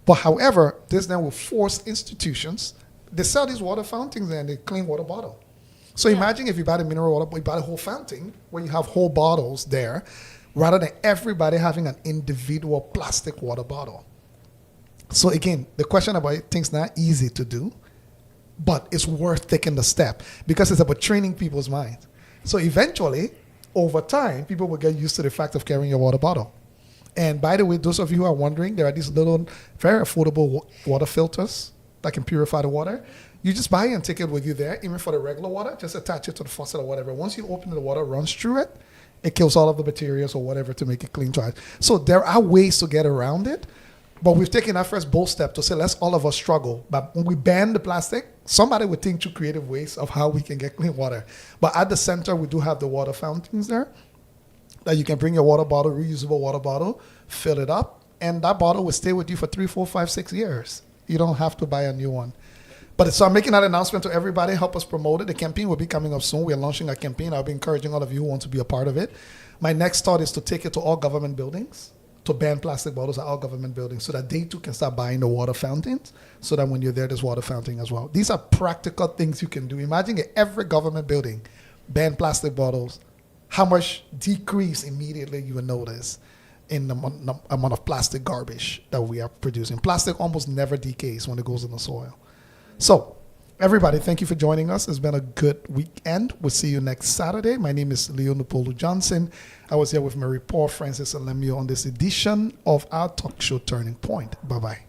But however, this then will force institutions. They sell these water fountains and they clean water bottle. So imagine if you buy the mineral water, you buy the whole fountain where you have whole bottles there, rather than everybody having an individual plastic water bottle. So again, the question about it, things not easy to do, but it's worth taking the step because it's about training people's minds. So eventually, over time, people will get used to the fact of carrying your water bottle. And by the way, those of you who are wondering, there are these little, very affordable water filters that can purify the water. You just buy it and take it with you there, even for the regular water. Just attach it to the faucet or whatever. Once you open it, the water runs through it, It kills all of the bacteria or whatever to make it clean trash. So there are ways to get around it, but we've taken that first bold step to say let's all of us struggle. But when we ban the plastic, somebody would think through creative ways of how we can get clean water. But at the center, we do have the water fountains there that you can bring your water bottle, reusable water bottle, fill it up, and that bottle will stay with you for 3, 4, 5, 6 years. You don't have to buy a new one. But so I'm making that announcement to everybody. Help us promote it. The campaign will be coming up soon. We're launching a campaign. I'll be encouraging all of you who want to be a part of it. My next thought is to take it to all government buildings, to ban plastic bottles at all government buildings so that they too can start buying the water fountains so that when you're there, there's water fountain as well. These are practical things you can do. Imagine if every government building banned plastic bottles, how much decrease immediately you will notice in the amount of plastic garbage that we are producing. Plastic almost never decays when it goes in the soil. So, everybody, thank you for joining us. It's been a good weekend. We'll see you next Saturday. My name is Leo Nupolu Johnson. I was here with Mary Paul, Francis, and Lemio on this edition of our talk show Turning Point. Bye-bye.